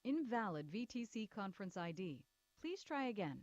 Invalid VTC conference ID. Please try again.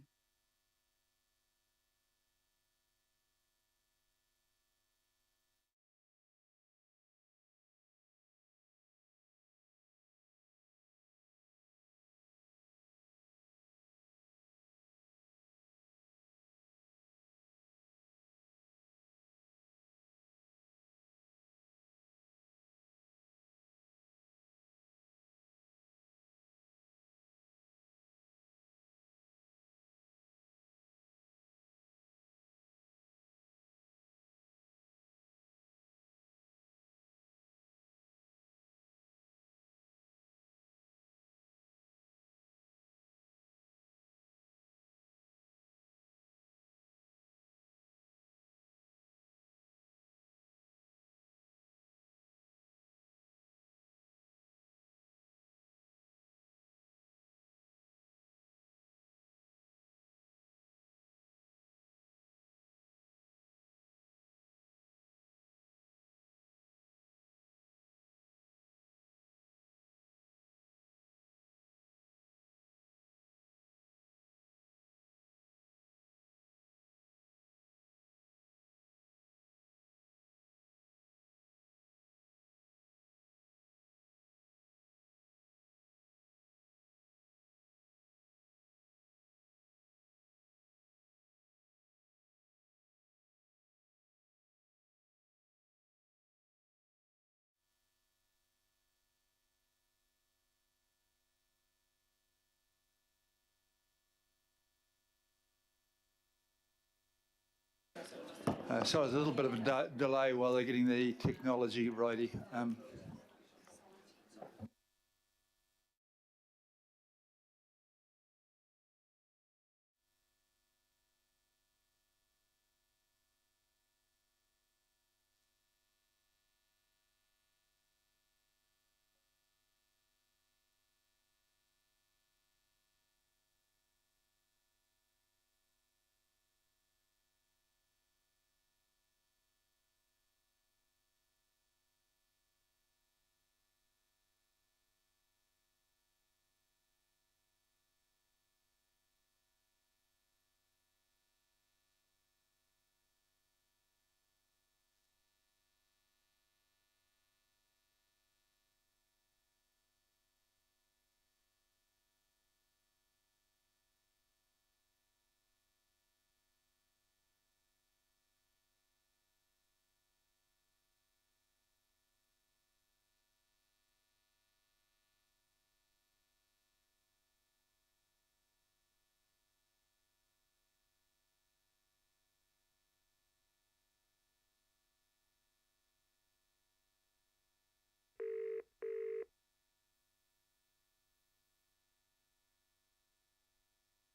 So there's a little bit of a delay while they're getting the technology ready.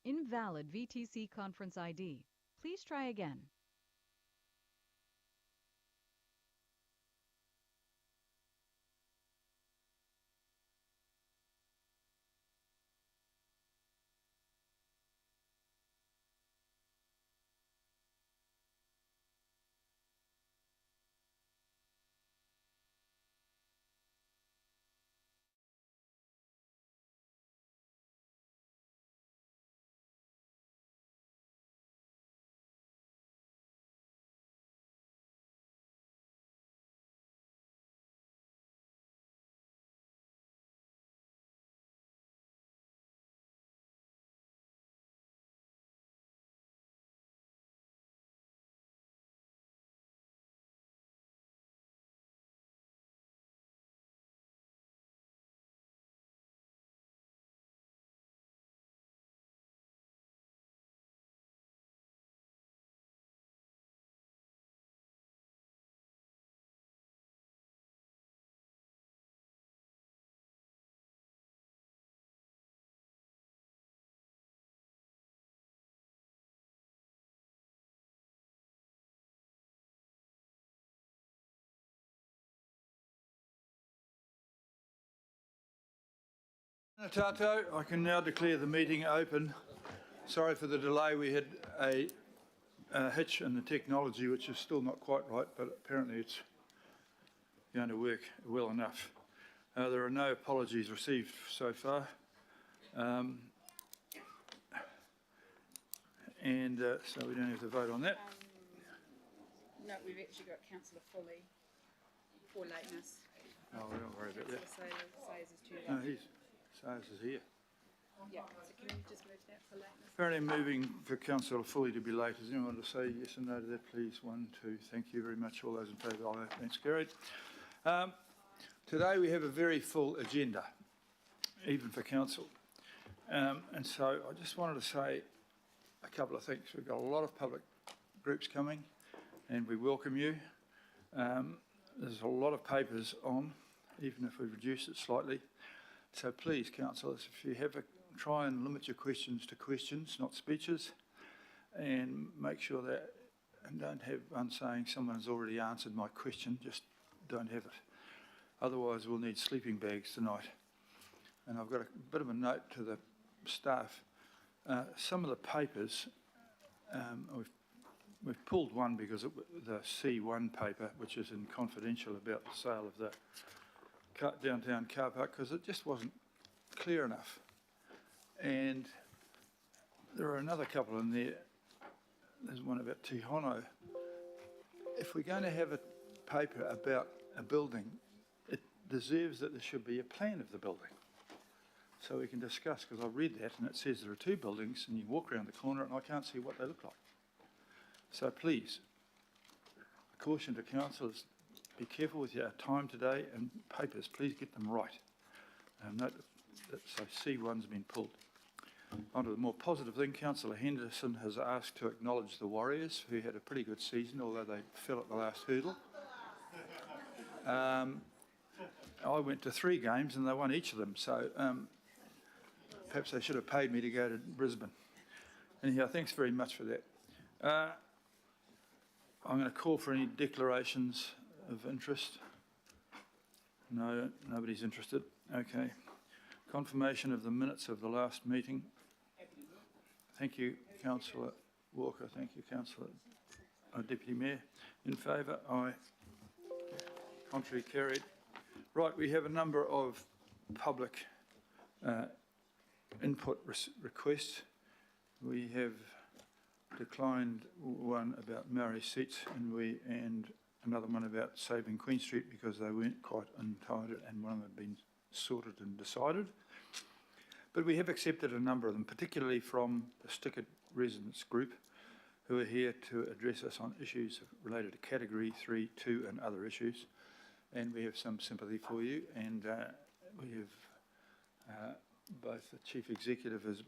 Invalid VTC conference ID. Please try again. Tato, I can now declare the meeting open. Sorry for the delay. We had a hitch in the technology, which is still not quite right, but apparently it's going to work well enough. There are no apologies received so far. So we don't have to vote on that. No, we've actually got Councillor Foley for lateness. Oh, we don't worry about that. Sayers is too No, late. Sayers is here. Yeah, so can you just move that for lateness? Apparently moving for Councillor Foley to be late. Does anyone want to say yes or no to that, please? 1, 2, thank you very much. All those in favour, aye. Thanks, carried. Today we have a very full agenda, even for council. And so I just wanted to say a couple of things. We've got a lot of public groups coming and we welcome you. There's a lot of papers on, even if we've reduced it slightly. So please, councillors, if you have try and limit your questions to questions, not speeches, and make sure that, and don't have one saying someone's already answered my question, just don't have it. Otherwise we'll need sleeping bags tonight. And I've got a bit of a note to the staff. Some of the papers, we've pulled one because the C1 paper, which is in confidential about the sale of the downtown car park, because it just wasn't clear enough. And there are another couple in there. There's one about Tihono. If we're going to have a paper about a building, it deserves that there should be a plan of the building. So we can discuss, because I read that and it says there are 2 buildings and you walk around the corner and I can't see what they look like. So please, a caution to councillors, be careful with your time today and papers, please get them right. Note that so C1's been pulled. On to the more positive thing, Councillor Henderson has asked to acknowledge the Warriors, who had a pretty good season, although they fell at the last hurdle. I went to 3 games and they won each of them, so perhaps they should have paid me to go to Brisbane. Anyhow, thanks very much for that. I'm going to call for any declarations of interest. No, nobody's interested. Okay. Confirmation of the minutes of the last meeting. Thank you, Councillor Walker. Thank you, Councillor Deputy Mayor. In favour? Aye. Contrary? Carried. Right, we have a number of public input requests. We have declined one about Maori seats and another one about saving Queen Street because they weren't quite untied and one of them had been sorted and decided. But we have accepted a number of them, particularly from the Stickered Residents Group, who are here to address us on issues related to Category 3, 2 and other issues. And we have some sympathy for you, and we have both the Chief Executive has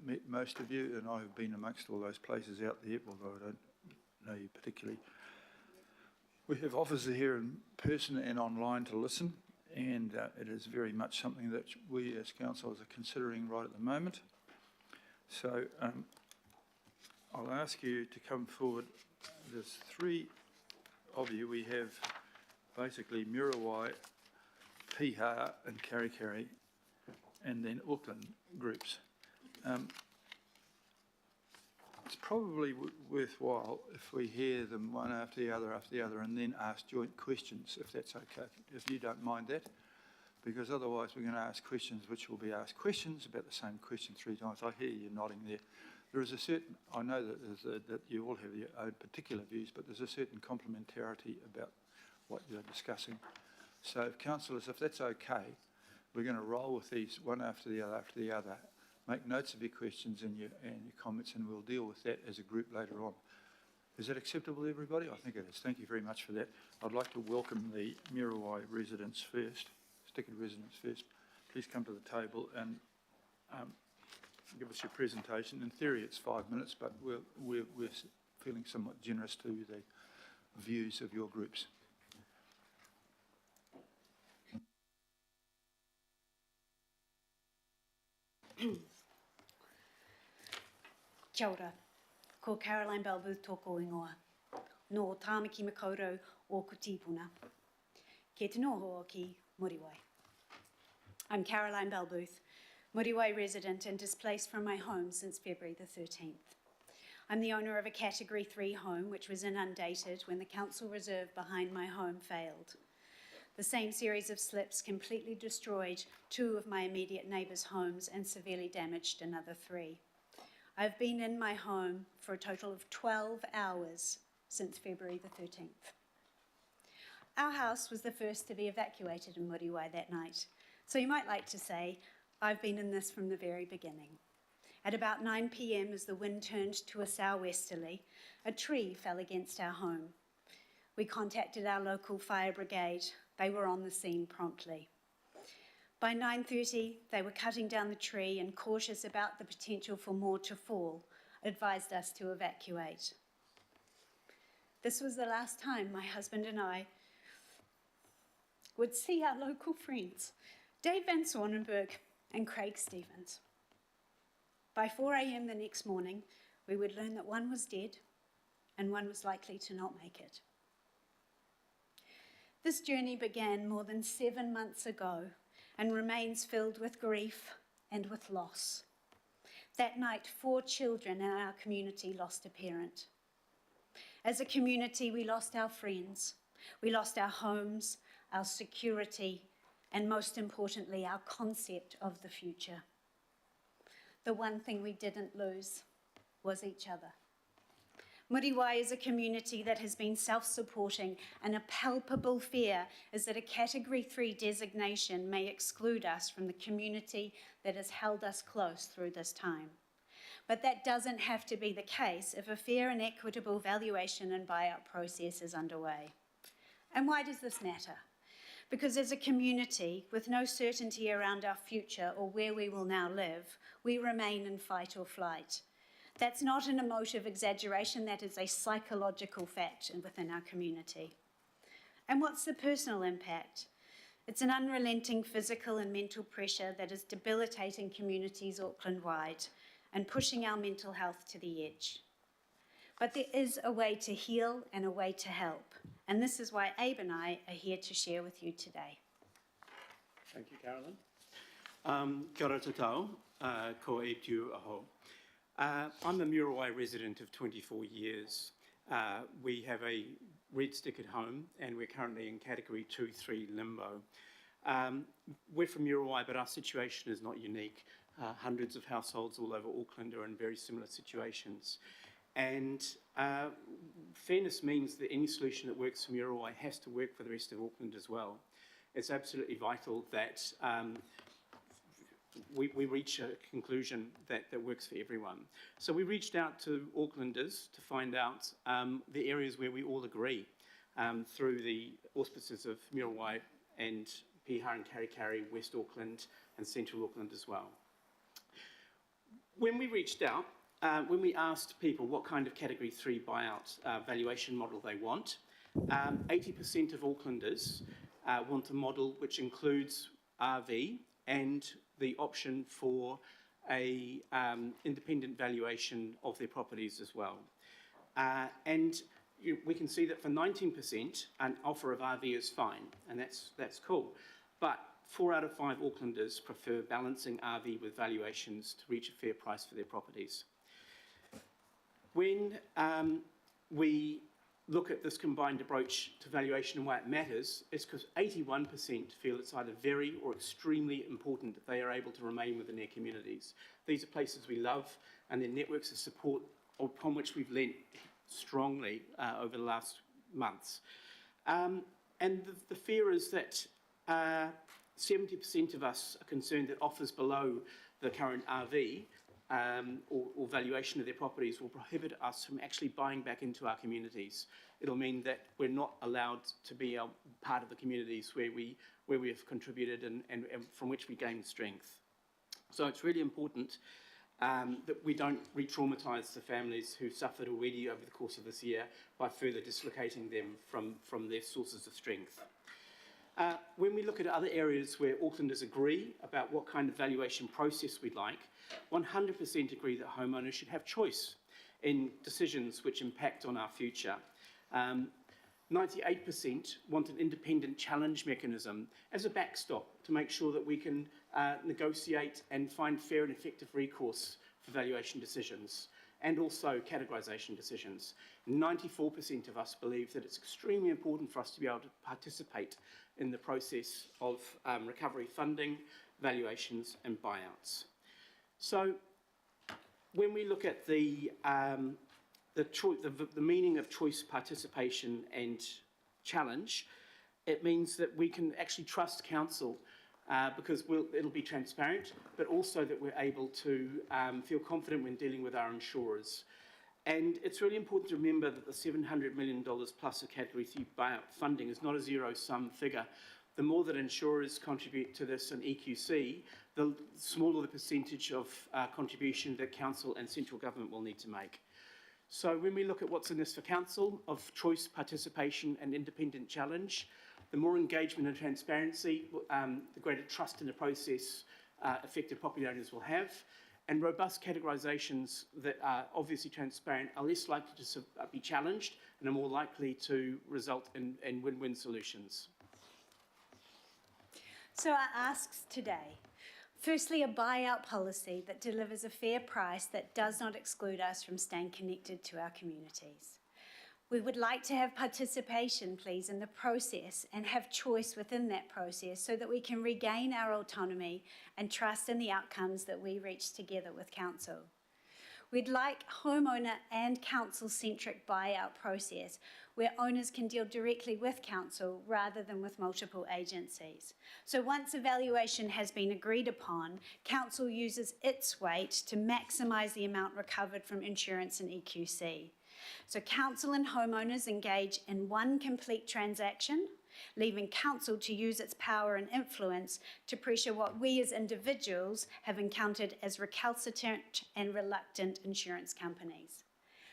met most of you, and I have been amongst all those places out there, although I don't know you particularly. We have officers here in person and online to listen, and it is very much something that we as councillors are considering right at the moment. So I'll ask you to come forward. There's 3 of you. We have basically Muriwai, Piha and Karikari, and then Auckland groups. It's probably worthwhile if we hear them one after the other, and then ask joint questions, if that's okay, if you don't mind that, because otherwise we're going to ask questions which will be asked questions about the same question 3 times. I hear you nodding there. There is a certain, I know that, that you all have your own particular views, but there's a certain complementarity about what you're discussing. So, councillors, if that's okay, we're going to roll with these one after the other. Make notes of your questions and your comments, and we'll deal with that as a group later on. Is that acceptable to everybody? I think it is. Thank you very much for that. I'd like to welcome the Muriwai residents first, Stickered residents first. Please come to the table and give us your presentation. In theory, it's 5 minutes, but we're feeling somewhat generous to the views of your groups. Kia ora, ko Caroline Balbooth tōko ingoa, no tāmaki makaurau o Kutipuna. Ke te noho ki Muriwai. I'm Caroline Balbooth, Muriwai resident and displaced from my home since February the 13th. I'm the owner of a Category 3 home which was inundated when the council reserve behind my home failed. The same series of slips completely destroyed 2 of my immediate neighbours' homes and severely damaged another 3. I've been in my home for a total of 12 hours since February the 13th. Our house was the first to be evacuated in Muriwai that night, so you might like to say, I've been in this from the very beginning. At about 9 p.m, as the wind turned to a southwesterly, a tree fell against our home. We contacted our local fire brigade. They were on the scene promptly. By 9:30, they were cutting down the tree and, cautious about the potential for more to fall, advised us to evacuate. This was the last time my husband and I would see our local friends, Dave Van Swanenberg and Craig Stevens. By 4 a.m. the next morning, we would learn that one was dead and one was likely to not make it. This journey began more than 7 months ago and remains filled with grief and with loss. That night, 4 children in our community lost a parent. As a community, we lost our friends, we lost our homes, our security, and most importantly, our concept of the future. The one thing we didn't lose was each other. Muriwai is a community that has been self-supporting, and a palpable fear is that a Category 3 designation may exclude us from the community that has held us close through this time. But that doesn't have to be the case if a fair and equitable valuation and buyout process is underway. And why does this matter? Because as a community, with no certainty around our future or where we will now live, we remain in fight or flight. That's not an emotive exaggeration, that is a psychological fact within our community. And what's the personal impact? It's an unrelenting physical and mental pressure that is debilitating communities Auckland-wide and pushing our mental health to the edge. But there is a way to heal and a way to help. And this is why Abe and I are here to share with you today. Thank you, Carolyn. Kia ora tātou, ko Abe Tū aho. I'm a Muriwai resident of 24 years. We have a red stick at home and we're currently in Category 2-3 limbo. We're from Muriwai, but our situation is not unique. Hundreds of households all over Auckland are in very similar situations. And fairness means that any solution that works for Muriwai has to work for the rest of Auckland as well. It's absolutely vital that we reach a conclusion that works for everyone. So we reached out to Aucklanders to find out the areas where we all agree through the auspices of Muriwai and Piha and Karikari, West Auckland and Central Auckland as well. When we reached out, when we asked people what kind of Category 3 buyout valuation model they want, 80% of Aucklanders want a model which includes RV and the option for a independent valuation of their properties as well. We can see that for 19%, an offer of RV is fine, and that's cool. But 4 out of 5 Aucklanders prefer balancing RV with valuations to reach a fair price for their properties. When we look at this combined approach to valuation and why it matters, it's because 81% feel it's either very or extremely important that they are able to remain within their communities. These are places we love and their networks of support upon which we've lent strongly over the last months. And the fear is that 70% of us are concerned that offers below the current RV or valuation of their properties will prohibit us from actually buying back into our communities. It'll mean that we're not allowed to be a part of the communities where we have contributed and from which we gain strength. So it's really important that we don't re-traumatise the families who suffered already over the course of this year by further dislocating them from their sources of strength. When we look at other areas where Aucklanders agree about what kind of valuation process we'd like, 100% agree that homeowners should have choice in decisions which impact on our future. 98% want an independent challenge mechanism as a backstop to make sure that we can negotiate and find fair and effective recourse for valuation decisions and also categorisation decisions. 94% of us believe that it's extremely important for us to be able to participate in the process of recovery funding, valuations and buyouts. So when we look at the meaning of choice, participation and challenge, it means that we can actually trust council because it'll be transparent, but also that we're able to feel confident when dealing with our insurers. And it's really important to remember that the $700 million plus of Category 3 buyout funding is not a zero-sum figure. The more that insurers contribute to this in EQC, the smaller the percentage of contribution that council and central government will need to make. So when we look at what's in this for council of choice, participation and independent challenge, the more engagement and transparency, the greater trust in the process affected property owners will have, and robust categorisations that are obviously transparent are less likely to be challenged and are more likely to result in win-win solutions. So our asks today. Firstly, a buyout policy that delivers a fair price that does not exclude us from staying connected to our communities. We would like to have participation, please, in the process and have choice within that process so that we can regain our autonomy and trust in the outcomes that we reach together with council. We'd like homeowner and council-centric buyout process where owners can deal directly with council rather than with multiple agencies. So once a valuation has been agreed upon, council uses its weight to maximise the amount recovered from insurance and EQC. So council and homeowners engage in one complete transaction, leaving council to use its power and influence to pressure what we as individuals have encountered as recalcitrant and reluctant insurance companies.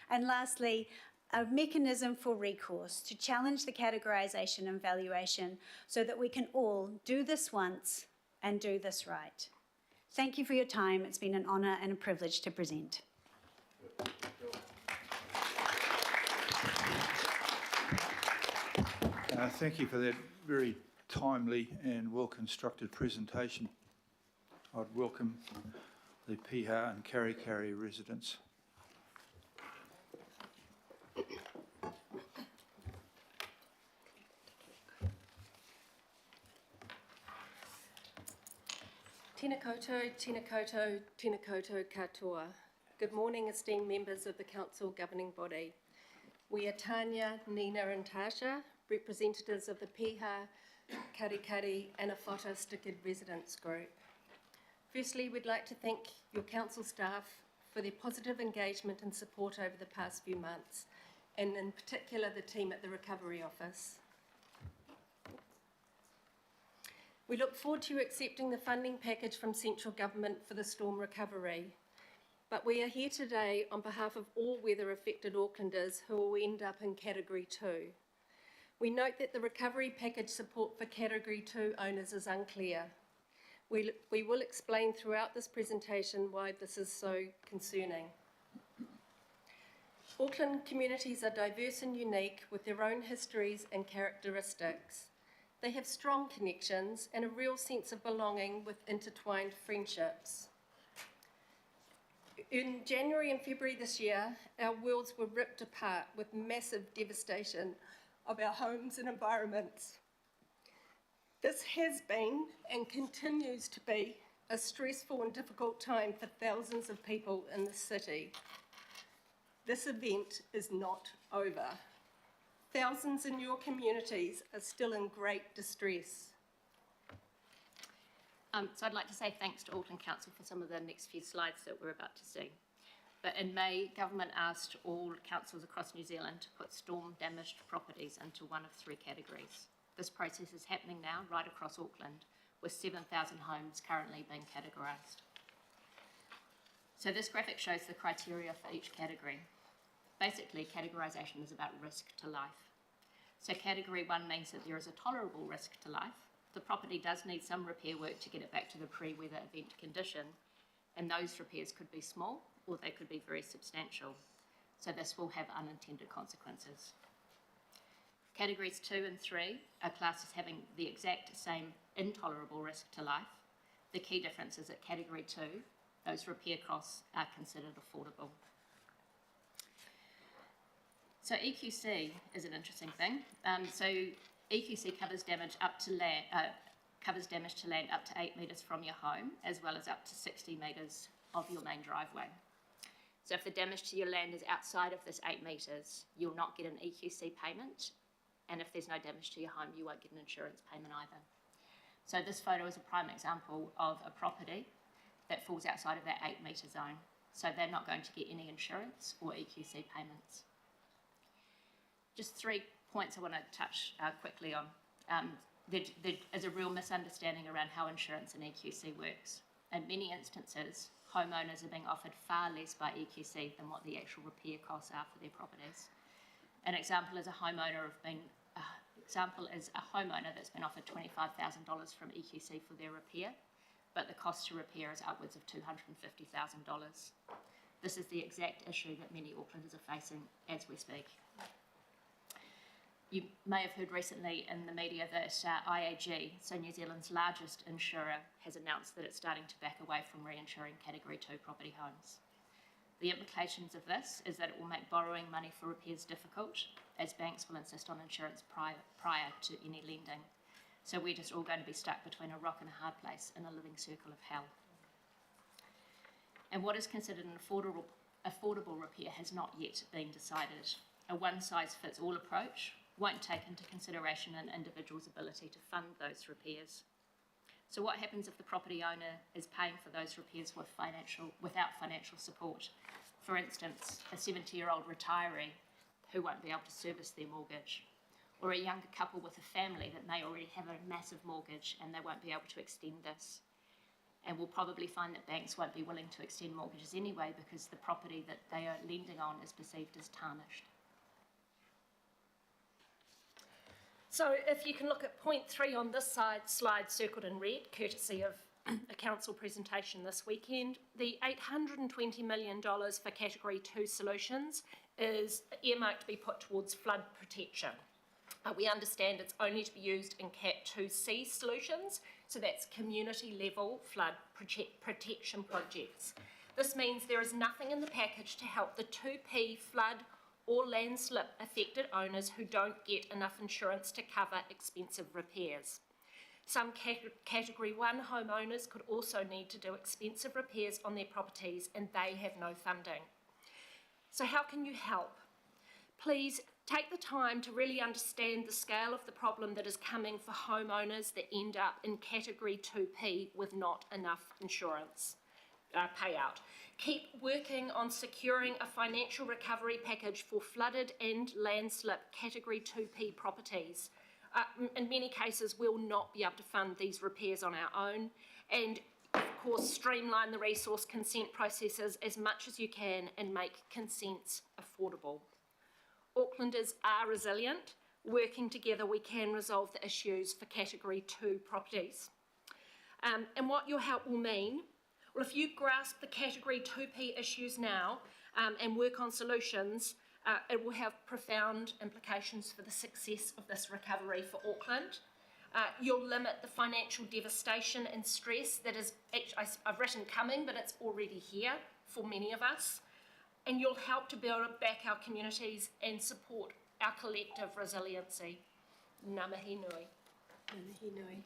And lastly, a mechanism for recourse to challenge the categorisation and valuation so that we can all do this once and do this right. Thank you for your time. It's been an honour and a privilege to present. Thank you for that very timely and well-constructed presentation. I'd welcome the Piha and Karikari residents. Tēnā koutou, tēnā koutou, tēnā koutou katoa. Good morning, esteemed members of the Council Governing Body. We are Tanya, Nina and Tasha, representatives of the Piha, Karikari and Awhata Stikid Residents Group. Firstly, we'd like to thank your council staff for their positive engagement and support over the past few months, and in particular the team at the Recovery Office. We look forward to you accepting the funding package from central government for the storm recovery. But we are here today on behalf of all weather affected Aucklanders who will end up in Category 2. We note that the recovery package support for Category 2 owners is unclear. We will explain throughout this presentation why this is so concerning. Auckland communities are diverse and unique with their own histories and characteristics. They have strong connections and a real sense of belonging with intertwined friendships. In January and February this year, our worlds were ripped apart with massive devastation of our homes and environments. This has been and continues to be a stressful and difficult time for thousands of people in the city. This event is not over. Thousands in your communities are still in great distress. So I'd like to say thanks to Auckland Council for some of the next few slides that we're about to see. But in May, government asked all councils across New Zealand to put storm-damaged properties into one of three categories. This process is happening now right across Auckland, with 7,000 homes currently being categorised. So this graphic shows the criteria for each category. Basically, categorisation is about risk to life. So Category 1 means that there is a tolerable risk to life. The property does need some repair work to get it back to the pre-weather event condition, and those repairs could be small or they could be very substantial. So this will have unintended consequences. Categories 2 and 3 are classed as having the exact same intolerable risk to life. The key difference is that Category 2, those repair costs are considered affordable. So EQC is an interesting thing. So EQC covers damage to land up to 8 metres from your home, as well as up to 60 metres of your main driveway. So if the damage to your land is outside of this 8 metres, you'll not get an EQC payment, and if there's no damage to your home, you won't get an insurance payment either. So this photo is a prime example of a property that falls outside of that 8 metre zone. So they're not going to get any insurance or EQC payments. Just 3 points I want to touch quickly on. There is a real misunderstanding around how insurance and EQC works. In many instances, homeowners are being offered far less by EQC than what the actual repair costs are for their properties. An example is a homeowner that's been offered $25,000 from EQC for their repair, but the cost to repair is upwards of $250,000. This is the exact issue that many Aucklanders are facing as we speak. You may have heard recently in the media that IAG, so New Zealand's largest insurer, has announced that it's starting to back away from reinsuring Category 2 property homes. The implications of this is that it will make borrowing money for repairs difficult, as banks will insist on insurance prior to any lending. So we're just all going to be stuck between a rock and a hard place in a living circle of hell. And what is considered an affordable repair has not yet been decided. A one-size-fits-all approach won't take into consideration an individual's ability to fund those repairs. So what happens if the property owner is paying for those repairs without financial support? For instance, a 70-year-old retiree who won't be able to service their mortgage, or a younger couple with a family that may already have a massive mortgage and they won't be able to extend this. And we'll probably find that banks won't be willing to extend mortgages anyway because the property that they are lending on is perceived as tarnished. So if you can look at point 3 on this slide circled in red, courtesy of a council presentation this weekend, the $820 million for Category 2 solutions is earmarked to be put towards flood protection. We understand it's only to be used in Cat 2C solutions, so that's community level flood protection projects. This means there is nothing in the package to help the 2P flood or landslip affected owners who don't get enough insurance to cover expensive repairs. Some Category 1 homeowners could also need to do expensive repairs on their properties and they have no funding. So how can you help? Please take the time to really understand the scale of the problem that is coming for homeowners that end up in Category 2P with not enough insurance payout. Keep working on securing a financial recovery package for flooded and landslip Category 2P properties. In many cases, we'll not be able to fund these repairs on our own, and of course streamline the resource consent processes as much as you can and make consents affordable. Aucklanders are resilient. Working together, we can resolve the issues for Category 2 properties. And what your help will mean, well, if you grasp the Category 2P issues now and work on solutions, it will have profound implications for the success of this recovery for Auckland. You'll limit the financial devastation and stress that is, I've written coming, but it's already here for many of us. And you'll help to build back our communities and support our collective resiliency. Ngā mihi nui. Ngā mihi nui.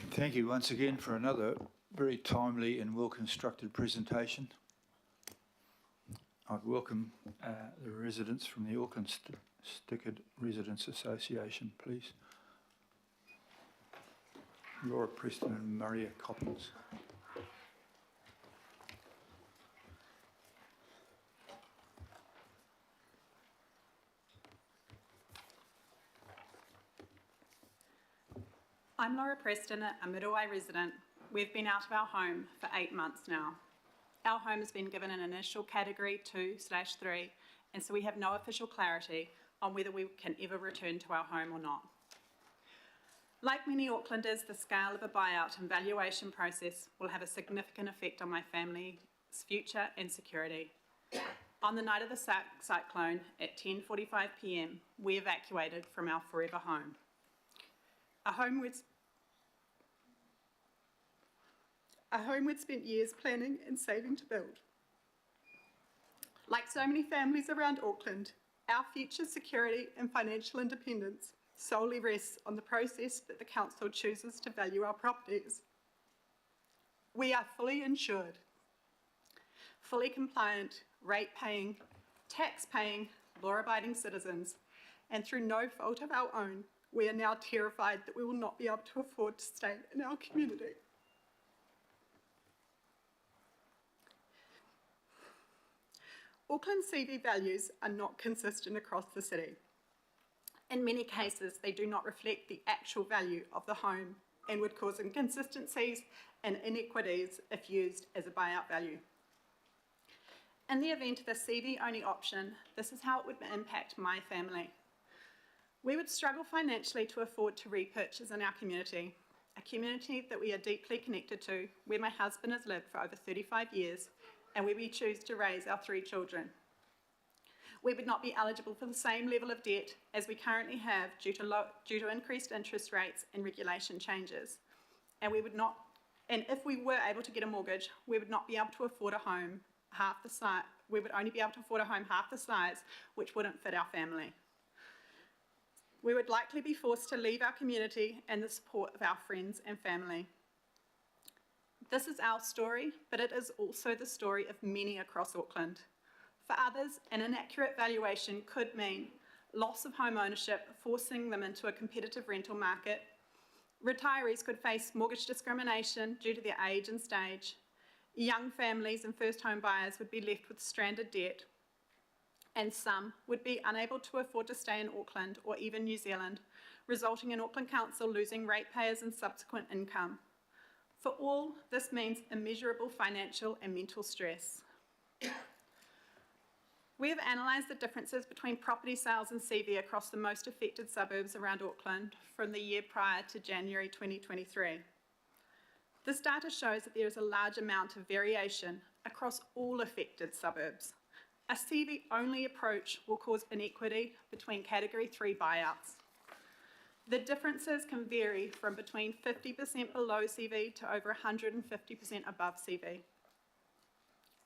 Thank you once again for another very timely and well-constructed presentation. I'd welcome the residents from the Auckland Stickered Residents Association, please. Laura Preston and Maria Coppins. I'm Laura Preston, a Middleway resident. We've been out of our home for 8 months now. Our home has been given an initial Category 2/3, and so we have no official clarity on whether we can ever return to our home or not. Like many Aucklanders, the scale of a buyout and valuation process will have a significant effect on my family's future and security. On the night of the cyclone at 10:45 p.m, we evacuated from our forever home. A home we'd spent years planning and saving to build. Like so many families around Auckland, our future security and financial independence solely rests on the process that the council chooses to value our properties. We are fully insured, fully compliant, rate-paying, tax-paying, law-abiding citizens, and through no fault of our own, we are now terrified that we will not be able to afford to stay in our community. Auckland CV values are not consistent across the city. In many cases, they do not reflect the actual value of the home and would cause inconsistencies and inequities if used as a buyout value. In the event of a CV-only option, this is how it would impact my family. We would struggle financially to afford to repurchase in our community, a community that we are deeply connected to, where my husband has lived for over 35 years, and where we choose to raise our 3 children. We would not be eligible for the same level of debt as we currently have due to increased interest rates and regulation changes. And if we were able to get a mortgage, we would not be able to afford a home half the size. We would only be able to afford a home half the size, which wouldn't fit our family. We would likely be forced to leave our community and the support of our friends and family. This is our story, but it is also the story of many across Auckland. For others, an inaccurate valuation could mean loss of home ownership, forcing them into a competitive rental market. Retirees could face mortgage discrimination due to their age and stage. Young families and first home buyers would be left with stranded debt, and some would be unable to afford to stay in Auckland or even New Zealand, resulting in Auckland Council losing ratepayers and subsequent income. For all, this means immeasurable financial and mental stress. We have analysed the differences between property sales and CV across the most affected suburbs around Auckland from the year prior to January 2023. This data shows that there is a large amount of variation across all affected suburbs. A CV-only approach will cause inequity between Category 3 buyouts. The differences can vary from between 50% below CV to over 150% above CV.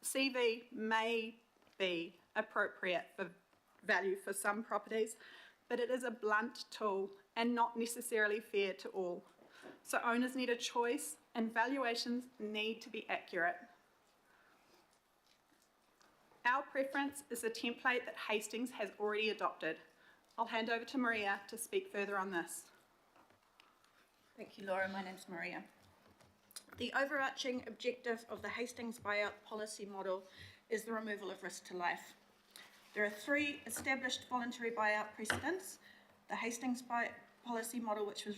CV may be appropriate for value for some properties, but it is a blunt tool and not necessarily fair to all. So owners need a choice and valuations need to be accurate. Our preference is the template that Hastings has already adopted. I'll hand over to Maria to speak further on this. Thank you, Laura. My name's Maria. The overarching objective of the Hastings buyout policy model is the removal of risk to life. There are 3 established voluntary buyout precedents: the Hastings policy model, which was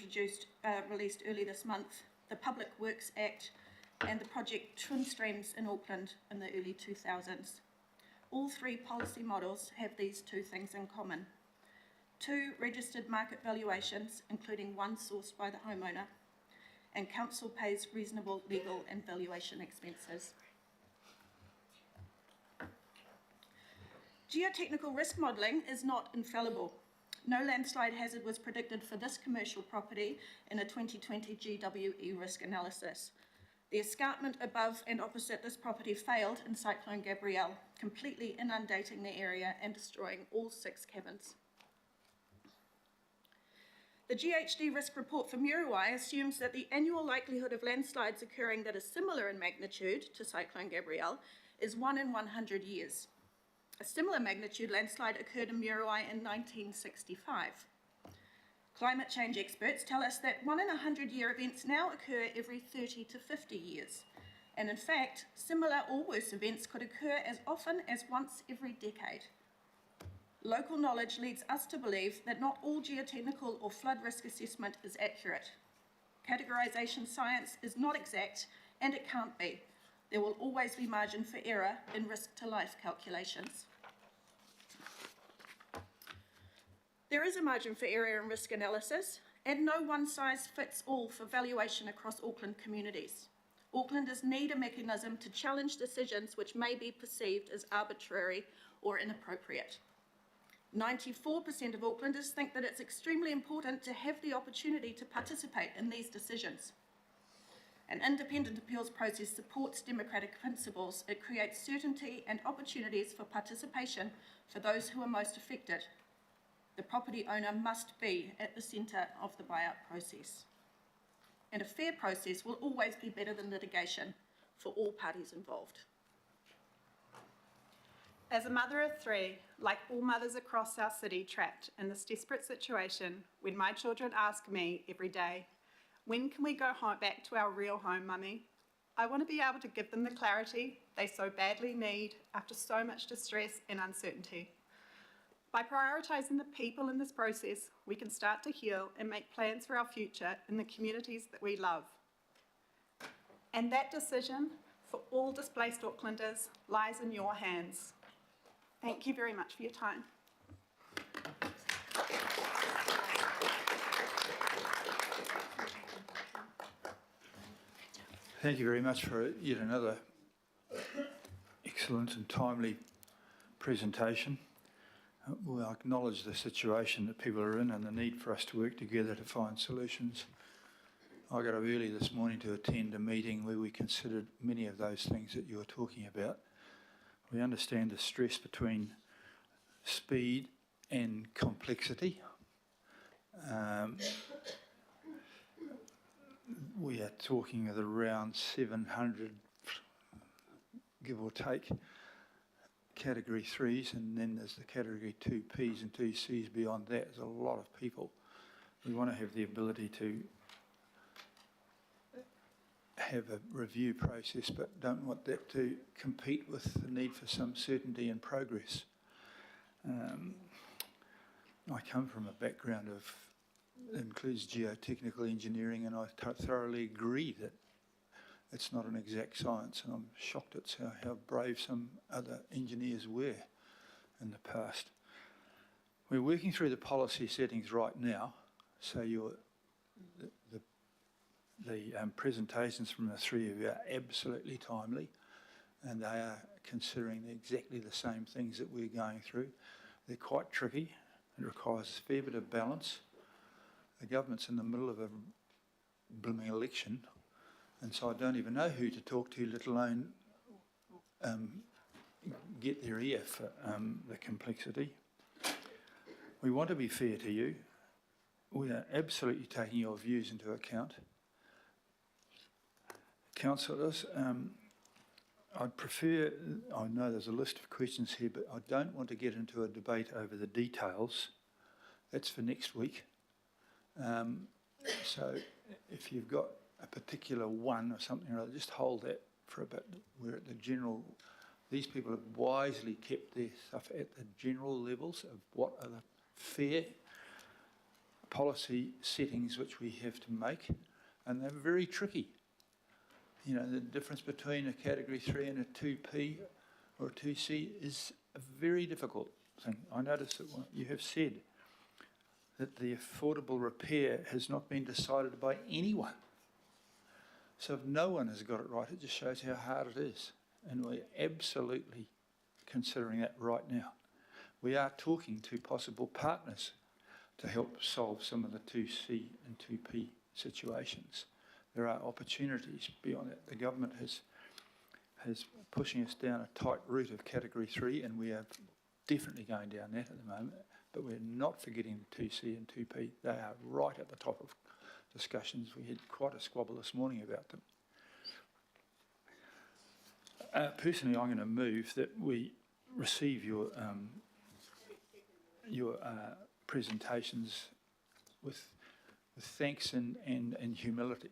released early this month, the Public Works Act, and the Project Twin Streams in Auckland in the early 2000s. All 3 policy models have these 2 things in common: 2 registered market valuations, including one sourced by the homeowner, and council pays reasonable legal and valuation expenses. Geotechnical risk modelling is not infallible. No landslide hazard was predicted for this commercial property in a 2020 GWE risk analysis. The escarpment above and opposite this property failed in Cyclone Gabrielle, completely inundating the area and destroying all 6 cabins. The GHD risk report for Muriwai assumes that the annual likelihood of landslides occurring that is similar in magnitude to Cyclone Gabrielle is 1 in 100 years. A similar magnitude landslide occurred in Muriwai in 1965. Climate change experts tell us that 1 in 100-year events now occur every 30 to 50 years. And in fact, similar or worse events could occur as often as once every decade. Local knowledge leads us to believe that not all geotechnical or flood risk assessment is accurate. Categorisation science is not exact, and it can't be. There will always be margin for error in risk-to-life calculations. There is a margin for error in risk analysis, and no one-size-fits-all for valuation across Auckland communities. Aucklanders need a mechanism to challenge decisions which may be perceived as arbitrary or inappropriate. 94% of Aucklanders think that it's extremely important to have the opportunity to participate in these decisions. An independent appeals process supports democratic principles. It creates certainty and opportunities for participation for those who are most affected. The property owner must be at the centre of the buyout process. And a fair process will always be better than litigation for all parties involved. As a mother of three, like all mothers across our city trapped in this desperate situation, when my children ask me every day, when can we go home, back to our real home, Mummy? I want to be able to give them the clarity they so badly need after so much distress and uncertainty. By prioritising the people in this process, we can start to heal and make plans for our future in the communities that we love. And that decision for all displaced Aucklanders lies in your hands. Thank you very much for your time. Thank you very much for yet another excellent and timely presentation. We acknowledge the situation that people are in and the need for us to work together to find solutions. I got up early this morning to attend a meeting where we considered many of those things that you were talking about. We understand the stress between speed and complexity. We are talking of around 700, give or take, Category 3s, and then there's the Category 2Ps and 2Cs beyond that. There's a lot of people. We want to have the ability to have a review process, but don't want that to compete with the need for some certainty and progress. I come from a background that includes geotechnical engineering, and I thoroughly agree that it's not an exact science, and I'm shocked at how brave some other engineers were in the past. We're working through the policy settings right now, so the presentations from the three of you are absolutely timely, and they are considering exactly the same things that we're going through. They're quite tricky. It requires a fair bit of balance. The government's in the middle of a blooming election, and so I don't even know who to talk to, let alone get their ear for the complexity. We want to be fair to you. We are absolutely taking your views into account. Councillors, I'd prefer, I know there's a list of questions here, but I don't want to get into a debate over the details. That's for next week. So if you've got a particular one or something or other, just hold that for a bit. We're at the general, these people have wisely kept their stuff at the general levels of what are the fair policy settings which we have to make, and they're very tricky. You know, the difference between a Category 3 and a 2P or a 2C is a very difficult thing. I notice that you have said that the affordable repair has not been decided by anyone. So if no one has got it right, it just shows how hard it is. And we're absolutely considering that right now. We are talking to possible partners to help solve some of the 2C and 2P situations. There are opportunities beyond that. The government has pushing us down a tight route of Category 3, and we are definitely going down that at the moment. But we're not forgetting the 2C and 2P. They are right at the top of discussions. We had quite a squabble this morning about them. Personally, I'm going to move that we receive your presentations with thanks and humility.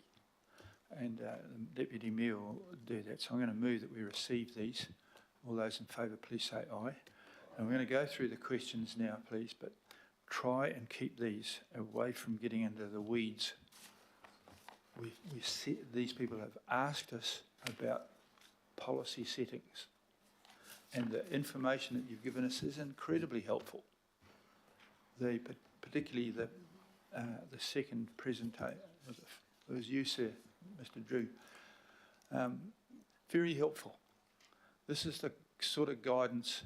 And the Deputy Mayor will do that. So I'm going to move that we receive these. All those in favour, please say aye. And we're going to go through the questions now, please, but try and keep these away from getting into the weeds. These people have asked us about policy settings, and the information that you've given us is incredibly helpful. Particularly the second presentation, it was you, sir, Mr. Drew. Very helpful. This is the sort of guidance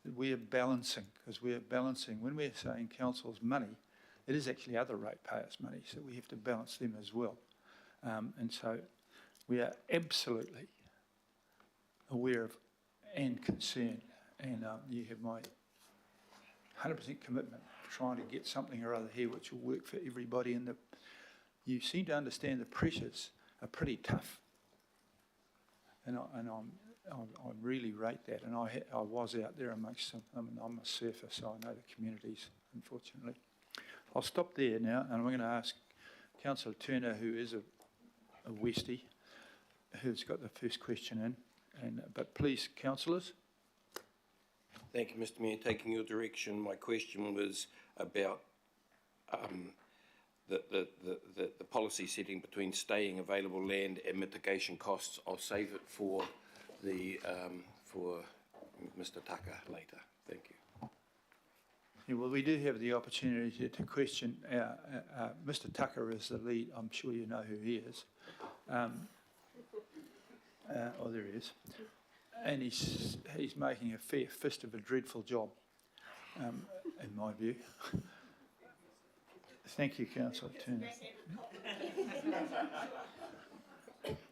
that we are balancing, because we are balancing, when we're saying council's money, it is actually other ratepayers' money, so we have to balance them as well. And so We are absolutely aware of and concerned, and you have my 100% commitment trying to get something or other here which will work for everybody, and you seem to understand the pressures are pretty tough, and I really rate that, and I was out there amongst them. I mean, I'm a surfer, so I know the communities, unfortunately. I'll stop there now, and I'm going to ask Councillor Turner, who is a Westie, who's got the first question in, but please, councillors. Thank you, Mr. Mayor. Taking your direction, my question was about the policy setting between staying available land and mitigation costs. I'll save it for Mr. Tucker later. Thank you. Yeah, well, we do have the opportunity to question. Mr. Tucker is the lead. I'm sure you know who he is. Oh, there he is. And he's making a fair fist of a dreadful job, in my view. Thank you, Councillor Turner.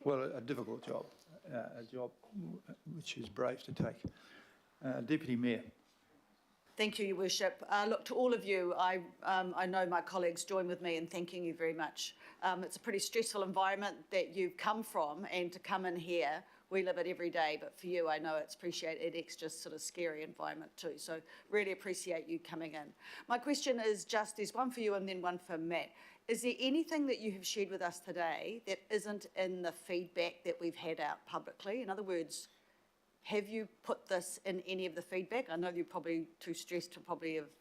Well, a difficult job, a job which is brave to take. Deputy Mayor. Thank you, Your Worship. Look, to all of you, I know my colleagues join with me in thanking you very much. It's a pretty stressful environment that you've come from, and to come in here, we live it every day, but for you, I know it's extra sort of scary environment too. So really appreciate you coming in. My question is just, there's one for you and then one for Matt. Is there anything that you have shared with us today that isn't in the feedback that we've had out publicly? In other words, have you put this in any of the feedback? I know you're probably too stressed to probably have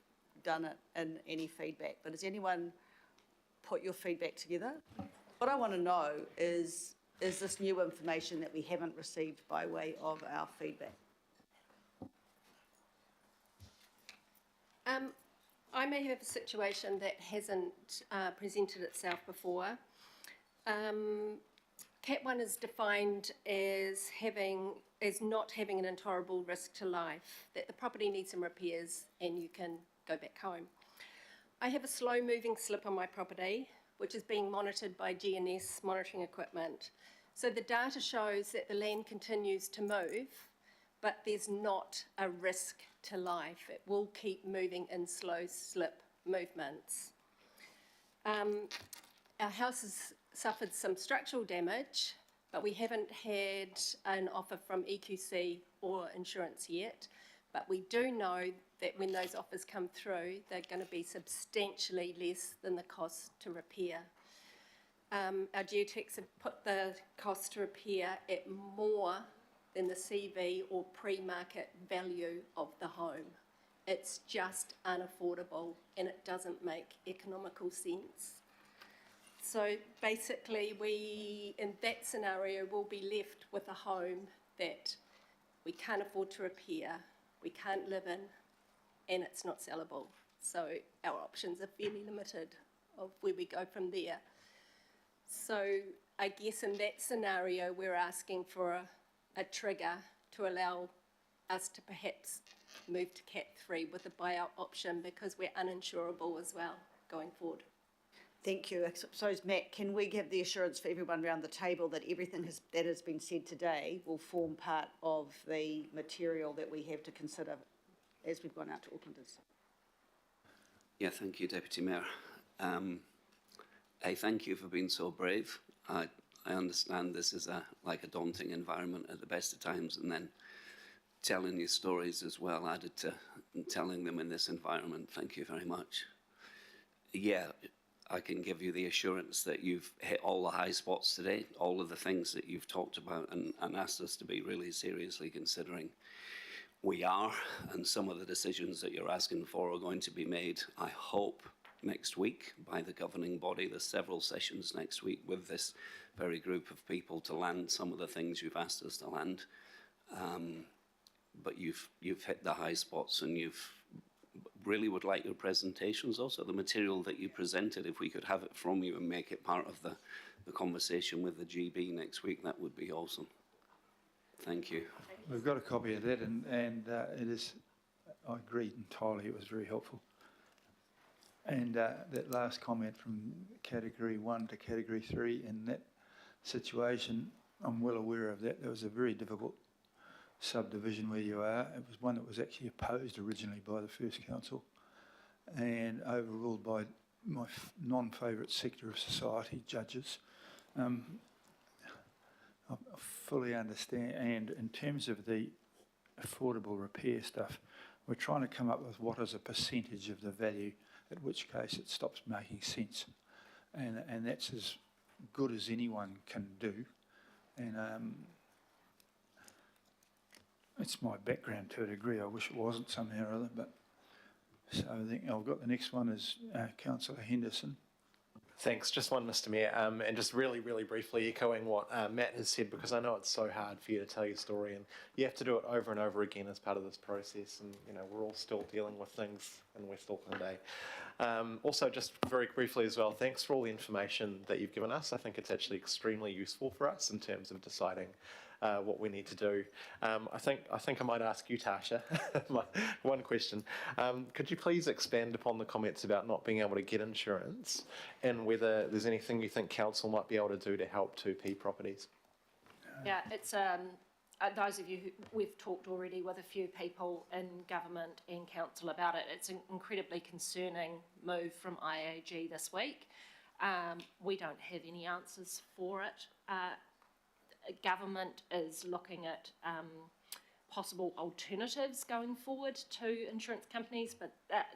done it in any feedback, but has anyone put your feedback together? What I want to know is this new information that we haven't received by way of our feedback? I may have a situation that hasn't presented itself before. Cat 1 is defined as not having an intolerable risk to life, that the property needs some repairs and you can go back home. I have a slow-moving slip on my property, which is being monitored by GNS monitoring equipment. So the data shows that the land continues to move, but there's not a risk to life. It will keep moving in slow slip movements. Our house has suffered some structural damage, but we haven't had an offer from EQC or insurance yet. But we do know that when those offers come through, they're going to be substantially less than the cost to repair. Our geotechs have put the cost to repair at more than the CV or pre-market value of the home. It's just unaffordable and it doesn't make economical sense. So basically we, in that scenario, will be left with a home that we can't afford to repair, we can't live in, and it's not sellable. So our options are fairly limited of where we go from there. So I guess in that scenario, we're asking for a trigger to allow us to perhaps move to Cat 3 with a buyout option, because we're uninsurable as well going forward. Thank you. So, Matt, can we give the assurance for everyone around the table that everything that has been said today will form part of the material that we have to consider as we've gone out to Aucklanders? Yeah, thank you, Deputy Mayor. I thank you for being so brave. I understand this is like a daunting environment at the best of times, and then telling your stories as well, added to telling them in this environment. Thank you very much. Yeah, I can give you the assurance that you've hit all the high spots today, all of the things that you've talked about and asked us to be really seriously considering. We are, and some of the decisions that you're asking for are going to be made, I hope, next week by the governing body. There's several sessions next week with this very group of people to land some of the things you've asked us to land. But you've hit the high spots, and you've really would like your presentations also, the material that you presented, if we could have it from you and make it part of the conversation with the GB next week, that would be awesome. Thank you. We've got a copy of that, and it is, I agree entirely, it was very helpful. And that last comment from Category 1 to Category 3 in that situation, I'm well aware of that. There was a very difficult subdivision where you are. It was one that was actually opposed originally by the first council and overruled by my non-favourite sector of society, judges. I fully understand, and in terms of the affordable repair stuff, we're trying to come up with what is a percentage of the value, at which case it stops making sense. And that's as good as anyone can do. And it's my background to a degree. I wish it wasn't somehow or other, but so I think I've got the next one is Councillor Henderson. Thanks. Just one, Mr. Mayor, and just really, really briefly echoing what Matt has said, because I know it's so hard for you to tell your story, and you have to do it over and over again as part of this process. And you know, we're all still dealing with things in West Auckland, Also, just very briefly as well, thanks for all the information that you've given us. I think it's actually extremely useful for us in terms of deciding what we need to do. I think I might ask you, Tasha, one question. Could you please expand upon the comments about not being able to get insurance, and whether there's anything you think council might be able to do to help 2P properties? Yeah, it's those of you who we've talked already with a few people in government and council about it. It's an incredibly concerning move from IAG this week. We don't have any answers for it. Government is looking at possible alternatives going forward to insurance companies, but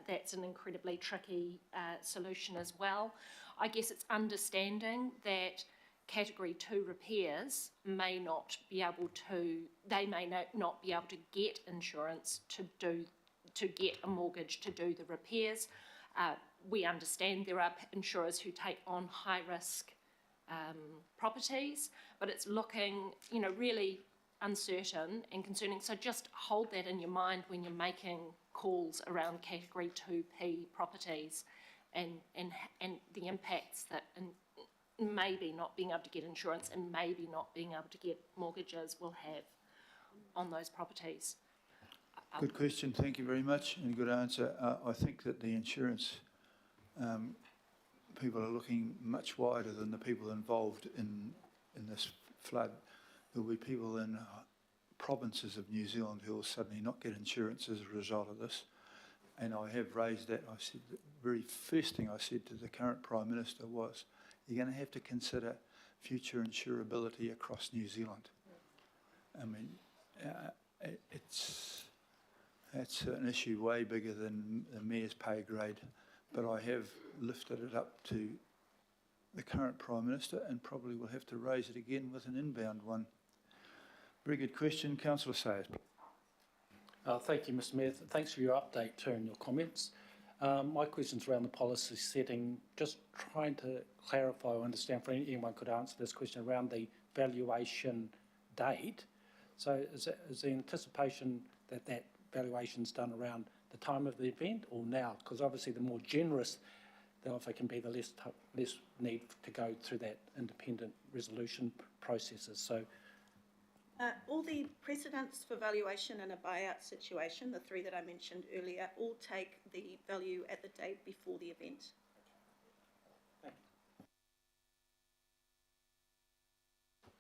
that's an incredibly tricky solution as well. I guess it's understanding that Category 2 repairs may not be able to, they may not be able to get insurance to get a mortgage to do the repairs. We understand there are insurers who take on high risk properties, but it's looking, you know, really uncertain and concerning. So just hold that in your mind when you're making calls around Category 2P properties and the impacts that maybe not being able to get insurance and maybe not being able to get mortgages will have on those properties. Good question, thank you very much, and a good answer. I think that the insurance people are looking much wider than the people involved in this flood. There will be people in provinces of New Zealand who will suddenly not get insurance as a result of this. And I have raised that. I said the very first thing I said to the current Prime Minister was, you're going to have to consider future insurability across New Zealand. I mean, it's an issue way bigger than the Mayor's pay grade. But I have lifted it up to the current Prime Minister and probably will have to raise it again with an inbound one. Very good question. Councillor Sayers. Thank you, Mr Mayor. Thanks for your update too and your comments. My question's around the policy setting. Just trying to clarify or understand, if anyone could answer this question, around the valuation date. So is the anticipation that that valuation's done around the time of the event or now? Because obviously the more generous the offer can be, the less need to go through that independent resolution processes. So all the precedents for valuation in a buyout situation, the three that I mentioned earlier, all take the value at the date before the event.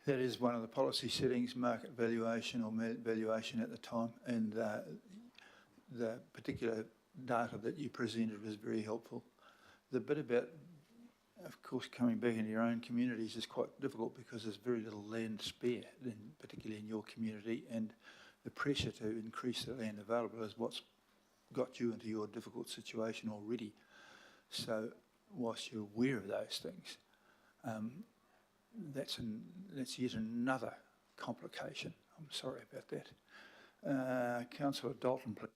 That is one of the policy settings, market valuation or valuation at the time, and the particular data that you presented was very helpful. The bit about, of course, coming back into your own communities is quite difficult because there's very little land spare, particularly in your community, and the pressure to increase the land available is what's got you into your difficult situation already. So whilst you're aware of those things, that's yet another complication. I'm sorry about that. Councillor Dalton, please.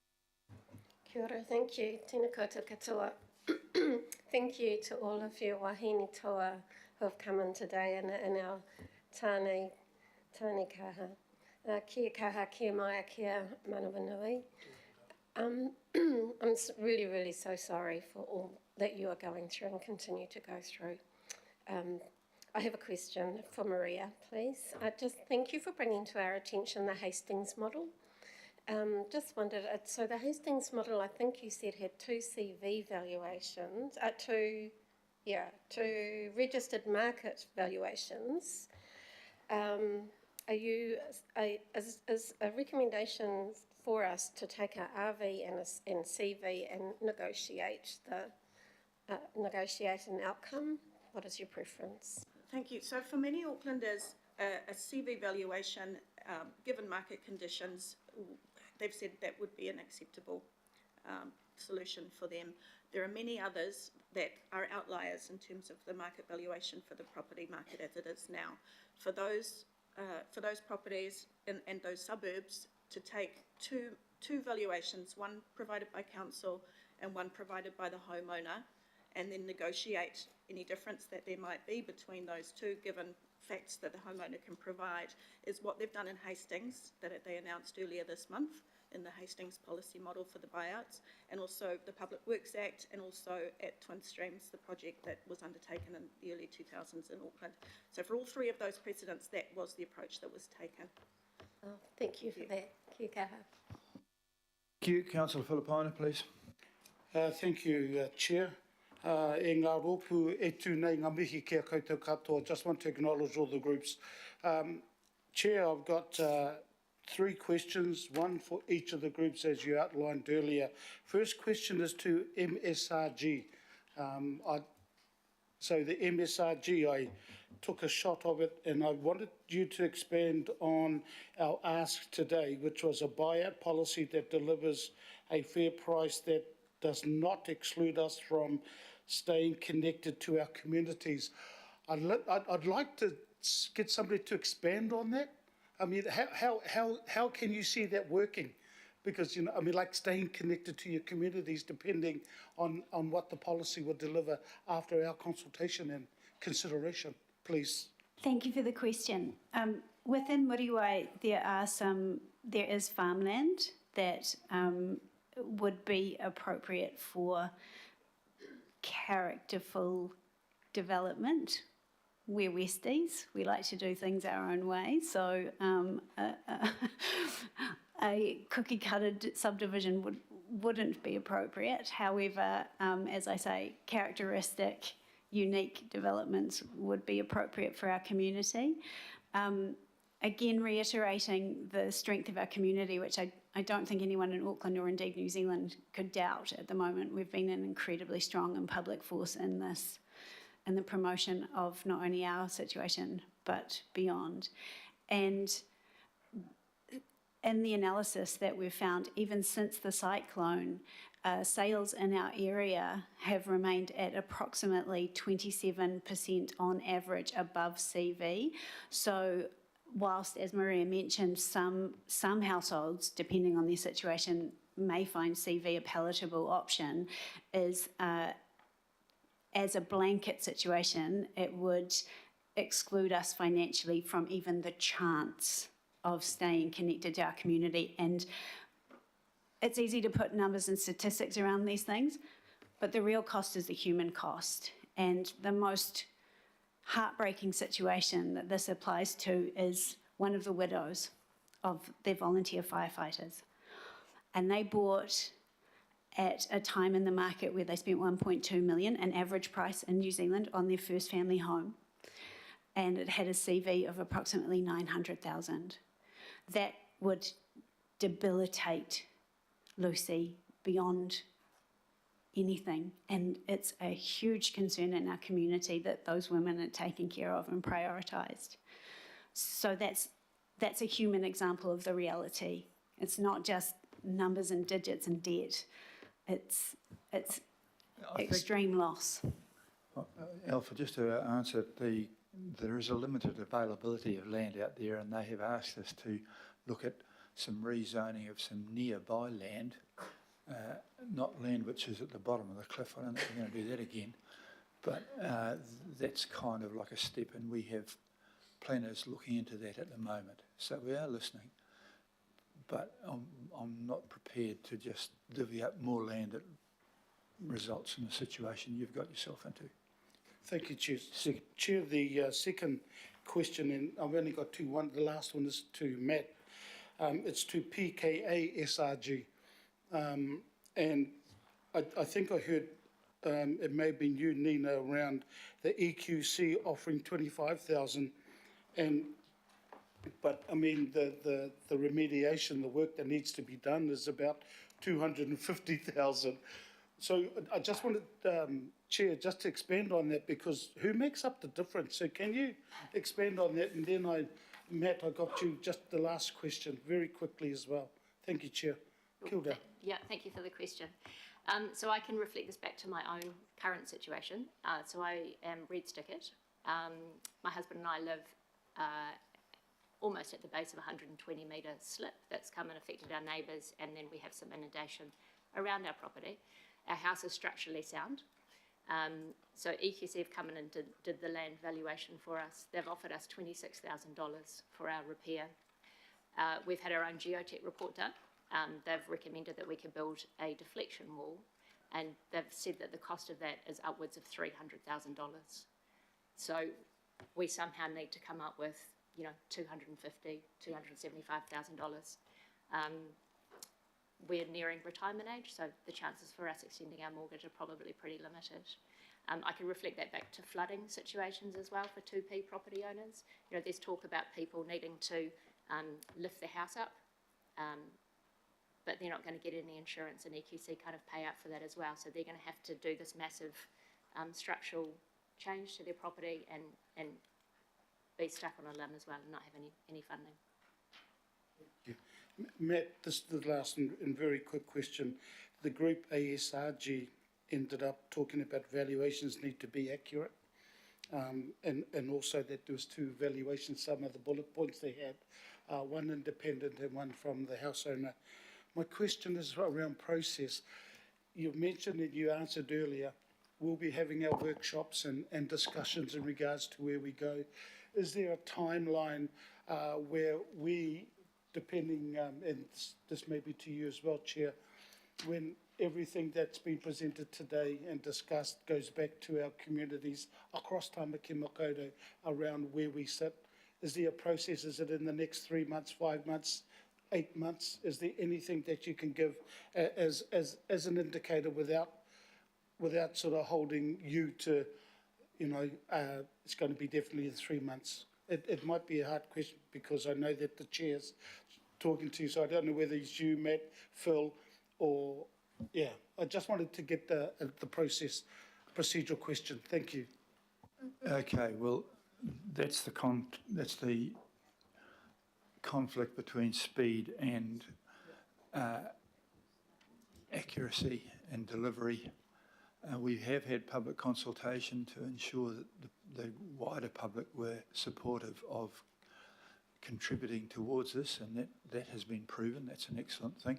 Kia ora, thank you. Tēnā koutou katoa. Thank you to all of you wahine toa who have come in today in our tāne kaha. Kia kaha, kia mai, kia manawanui. I'm really, really so sorry for all that you are going through and continue to go through. I have a question for Maria, please. Just thank you for bringing to our attention the Hastings model. Just wondered, so the Hastings model, I think you said, had two CV valuations, two registered market valuations, Is a recommendation for us to take our RV and CV and negotiate an outcome? What is your preference? Thank you. So for many Aucklanders, a CV valuation, given market conditions, they've said that would be an acceptable solution for them. There are many others that are outliers in terms of the market valuation for the property market as it is now. For those properties and those suburbs to take two valuations, one provided by council and one provided by the homeowner, and then negotiate any difference that there might be between those two, given facts that the homeowner can provide, is what they've done in Hastings, that they announced earlier this month in the Hastings policy model for the buyouts, and also the Public Works Act, and also at Twin Streams, the project that was undertaken in the early 2000s in Auckland. So for all three of those precedents, that was the approach that was taken. Oh, thank you for that. Kia kaha. Thank you. Councillor Filipaina, please. Thank you, Chair. E ngā rōpū e tūnei ngā mihi kia koutou katoa. Just want to acknowledge all the groups. Chair, I've got 3 questions, one for each of the groups as you outlined earlier. First question is to MSRG. So the MSRG, I took a shot of it and I wanted you to expand on our ask today, which was a buyout policy that delivers a fair price that does not exclude us from staying connected to our communities. I'd like to get somebody to expand on that. I mean, how can you see that working? Because, you know, I mean, like staying connected to your communities depending on what the policy will deliver after our consultation and consideration, please. Thank you for the question. Within Muriwai, there is farmland that would be appropriate for characterful development. We're Westies, we like to do things our own way, so a cookie-cutted subdivision wouldn't be appropriate. However, as I say, characteristic, unique developments would be appropriate for our community. Again, reiterating the strength of our community, which I don't think anyone in Auckland or indeed New Zealand could doubt at the moment. We've been an incredibly strong and public force in this, in the promotion of not only our situation, but beyond. And in the analysis that we've found, even since the cyclone, sales in our area have remained at approximately 27% on average above CV. So whilst, as Maria mentioned, some households, depending on their situation, may find CV a palatable option, is as a blanket situation, it would exclude us financially from even the chance of staying connected to our community. And it's easy to put numbers and statistics around these things, but the real cost is the human cost. And the most heartbreaking situation that this applies to is one of the widows of their volunteer firefighters. And they bought at a time in the market where they spent 1.2 million, an average price in New Zealand, on their first family home. And it had a CV of approximately 900,000. That would debilitate Lucy beyond anything. And it's a huge concern in our community that those women are taken care of and prioritised. So that's a human example of the reality. It's not just numbers and digits and debt. It's extreme loss. Alpha, just to answer, there is a limited availability of land out there, and they have asked us to look at some rezoning of some nearby land, not land which is at the bottom of the cliff. I don't think we're going to do that again, but that's kind of like a step, and we have planners looking into that at the moment. So we are listening, but I'm not prepared to just divvy up more land that results in the situation you've got yourself into. Thank you, Chair. Chair, the second question, and I've only got two. The last one is to Matt. It's to PKA SRG. And I think I heard, it may have been you, Nina, around the EQC offering 25,000. And But, I mean, the remediation, the work that needs to be done is about 250,000. So I just wanted, Chair, just to expand on that, because who makes up the difference? So can you expand on that? And then Matt, I got you just the last question very quickly as well. Thank you, Chair. Kia ora. Yeah, thank you for the question. So I can reflect this back to my own current situation. So I am red stickered. My husband and I live almost at the base of a 120-metre slip that's come and affected our neighbours, and then we have some inundation around our property. Our house is structurally sound. So EQC have come in and did the land valuation for us. They've offered us $26,000 for our repair. We've had our own geotech report done. They've recommended that we could build a deflection wall, and they've said that the cost of that is upwards of $300,000. So we somehow need to come up with, $250,000, $275,000. We're nearing retirement age, so the chances for us extending our mortgage are probably pretty limited. I can reflect that back to flooding situations as well for 2P property owners. There's talk about people needing to lift their house up, but they're not going to get any insurance, and EQC kind of pay out for that as well. So they're going to have to do this massive structural change to their property and be stuck on a limb as well and not have any funding. Yeah. Matt, this is the last and very quick question. The group ASRG ended up talking about valuations need to be accurate, and also that there was 2 valuations, some of the bullet points they had, one independent and one from the house owner. My question is around process. You mentioned and you answered earlier, we'll be having our workshops and discussions in regards to where we go. Is there a timeline where we, depending, and this may be to you as well, Chair, when everything that's been presented today and discussed goes back to our communities across Tāmaki Makaurau around where we sit? Is there a process? Is it in the next 3 months, 5 months, 8 months? Is there anything that you can give as an indicator without sort of holding you to, it's going to be definitely in 3 months? It might be a hard question because I know that the Chair's talking to you, so I don't know whether it's you, Matt, Phil, or, yeah. I just wanted to get the procedural question. Thank you. Okay, well, that's the conflict between speed and accuracy and delivery. We have had public consultation to ensure that the wider public were supportive of contributing towards this, and that has been proven. That's an excellent thing.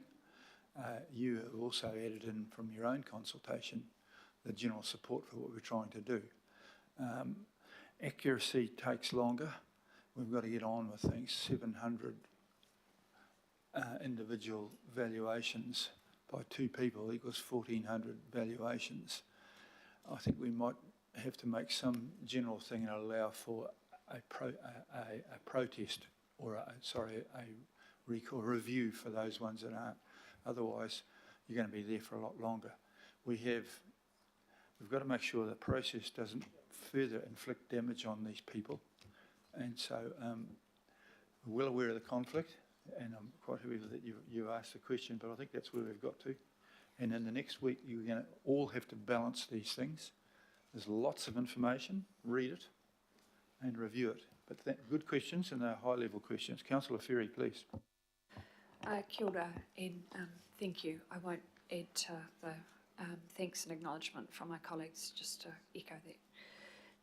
You have also added in from your own consultation the general support for what we're trying to do. Accuracy takes longer. We've got to get on with things. 700 individual valuations by 2 people equals 1,400 valuations. I think we might have to make some general thing and allow for a protest or a recall review for those ones that aren't. Otherwise, you're going to be there for a lot longer. We've got to make sure the process doesn't further inflict damage on these people. And so we're well aware of the conflict, and I'm quite happy that you asked the question, but I think that's where we've got to. And in the next week, you're going to all have to balance these things. There's lots of information. Read it and review it. But good questions, and they're high-level questions. Councillor Ferry, please. Kia ora, and thank you. I won't add to the thanks and acknowledgement from my colleagues, just to echo that.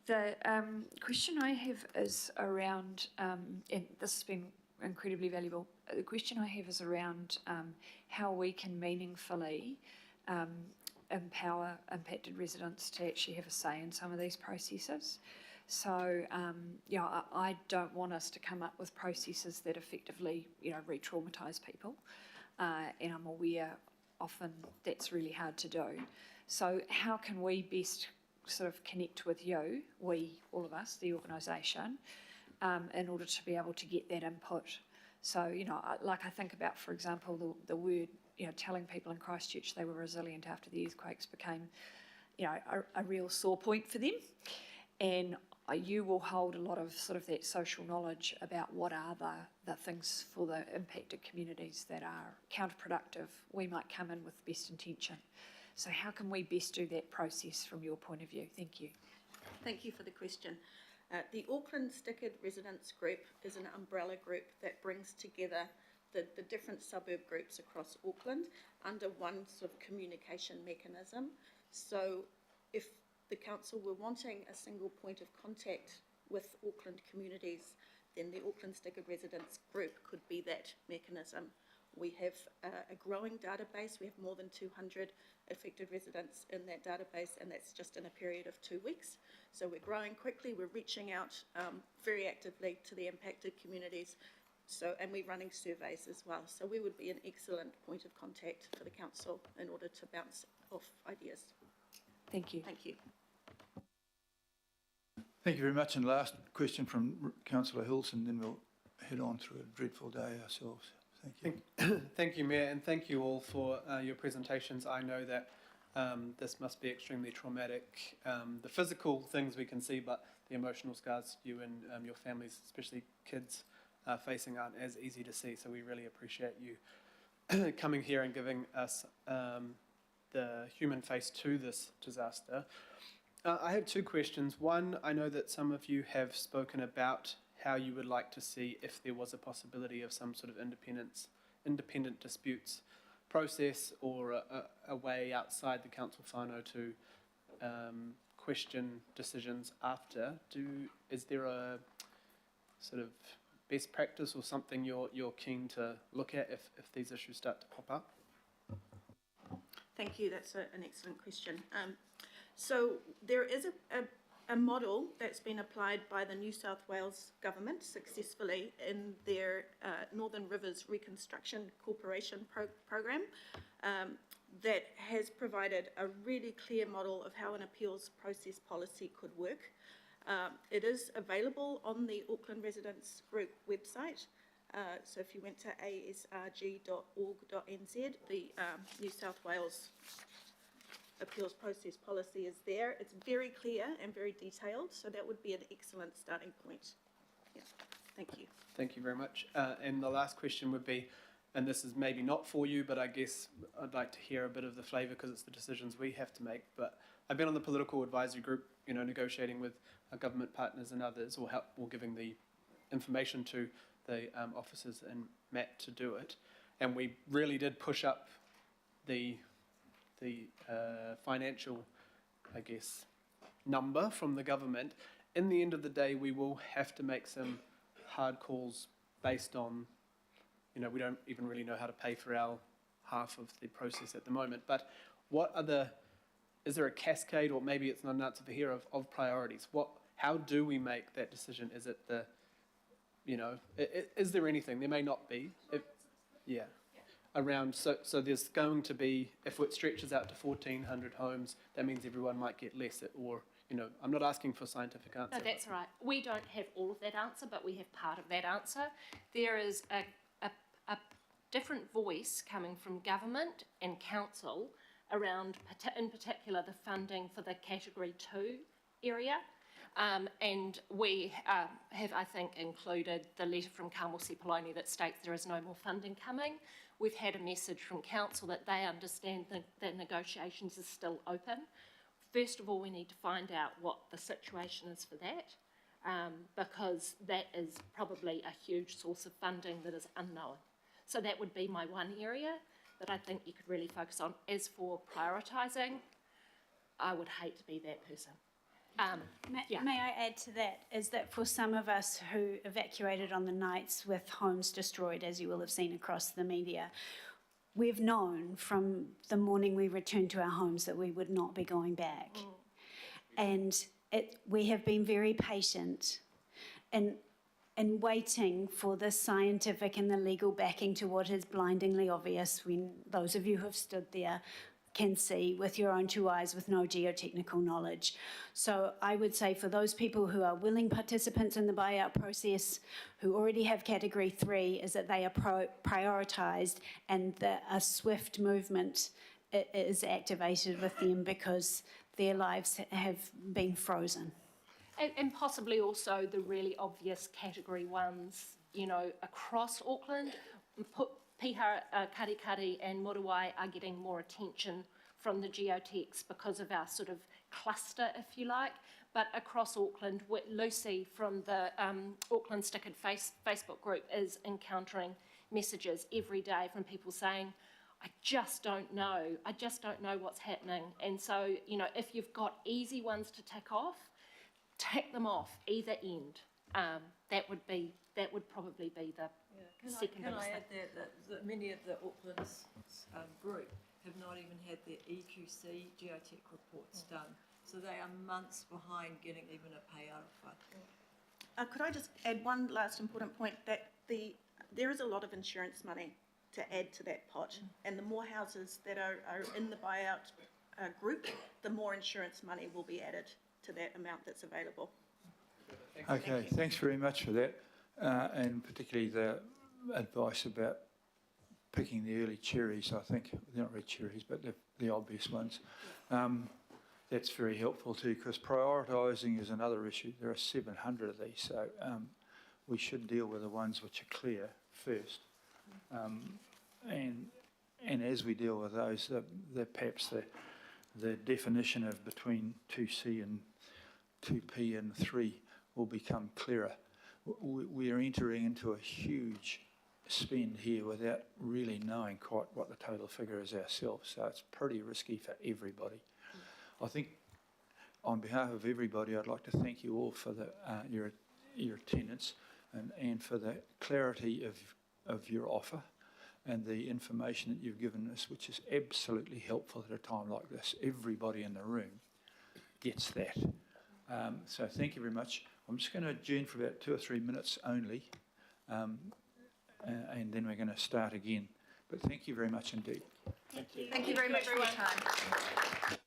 The question I have is around, and this has been incredibly valuable, the question I have is around how we can meaningfully empower impacted residents to actually have a say in some of these processes. So, I don't want us to come up with processes that effectively, re-traumatise people, and I'm aware often that's really hard to do. So how can we best sort of connect with you, all of us, the organisation, in order to be able to get that input? So, I think about, for example, the word, telling people in Christchurch they were resilient after the earthquakes became, a real sore point for them. And you will hold a lot of sort of that social knowledge about what are the things for the impacted communities that are counterproductive. We might come in with best intention. So how can we best do that process from your point of view? Thank you. Thank you for the question. The Auckland Stickered Residents Group is an umbrella group that brings together the different suburb groups across Auckland under one sort of communication mechanism. So if the council were wanting a single point of contact with Auckland communities, then the Auckland Stickered Residents Group could be that mechanism. We have a growing database. We have more than 200 affected residents in that database, and that's just in a period of 2 weeks. So we're growing quickly. We're reaching out very actively to the impacted communities. And we're running surveys as well. So we would be an excellent point of contact for the council in order to bounce off ideas. Thank you. Thank you. Thank you very much. And last question from Councillor Hilson, then we'll head on through a dreadful day ourselves. Thank you. Thank you, Mayor, and thank you all for your presentations. I know that this must be extremely traumatic. The physical things we can see, but the emotional scars you and your families, especially kids, facing aren't as easy to see. So we really appreciate you coming here and giving us the human face to this disaster. I have two questions. One, I know that some of you have spoken about how you would like to see if there was a possibility of some sort of independent disputes process or a way outside the council whānau to question decisions after. Is there a sort of best practice or something you're keen to look at if these issues start to pop up? Thank you. That's an excellent question. So there is a model that's been applied by the New South Wales government successfully in their Northern Rivers Reconstruction Corporation program that has provided a really clear model of how an appeals process policy could work. It is available on the Auckland Residents Group website. So if you went to asrg.org.nz, the New South Wales appeals process policy is there. It's very clear and very detailed, so that would be an excellent starting point. Yeah, thank you. Thank you very much. And the last question would be, and this is maybe not for you, but I guess I'd like to hear a bit of the flavour because it's the decisions we have to make. But I've been on the political advisory group, negotiating with our government partners and others, or giving the information to the officers and Matt to do it. And we really did push up the financial, I guess, number from the government. In the end of the day, we will have to make some hard calls based on, we don't even really know how to pay for our half of the process at the moment. But is there a cascade, or maybe it's not an answer for here, of priorities? How do we make that decision? Is it is there anything? There may not be. Around, so there's going to be, if it stretches out to 1,400 homes, that means everyone might get less, or, I'm not asking for a scientific answer. No, that's right. We don't have all of that answer, but we have part of that answer. There is a different voice coming from government and council around, in particular, the funding for the Category 2 area. And we have, I think, included the letter from Kamosi Poloni that states there is no more funding coming. We've had a message from council that they understand that negotiations are still open. First of all, we need to find out what the situation is for that, because that is probably a huge source of funding that is unknown. So that would be my one area that I think you could really focus on. As for prioritising, I would hate to be that person. May I add to that, is that for some of us who evacuated on the nights with homes destroyed, as you will have seen across the media, we've known from the morning we returned to our homes that we would not be going back. And we have been very patient in waiting for the scientific and the legal backing to what is blindingly obvious when those of you who have stood there can see with your own two eyes with no geotechnical knowledge. So I would say for those people who are willing participants in the buyout process, who already have Category 3, is that they are prioritised and that a swift movement is activated with them because their lives have been frozen. And possibly also the really obvious category ones, you know, across Auckland. Piha, Karikari and Moruai are getting more attention from the geotechs because of our sort of cluster, if you like. But across Auckland, Lucy from the Auckland Stickered Facebook group is encountering messages every day from people saying, I just don't know what's happening. And so, you know, if you've got easy ones to tick off, tick them off either end. That would probably be the second Can biggest I thing. add that many of the Auckland's group have not even had their EQC geotech reports done. So they are months behind getting even a payout. Could I just add one last important point, that there is a lot of insurance money to add to that pot, and the more houses that are in the buyout group, the more insurance money will be added to that amount that's available. Okay, thanks very much for that, and particularly the advice about picking the early cherries. I think they're not really cherries, but the obvious ones. That's very helpful too, because prioritising is another issue. There are 700 of these, so we should deal with the ones which are clear first. And as we deal with those, perhaps the definition of between 2C and 2P and 3 will become clearer. We are entering into a huge spend here without really knowing quite what the total figure is ourselves, so it's pretty risky for everybody. I think on behalf of everybody, I'd like to thank you all for your attendance and for the clarity of your offer and the information that you've given us, which is absolutely helpful at a time like this. Everybody in the room gets that. So thank you very much. I'm just going to adjourn for about 2 or 3 minutes only, and then we're going to start again. But thank you very much indeed. Thank you very much for your time.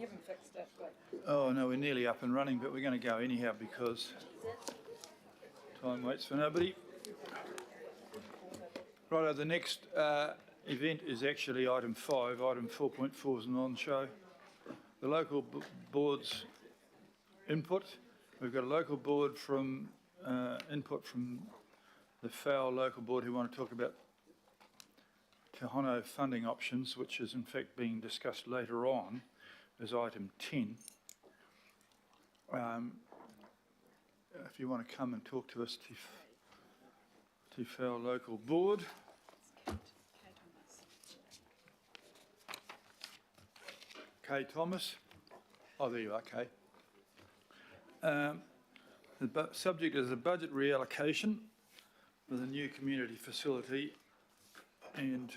haven't fixed it, but Oh, no, we're nearly up and running, but we're going to go anyhow because time waits for nobody. Righto, the next event is actually item 5. Item 4.4 is a non-show. The local board's input. We've got a local board from input from the FAO local board who want to talk about Te Hono funding options, which is in fact being discussed later on as item 10. If you want to come and talk to us, Te FAO local board. Kay Thomas. Oh, there you are, Kay. The subject is a budget reallocation for the new community facility, and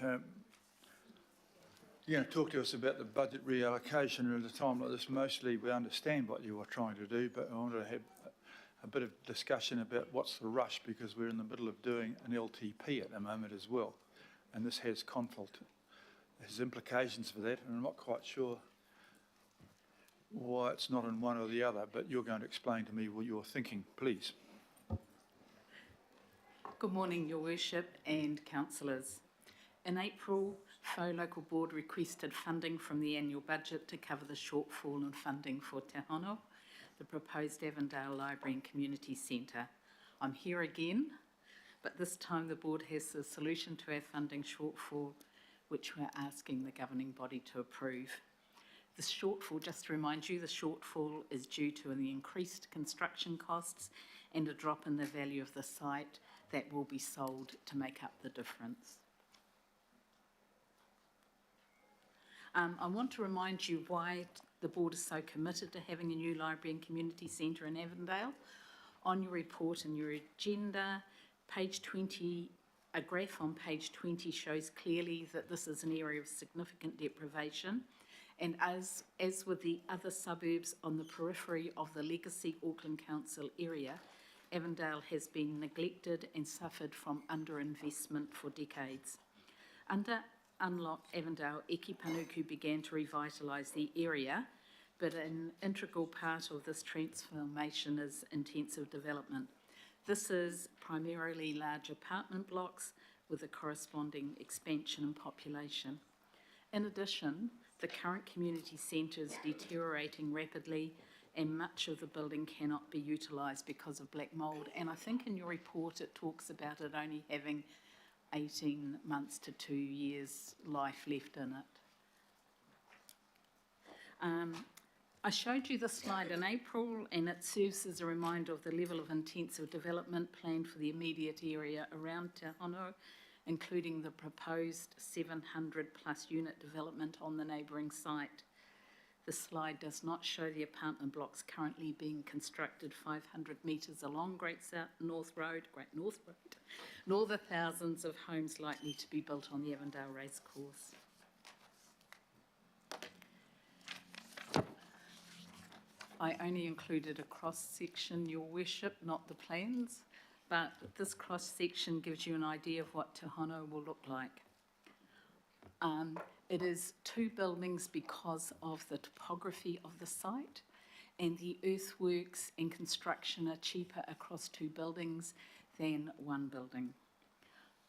you're going to talk to us about the budget reallocation. At a time like this, mostly we understand what you are trying to do, but I wanted to have a bit of discussion about what's the rush, because we're in the middle of doing an LTP at the moment as well, and this has has implications for that, and I'm not quite sure why it's not in one or the other, but you're going to explain to me what you're thinking, please. Good morning, Your Worship and councillors. In April, FAO Local Board requested funding from the annual budget to cover the shortfall in funding for Te Hono, the proposed Avondale Library and Community Centre. I'm here again, but this time the board has a solution to our funding shortfall, which we're asking the governing body to approve. The shortfall, just to remind you, the shortfall is due to the increased construction costs and a drop in the value of the site that will be sold to make up the difference. I want to remind you why the board is so committed to having a new library and community centre in Avondale. On your report and your agenda, page 20, a graph on page 20 shows clearly that this is an area of significant deprivation. And as with the other suburbs on the periphery of the legacy Auckland Council area, Avondale has been neglected and suffered from underinvestment for decades. Under Unlock Avondale, Eki Panuku began to revitalise the area, but an integral part of this transformation is intensive development. This is primarily large apartment blocks with a corresponding expansion in population. In addition, the current community centre is deteriorating rapidly and much of the building cannot be utilised because of black mould. And I think in your report it talks about it only having 18 months to 2 years life left in it. I showed you this slide in April and it serves as a reminder of the level of intensive development planned for the immediate area around Te Hono, including the proposed 700 plus unit development on the neighbouring site. The slide does not show the apartment blocks currently being constructed 500 metres along Great North Road, nor the thousands of homes likely to be built on the Avondale Racecourse. I only included a cross-section, Your Worship, not the plans, but this cross-section gives you an idea of what Te Hono will look like. It is 2 buildings because of the topography of the site, and the earthworks and construction are cheaper across 2 buildings than 1 building.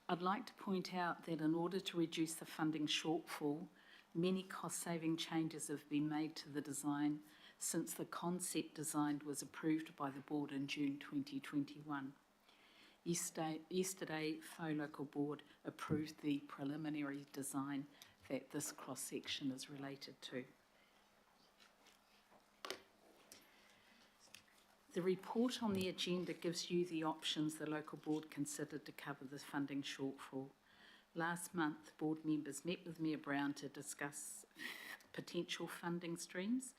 I'd like to point out that in order to reduce the funding shortfall, many cost-saving changes have been made to the design since the concept design was approved by the board in June 2021. Yesterday, FAO Local Board approved the preliminary design that this cross-section is related to. The report on the agenda gives you the options the local board considered to cover the funding shortfall. Last month, board members met with Mayor Brown to discuss potential funding streams,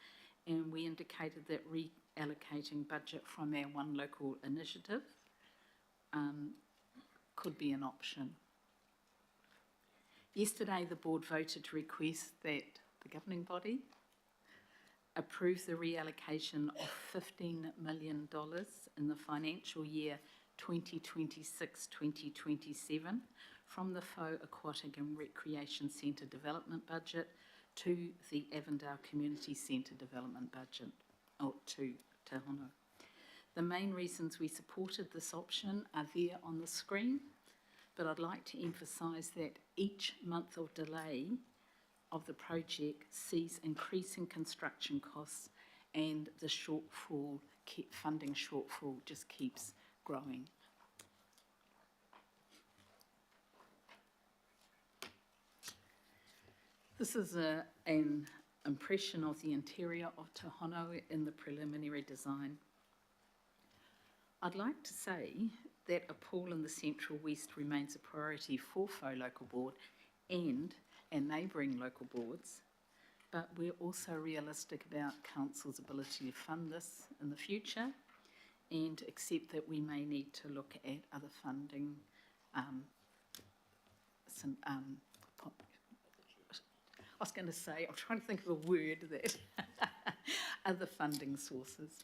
and we indicated that reallocating budget from our One Local initiative could be an option. Yesterday, the board voted to request that the governing body approve the reallocation of $15 million in the financial year 2026-2027 from the FAO Aquatic and Recreation Centre development budget to the Avondale Community Centre development budget, or to Te Hono. The main reasons we supported this option are there on the screen, but I'd like to emphasise that each month of delay of the project sees increasing construction costs, and the shortfall, funding shortfall, just keeps growing. This is an impression of the interior of Te Hono in the preliminary design. I'd like to say that a pool in the Central West remains a priority for Whau Local Board and our neighbouring local boards, but we're also realistic about Council's ability to fund this in the future and accept that we may need to look at other funding, I was going to say, I'm trying to think of a word that, other funding sources.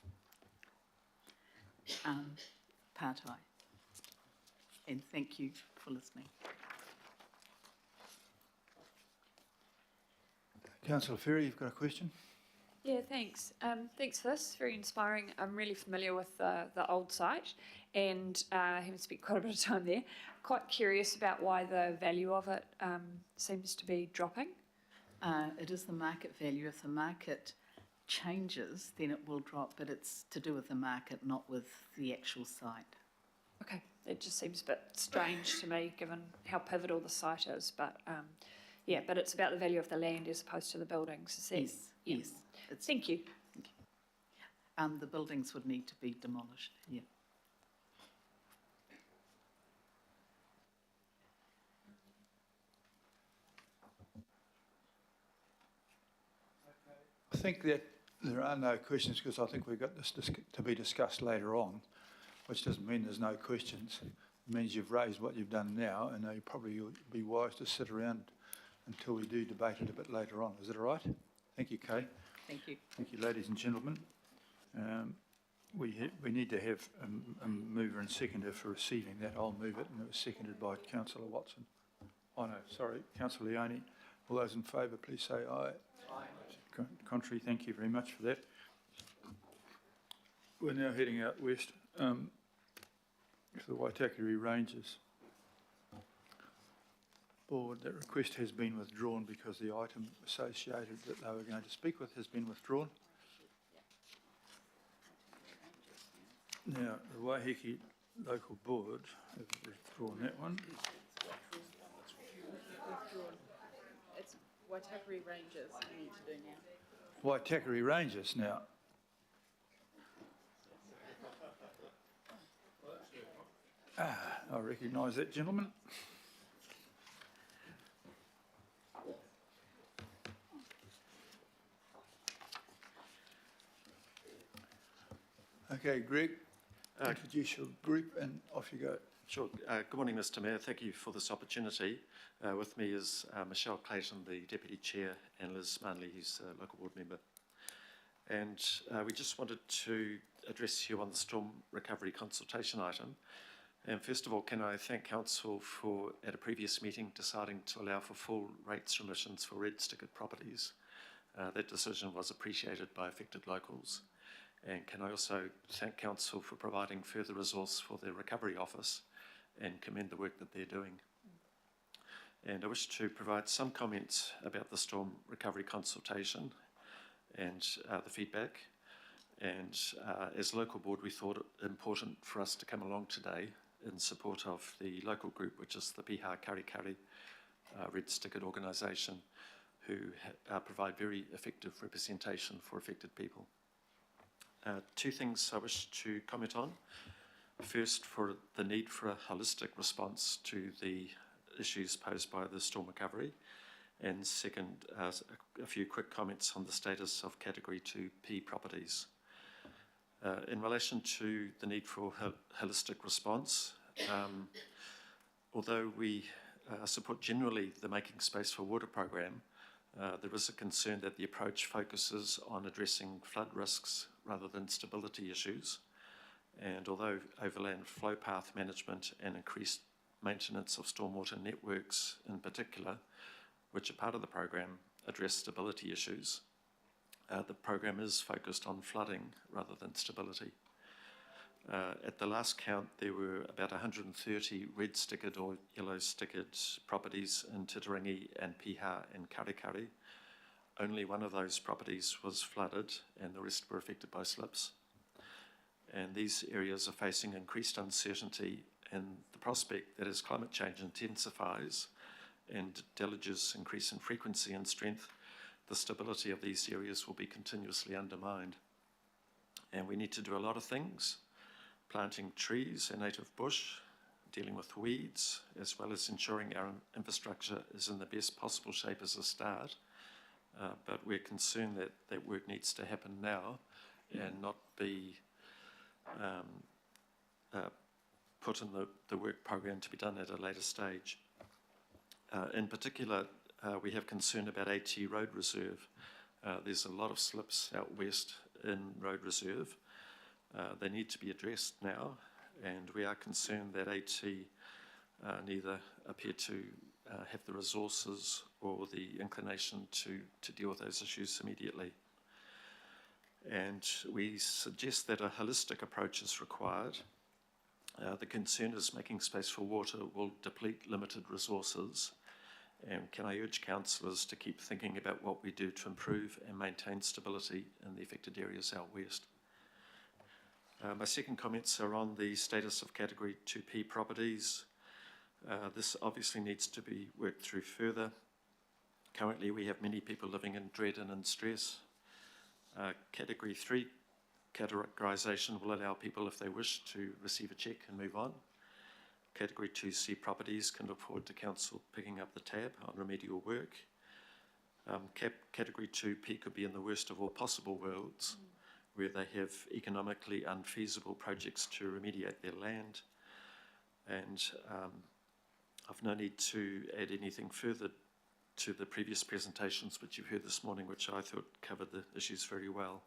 Pātai. And thank you for listening. Councillor Ferry, you've got a question? Yeah, thanks. Thanks for this. Very inspiring. I'm really familiar with the old site and having spent quite a bit of time there. Quite curious about why the value of it seems to be dropping. It is the market value. If the market changes, then it will drop, but it's to do with the market, not with the actual site. Okay, it just seems a bit strange to me, given how pivotal the site is. But yeah, but it's about the value of the land as opposed to the buildings. Yes, yeah. yes. Thank you. The buildings would need to be demolished. Yeah. I think that there are no questions because I think we've got this to be discussed later on, which doesn't mean there's no questions. It means you've raised what you've done now, and you probably would be wise to sit around until we do debate it a bit later on. Is that all right? Thank you, Kay. Thank you. Thank you, ladies and gentlemen. We need to have a mover and seconder for receiving that. I'll move it, and it was seconded by Councillor Watson. Oh no, sorry, Councillor Leone. All those in favour, please say aye. Aye. Contrary, thank you very much for that. We're now heading out west to the Waitakere Ranges Board. That request has been withdrawn because the item associated that they were going to speak with has been withdrawn. Now, the Waiheke Local Board have withdrawn that one. It's Waitakere Ranges we need to do now. Waitakere Ranges now. I recognise that gentleman. Okay, Greg, introduce your group and off you go. Sure. Good morning, Mr Mayor. Thank you for this opportunity. With me is Michelle Clayton, the Deputy Chair, and Liz Manley, who's a local board member. And we just wanted to address you on the storm recovery consultation item. And first of all, can I thank Council for, at a previous meeting, deciding to allow for full rates remissions for red stickered properties. That decision was appreciated by affected locals. And can I also thank Council for providing further resource for the Recovery Office and commend the work that they're doing. And I wish to provide some comments about the storm recovery consultation and the feedback. And as local board, we thought it important for us to come along today in support of the local group, which is the Piha Karikari Red Stickered organisation, who provide very effective representation for affected people. Two things I wish to comment on. First, for the need for a holistic response to the issues posed by the storm recovery. And second, a few quick comments on the status of Category 2P properties. In relation to the need for holistic response, although we support generally the Making Space for Water program, there is a concern that the approach focuses on addressing flood risks rather than stability issues. And although overland flow path management and increased maintenance of stormwater networks in particular, which are part of the program, address stability issues. The program is focused on flooding rather than stability. At the last count, there were about 130 red-stickered or yellow-stickered properties in Titirangi and Piha and Karikari. Only one of those properties was flooded and the rest were affected by slips. And these areas are facing increased uncertainty and the prospect that as climate change intensifies and deluges increase in frequency and strength, the stability of these areas will be continuously undermined. And we need to do a lot of things: planting trees and native bush, dealing with weeds, as well as ensuring our infrastructure is in the best possible shape as a start. But we're concerned that that work needs to happen now and not be put in the work program to be done at a later stage. In particular, we have concern about AT Road Reserve. There's a lot of slips out west in Road Reserve. They need to be addressed now, and we are concerned that AT neither appear to have the resources or the inclination to deal with those issues immediately. And we suggest that a holistic approach is required. The concern is making space for water will deplete limited resources. And can I urge councillors to keep thinking about what we do to improve and maintain stability in the affected areas out west. My second comments are on the status of Category 2P properties. This obviously needs to be worked through further. Currently, we have many people living in dread and in stress. Category 3 categorisation will allow people, if they wish, to receive a cheque and move on. Category 2C properties can look forward to council picking up the tab on remedial work. Category 2P could be in the worst of all possible worlds, where they have economically unfeasible projects to remediate their land. And I've no need to add anything further to the previous presentations which you've heard this morning, which I thought covered the issues very well.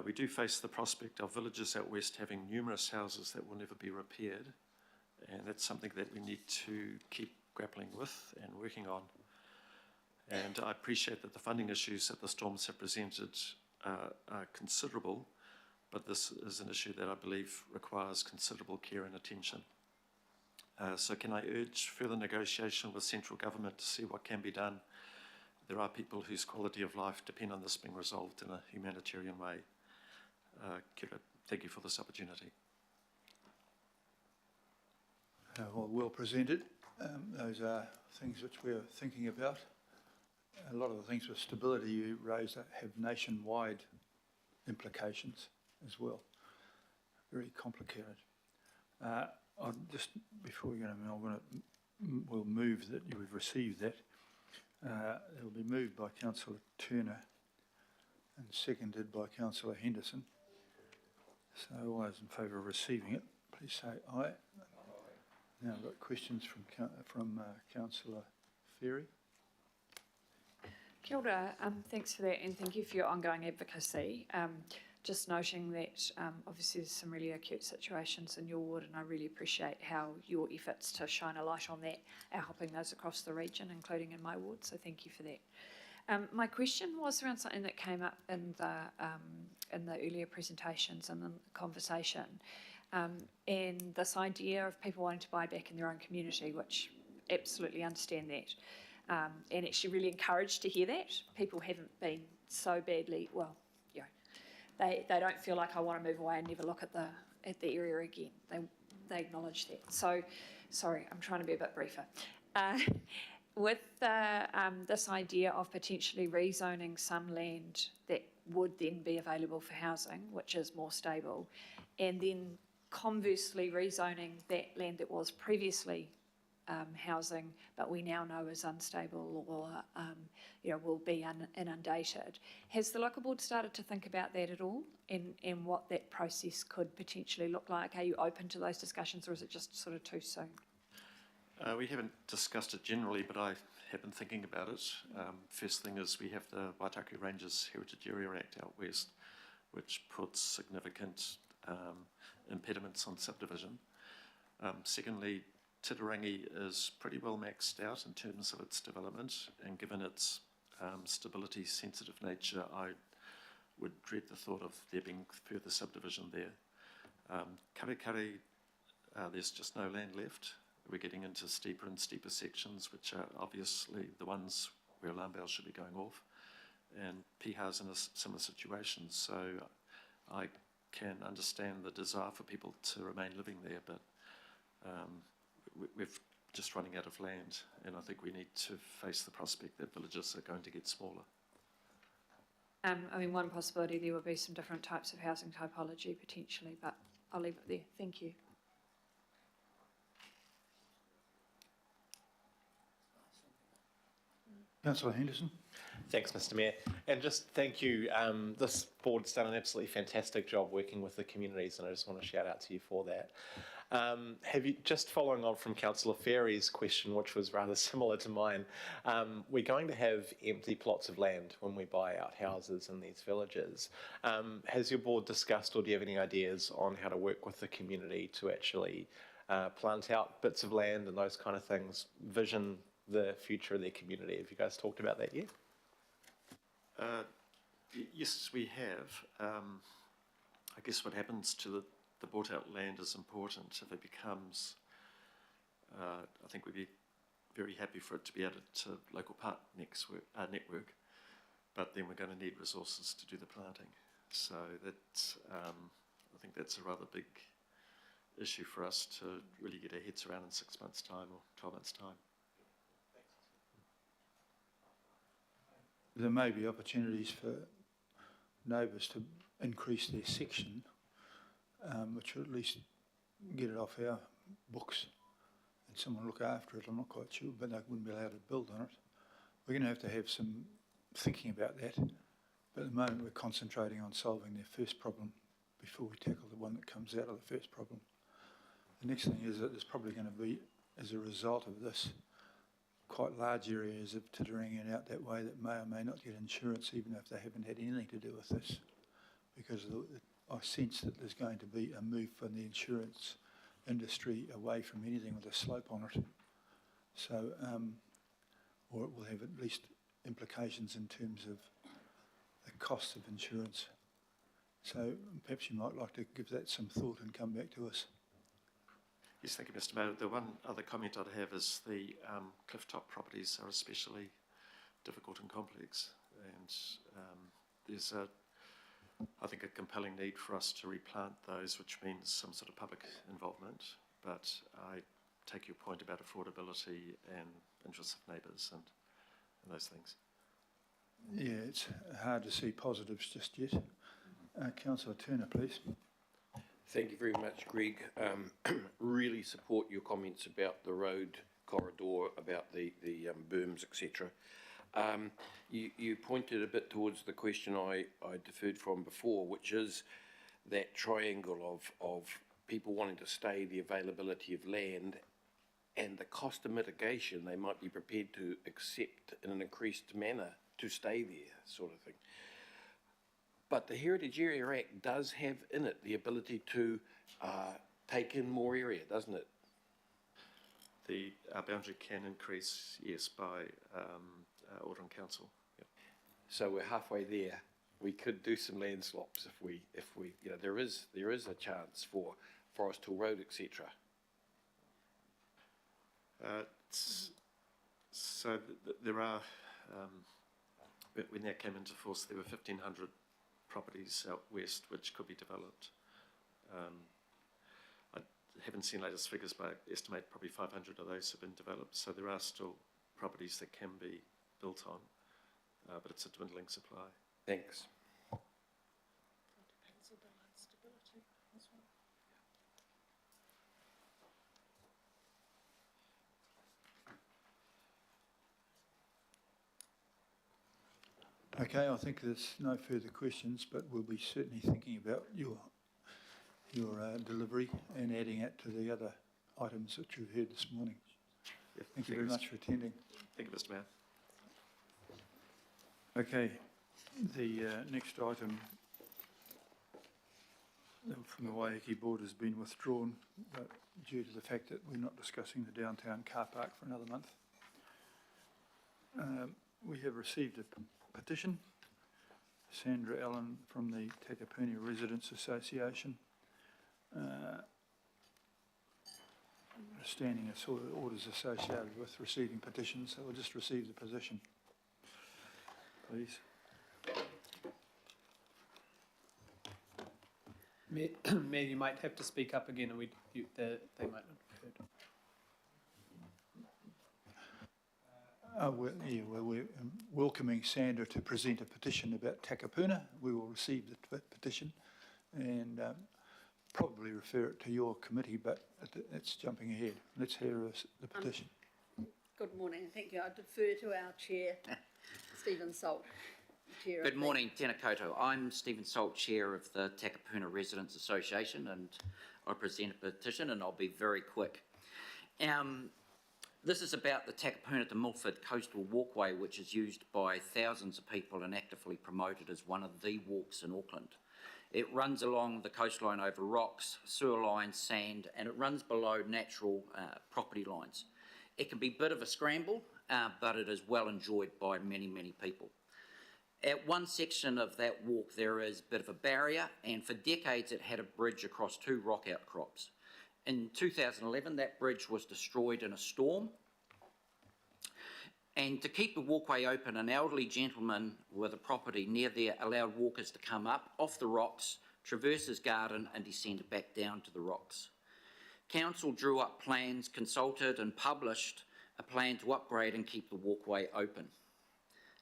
We do face the prospect of villages out west having numerous houses that will never be repaired, and that's something that we need to keep grappling with and working on. And I appreciate that the funding issues that the storms have presented are considerable, but this is an issue that I believe requires considerable care and attention. So can I urge further negotiation with central government to see what can be done? There are people whose quality of life depend on this being resolved in a humanitarian way. Kira, thank you for this opportunity. Well presented. Those are things which we're thinking about. A lot of the things with stability you raised have nationwide implications as well. Very complicated. I'll just, before we go, we'll move that we've received that. It will be moved by Councillor Turner and seconded by Councillor Henderson. So all those in favour of receiving it, please say aye. Now I've got questions from Councillor Ferry. Kia ora, thanks for that, and thank you for your ongoing advocacy. Just noting that obviously there's some really acute situations in your ward, and I really appreciate how your efforts to shine a light on that are helping those across the region, including in my ward, so thank you for that. My question was around something that came up in the earlier presentations and the conversation, and this idea of people wanting to buy back in their own community, which absolutely understand that, and actually really encouraged to hear that. People haven't been so badly, well, you know, they don't feel like I want to move away and never look at the area again. They acknowledge that. So, sorry, I'm trying to be a bit briefer. With this idea of potentially rezoning some land that would then be available for housing, which is more stable, and then conversely rezoning that land that was previously housing, but we now know is unstable or will be inundated. Has the local board started to think about that at all, and what that process could potentially look like? Are you open to those discussions, or is it just sort of too soon? We haven't discussed it generally, but I have been thinking about it. First thing is we have the Waitaki Ranges Heritage Area Act out west, which puts significant impediments on subdivision. Secondly, Titirangi is pretty well maxed out in terms of its development, and given its stability sensitive nature, I would dread the thought of there being further subdivision there. Karekare, there's just no land left. We're getting into steeper and steeper sections, which are obviously the ones where alarm bells should be going off. And Piha's in a similar situation, so I can understand the desire for people to remain living there, but we're just running out of land, and I think we need to face the prospect that villages are going to get smaller. I mean, one possibility there would be some different types of housing typology potentially, but I'll leave it there. Thank you. Councillor Henderson. Thanks, Mr. Mayor. And just thank you. This board's done an absolutely fantastic job working with the communities, and I just want to shout out to you for that. Have you, just following on from Councillor Ferry's question, which was rather similar to mine, we're going to have empty plots of land when we buy out houses in these villages. Has your board discussed, or do you have any ideas on how to work with the community to actually plant out bits of land and those kind of things, vision the future of their community? Have you guys talked about that yet? Yes, we have. I guess what happens to the bought out land is important. If it becomes, I think we'd be very happy for it to be added to local park network, but then we're going to need resources to do the planting. So that's, I think that's a rather big issue for us to really get our heads around in 6 months' time or 12 months' time. There may be opportunities for neighbours to increase their section, which will at least get it off our books and someone look after it. I'm not quite sure, but they wouldn't be allowed to build on it. We're going to have some thinking about that, but at the moment we're concentrating on solving their first problem before we tackle the one that comes out of the first problem. The next thing is that there's probably going to be, as a result of this, quite large areas of tittering out that way that may or may not get insurance, even if they haven't had anything to do with this, because I sense that there's going to be a move from the insurance industry away from anything with a slope on it. So, or it will have at least implications in terms of the cost of insurance. So perhaps you might like to give that some thought and come back to us. Yes, thank you, Mr. Mayor. The one other comment I'd have is the clifftop properties are especially difficult and complex, and there's I think a compelling need for us to replant those, which means some sort of public involvement, but I take your point about affordability and interests of neighbours and those things. Yeah, it's hard to see positives just yet. Councillor Turner, please. Thank you very much, Greg. Really support your comments about the road corridor, about the berms, etc. You pointed a bit towards the question I deferred from before, which is that triangle of people wanting to stay, the availability of land, and the cost of mitigation they might be prepared to accept in an increased manner to stay there, sort of thing. But the Heritage Area Act does have in it the ability to take in more area, doesn't it? Our boundary can increase, yes, by order on council. Yep. So we're halfway there. We could do some land swaps if we, you know, there is a chance for Forest Hill Road, etc. So there are, when that came into force, there were 1,500 properties out west which could be developed. I haven't seen latest figures, but I estimate probably 500 of those have been developed. So there are still properties that can be built on, but it's a dwindling supply. Thanks. Okay, I think there's no further questions, but we'll be certainly thinking about your delivery and adding it to the other items that you've heard this morning. Yep, Thank you very much for attending. Thank you, Mr. Mayor. Okay, the next item from the Waiheke board has been withdrawn due to the fact that we're not discussing the downtown car park for another month. We have received a petition, Sandra Allen from the Takapuna Residents Association, standing a sort of orders associated with receiving petitions, so we'll just receive the petition, please. Mayor, you might have to speak up again, and they might not have heard. We're welcoming Sandra to present a petition about Takapuna. We will receive the petition and probably refer it to your committee, but it's jumping ahead. Let's hear the petition. Good morning, thank you. I defer to our chair, Stephen Salt. Chair Good morning, tēnā koutou. I'm Stephen Salt, Chair of the Takapuna Residents Association, and I present a petition, and I'll be very quick. This is about the Takapuna to Milford Coastal Walkway, which is used by thousands of people and actively promoted as one of the walks in Auckland. It runs along the coastline over rocks, sewer lines, sand, and it runs below natural property lines. It can be a bit of a scramble, but it is well enjoyed by many, many people. At one section of that walk there is a bit of a barrier, and for decades it had a bridge across two rock outcrops. In 2011 that bridge was destroyed in a storm, and to keep the walkway open, an elderly gentleman with a property near there allowed walkers to come up off the rocks, traverse his garden and descend back down to the rocks. Council drew up plans, consulted and published a plan to upgrade and keep the walkway open.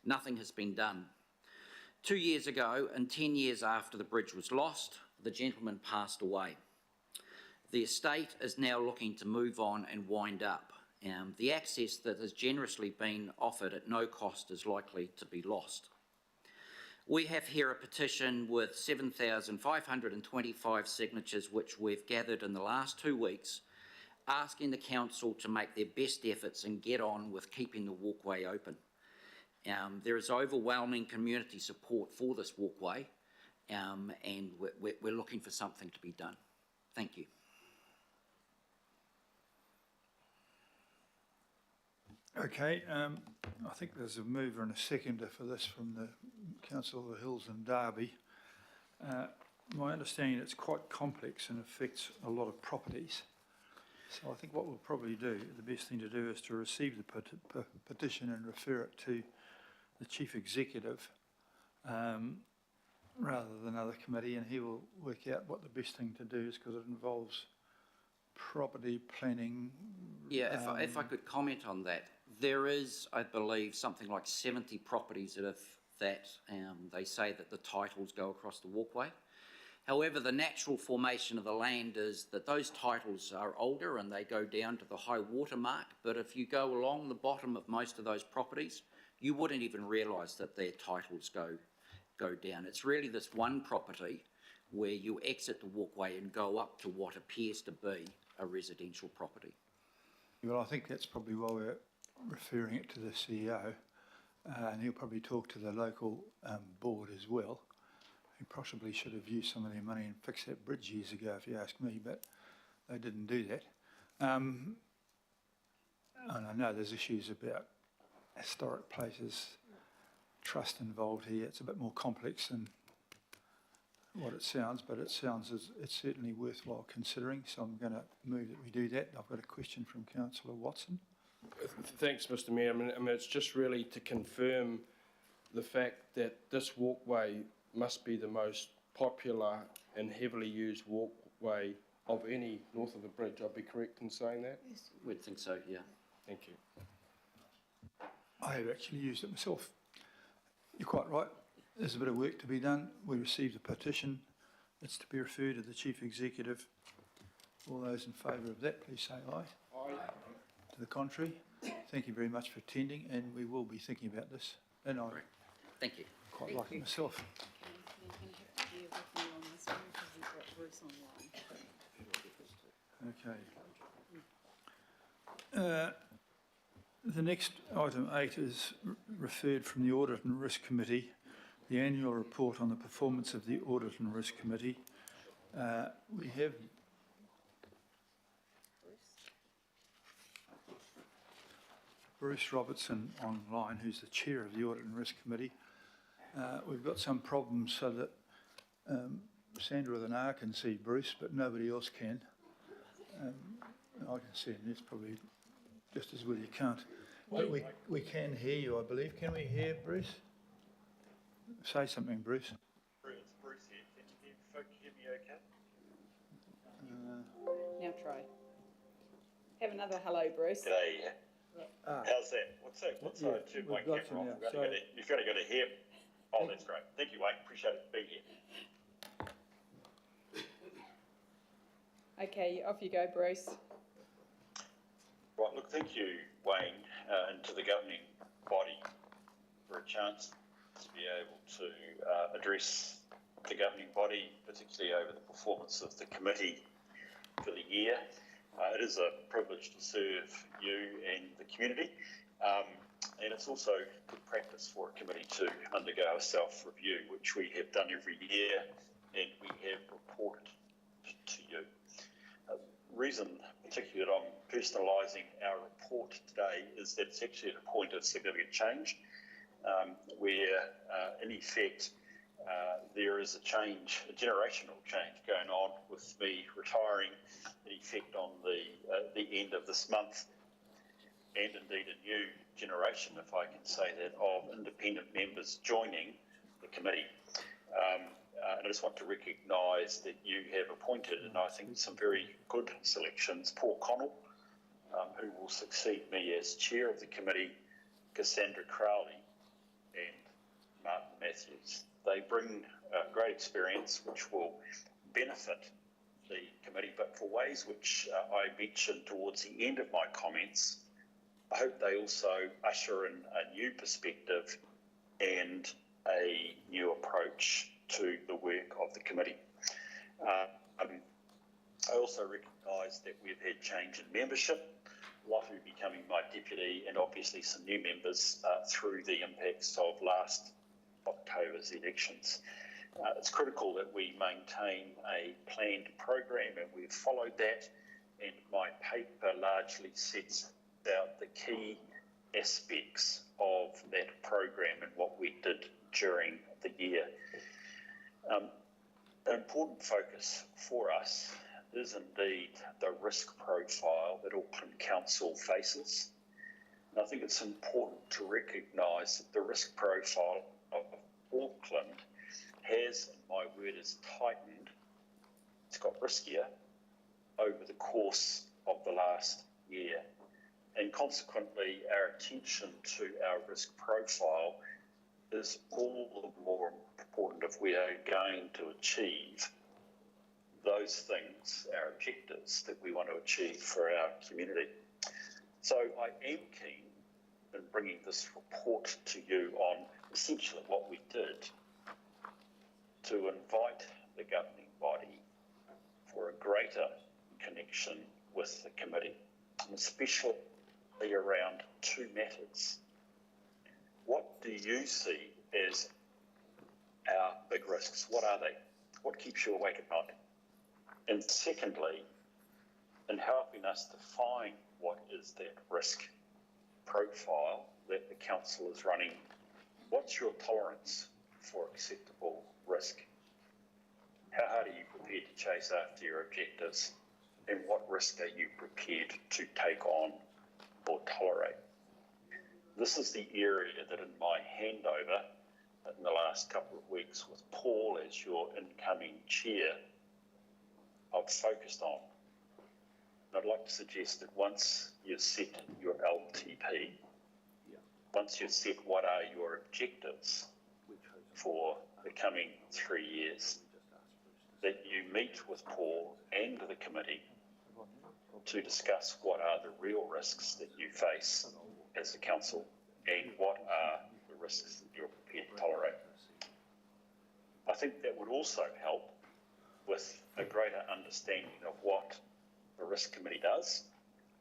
Nothing has been done. 2 years ago, and 10 years after the bridge was lost, the gentleman passed away. The estate is now looking to move on and wind up. The access that has generously been offered at no cost is likely to be lost. We have here a petition with 7,525 signatures which we've gathered in the last 2 weeks, asking the council to make their best efforts and get on with keeping the walkway open. There is overwhelming community support for this walkway, and we're looking for something to be done. Thank you. Okay, I think there's a mover and a seconder for this from the Council of the Hills and Derby. My understanding it's quite complex and affects a lot of properties. So I think what we'll probably do, the best thing to do is to receive the petition and refer it to the Chief Executive rather than another committee, and he will work out what the best thing to do is, because it involves property planning. Yeah, if I could comment on that. There is, I believe, something like 70 properties that they say that the titles go across the walkway. However, the natural formation of the land is that those titles are older and they go down to the high water mark, but if you go along the bottom of most of those properties, you wouldn't even realise that their titles go down. It's really this one property where you exit the walkway and go up to what appears to be a residential property. Well, I think that's probably why we're referring it to the CEO, and he'll probably talk to the local board as well. He possibly should have used some of their money and fixed that bridge years ago, if you ask me, but they didn't do that. And I know there's issues about historic places, trust involved here. It's a bit more complex than what it sounds, but it sounds as it's certainly worthwhile considering, so I'm going to move that we do that. I've got a question from Councillor Watson. Thanks, Mr Mayor. I mean, it's just really to confirm the fact that this walkway must be the most popular and heavily used walkway of any north of the bridge. I'd be correct in saying that? Yes, we'd think so, yeah. Thank you. I have actually used it myself. You're quite right. There's a bit of work to be done. We received a petition. It's to be referred to the Chief Executive. All those in favour of that, please say aye. Aye. To the contrary, thank you very much for attending, and we will be thinking about this. And I Thank you. quite like it myself. Okay. The next item 8 is referred from the Audit and Risk Committee, the annual report on the performance of the Audit and Risk Committee. We have Bruce Robertson online, who's the chair of the Audit and Risk Committee. We've got some problems so that Sandra with an R can see Bruce, but nobody else can. I can see him, it's probably just as well you can't. But we can hear you, I believe. Can we hear Bruce? Say something, Bruce. It's Bruce here. Can you folk hear me okay? Now try. Have another hello, Bruce. G'day. How's that? What's that? Turn my camera off. You've only got to hear. Oh, that's great. Thank you, Wayne. Appreciate it being here. Okay, off you go, Bruce. Right, look, thank you, Wayne, and to the governing body for a chance to be able to address the governing body, particularly over the performance of the committee for the year. It is a privilege to serve you and the community, and it's also good practice for a committee to undergo a self-review, which we have done every year, and we have reported to you. Reason particularly that I'm personalising our report today is that it's actually at a point of significant change where in effect there is a change, a generational change going on with me retiring in effect on the end of this month, and indeed a new generation, if I can say that, of independent members joining the committee. And I just want to recognise that you have appointed, and I think some very good selections, Paul Connell, who will succeed me as chair of the committee, Cassandra Crowley and Martin Matthews. They bring great experience which will benefit the committee, but for ways which I mentioned towards the end of my comments, I hope they also usher in a new perspective and a new approach to the work of the committee. I also recognise that we've had change in membership, Lottie becoming my deputy, and obviously some new members through the impacts of last October's elections. It's critical that we maintain a planned program, and we've followed that, and my paper largely sets out the key aspects of that program and what we did during the year. An important focus for us is indeed the risk profile that Auckland Council faces. And I think it's important to recognise that the risk profile of Auckland has, in my word, is tightened. It's got riskier over the course of the last year. And consequently, our attention to our risk profile is all the more important if we are going to achieve those things, our objectives that we want to achieve for our community. So I am keen in bringing this report to you on essentially what we did to invite the governing body for a greater connection with the committee, and especially around two matters. What do you see as our big risks? What are they? What keeps you awake at night? And secondly, in helping us define what is that risk profile that the council is running, what's your tolerance for acceptable risk? How hard are you prepared to chase after your objectives? And what risk are you prepared to take on or tolerate? This is the area that in my handover in the last couple of weeks with Paul as your incoming chair, I've focused on. And I'd like to suggest that once you've set your LTP, once you've set what are your objectives for the coming 3 years, that you meet with Paul and the committee to discuss what are the real risks that you face as a council and what are the risks that you're prepared to tolerate. I think that would also help with a greater understanding of what the risk committee does,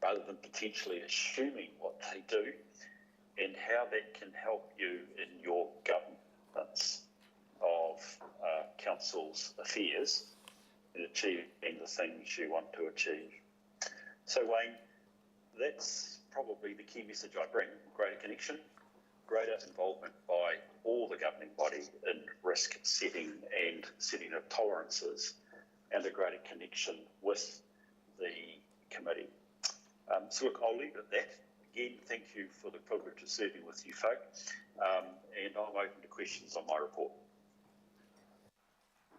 rather than potentially assuming what they do, and how that can help you in your governance of council's affairs in achieving the things you want to achieve. So Wayne, that's probably the key message I bring: greater connection, greater involvement by all the governing body in risk setting and setting of tolerances, and a greater connection with the committee. So look, I'll leave it at that. Again, thank you for the privilege of serving with you folk, and I'm open to questions on my report.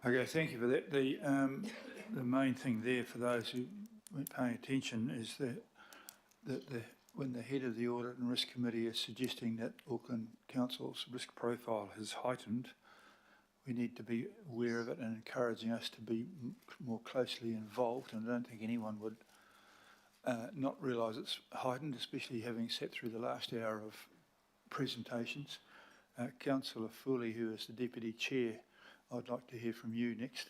Okay, thank you for that. The main thing there for those who weren't paying attention is that when the head of the Audit and Risk Committee is suggesting that Auckland Council's risk profile has heightened, we need to be aware of it and encouraging us to be more closely involved. And I don't think anyone would not realise it's heightened, especially having sat through the last hour of presentations. Councillor Foley, who is the Deputy Chair, I'd like to hear from you next.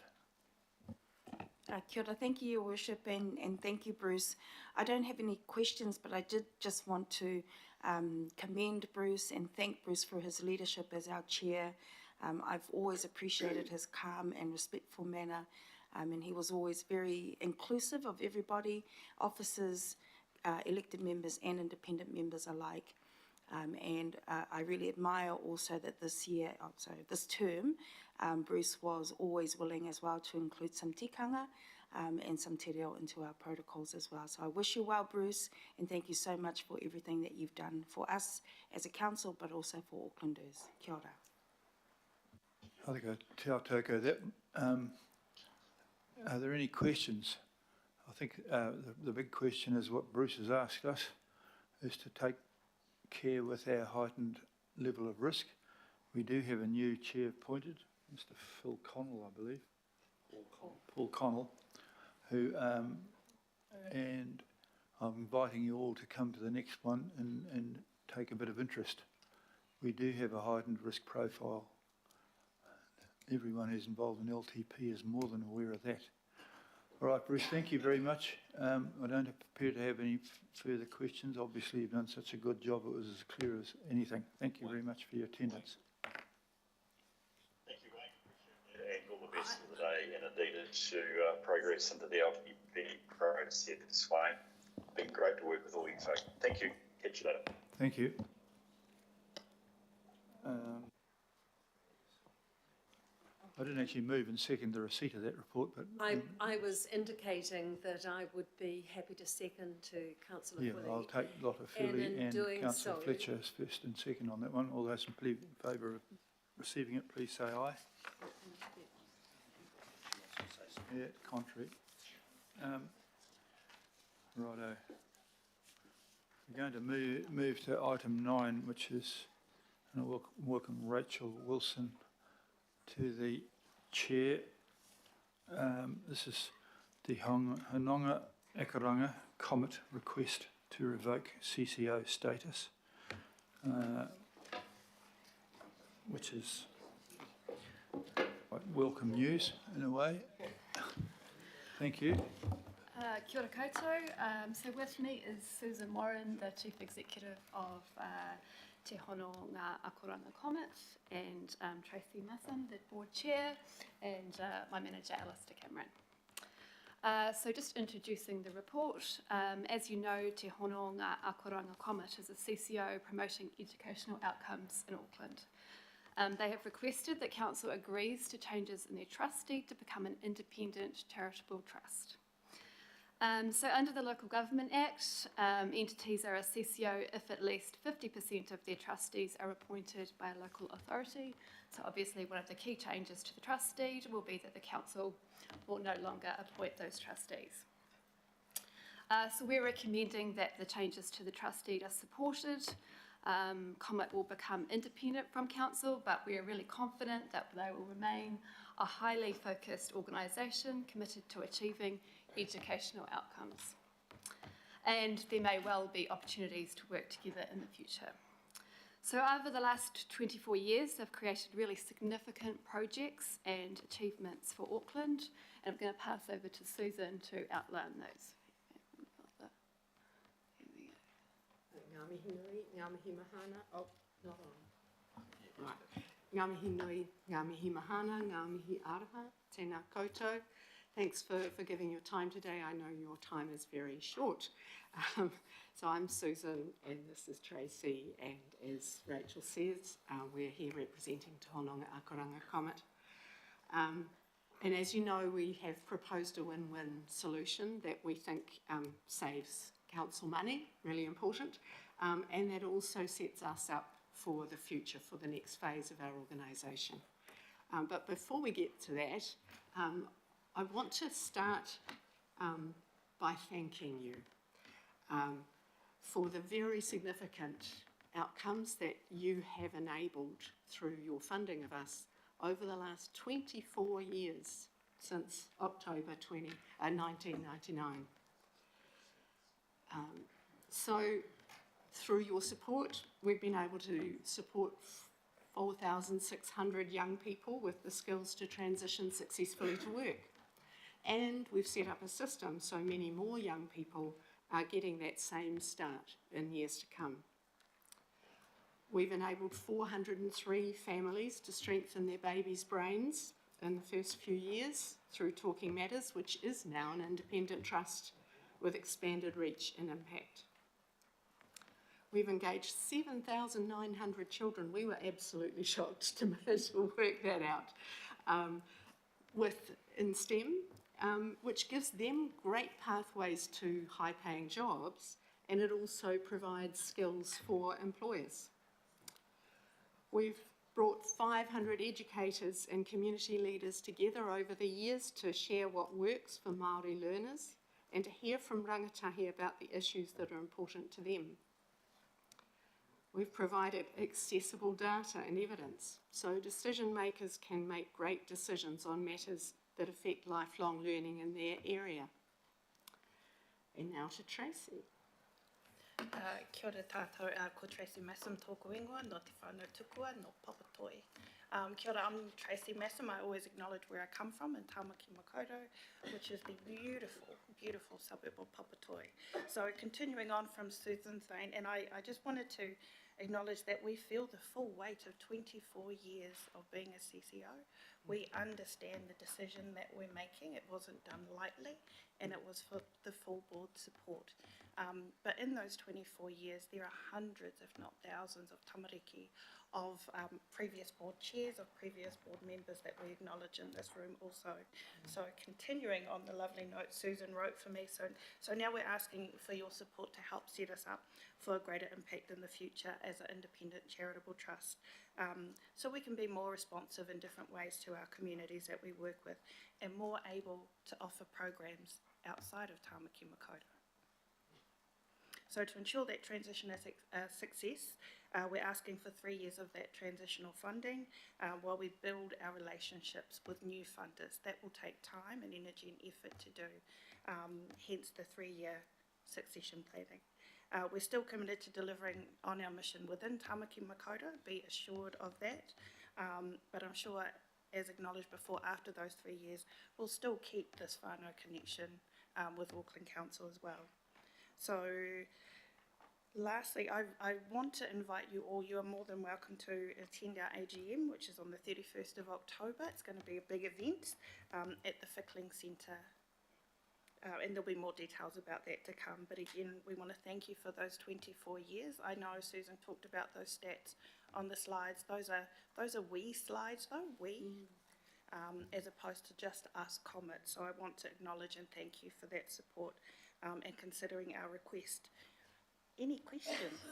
Kia ora, thank you, Your Worship, and thank you, Bruce. I don't have any questions, but I did just want to commend Bruce and thank Bruce for his leadership as our chair. I've always appreciated his calm and respectful manner, and he was always very inclusive of everybody, officers, elected members and independent members alike. And I really admire also that this term, Bruce was always willing as well to include some tikanga and some te reo into our protocols as well. So I wish you well, Bruce, and thank you so much for everything that you've done for us as a council, but also for Aucklanders. Kia ora. I think I tell Toko that. Are there any questions? I think the big question is what Bruce has asked us, is to take care with our heightened level of risk. We do have a new chair appointed, Mr. Phil Connell, I believe. Paul Connell, who, and I'm inviting you all to come to the next one and take a bit of interest. We do have a heightened risk profile. Everyone who's involved in LTP is more than aware of that. All right, Bruce, thank you very much. I don't appear to have any further questions. Obviously, you've done such a good job. It was as clear as anything. Thank you very much for your attendance. Thank you, Wayne. And all the best of the day, and indeed to progress into the LTP process, Wayne. It's been great to work with all you folks. Thank you. Catch you later. Thank you. I didn't actually move and second the receipt of that report, but... I was indicating that I would be happy to second to Councillor Foley. Yeah, I'll take Lotta Foley and Councillor Fletcher as first and second on that one. All those in favour of receiving it, please say aye. Yeah, contrary. Righto. We're going to move to item 9, which is, and I'll welcome Rachel Wilson to the chair. This is the Hanonga Akaranga Comet request to revoke CCO status, which is quite welcome news in a way. Thank you. Kia ora koutou. So with me is Susan Warren, the Chief Executive of Te Hono Ngā Akoranga Comet, and Tracy Masson, the Board Chair, and my Manager, Alistair Cameron. So just introducing the report. As you know, Te Hono Ngā Akoranga Comet is a CCO promoting educational outcomes in Auckland. They have requested that Council agrees to changes in their trust deed to become an independent charitable trust. So under the Local Government Act, entities are a CCO if at least 50% of their trustees are appointed by a local authority. So obviously one of the key changes to the trust deed will be that the Council will no longer appoint those trustees. So we're recommending that the changes to the trust deed are supported. Comet will become independent from Council, but we are really confident that they will remain a highly focused organisation committed to achieving educational outcomes. And there may well be opportunities to work together in the future. So over the last 24 years, they've created really significant projects and achievements for Auckland, and I'm going to pass over to Susan to outline those. Ngā mihi nui, ngā mihi mahana, oh, not on. Right. Ngā mihi nui, ngā mihi mahana, ngā mihi araha, tēnā koutou. Thanks for giving your time today. I know your time is very short. So I'm Susan and this is Tracy, and as Rachel says, we're here representing Te Hononga Akoranga Comet. And as you know, we have proposed a win-win solution that we think saves council money, really important, and that also sets us up for the future, for the next phase of our organisation. But before we get to that, I want to start by thanking you for the very significant outcomes that you have enabled through your funding of us over the last 24 years since October 1999. So through your support, we've been able to support 4,600 young people with the skills to transition successfully to work. And we've set up a system so many more young people are getting that same start in years to come. We've enabled 403 families to strengthen their babies' brains in the first few years through Talking Matters, which is now an independent trust with expanded reach and impact. We've engaged 7,900 children. We were absolutely shocked to work that out in STEM, which gives them great pathways to high-paying jobs, and it also provides skills for employers. We've brought 500 educators and community leaders together over the years to share what works for Māori learners and to hear from rangatahi about the issues that are important to them. We've provided accessible data and evidence so decision makers can make great decisions on matters that affect lifelong learning in their area. And now to Tracy. Kia ora tātou, ko Tracy Massam tōku ingoa, no te whānau tukua, no Papatoi. Kia ora, I'm Tracy Massam. I always acknowledge where I come from in Tāmaki Makaurau, which is the beautiful, beautiful suburb of Papatoi. So continuing on from Susan's vein, and I just wanted to acknowledge that we feel the full weight of 24 years of being a CCO. We understand the decision that we're making. It wasn't done lightly, and it was for the full board support. But in those 24 years, there are hundreds, if not thousands, of tamariki of previous board chairs, of previous board members that we acknowledge in this room also. So continuing on the lovely note Susan wrote for me, so now we're asking for your support to help set us up for a greater impact in the future as an independent charitable trust. So we can be more responsive in different ways to our communities that we work with and more able to offer programs outside of Tāmaki Makaurau. So to ensure that transition is a success, we're asking for 3 years of that transitional funding while we build our relationships with new funders. That will take time and energy and effort to do, hence the 3-year succession planning. We're still committed to delivering on our mission within Tāmaki Makaurau, be assured of that, but I'm sure, as acknowledged before, after those 3 years, we'll still keep this whānau connection with Auckland Council as well. So lastly, I want to invite you all. You are more than welcome to attend our AGM, which is on the 31st of October. It's going to be a big event at the Fickling Centre, and there'll be more details about that to come. But again, we want to thank you for those 24 years. I know Susan talked about those stats on the slides. Those are we slides, though, as opposed to just us comments. So I want to acknowledge and thank you for that support and considering our request. Any questions?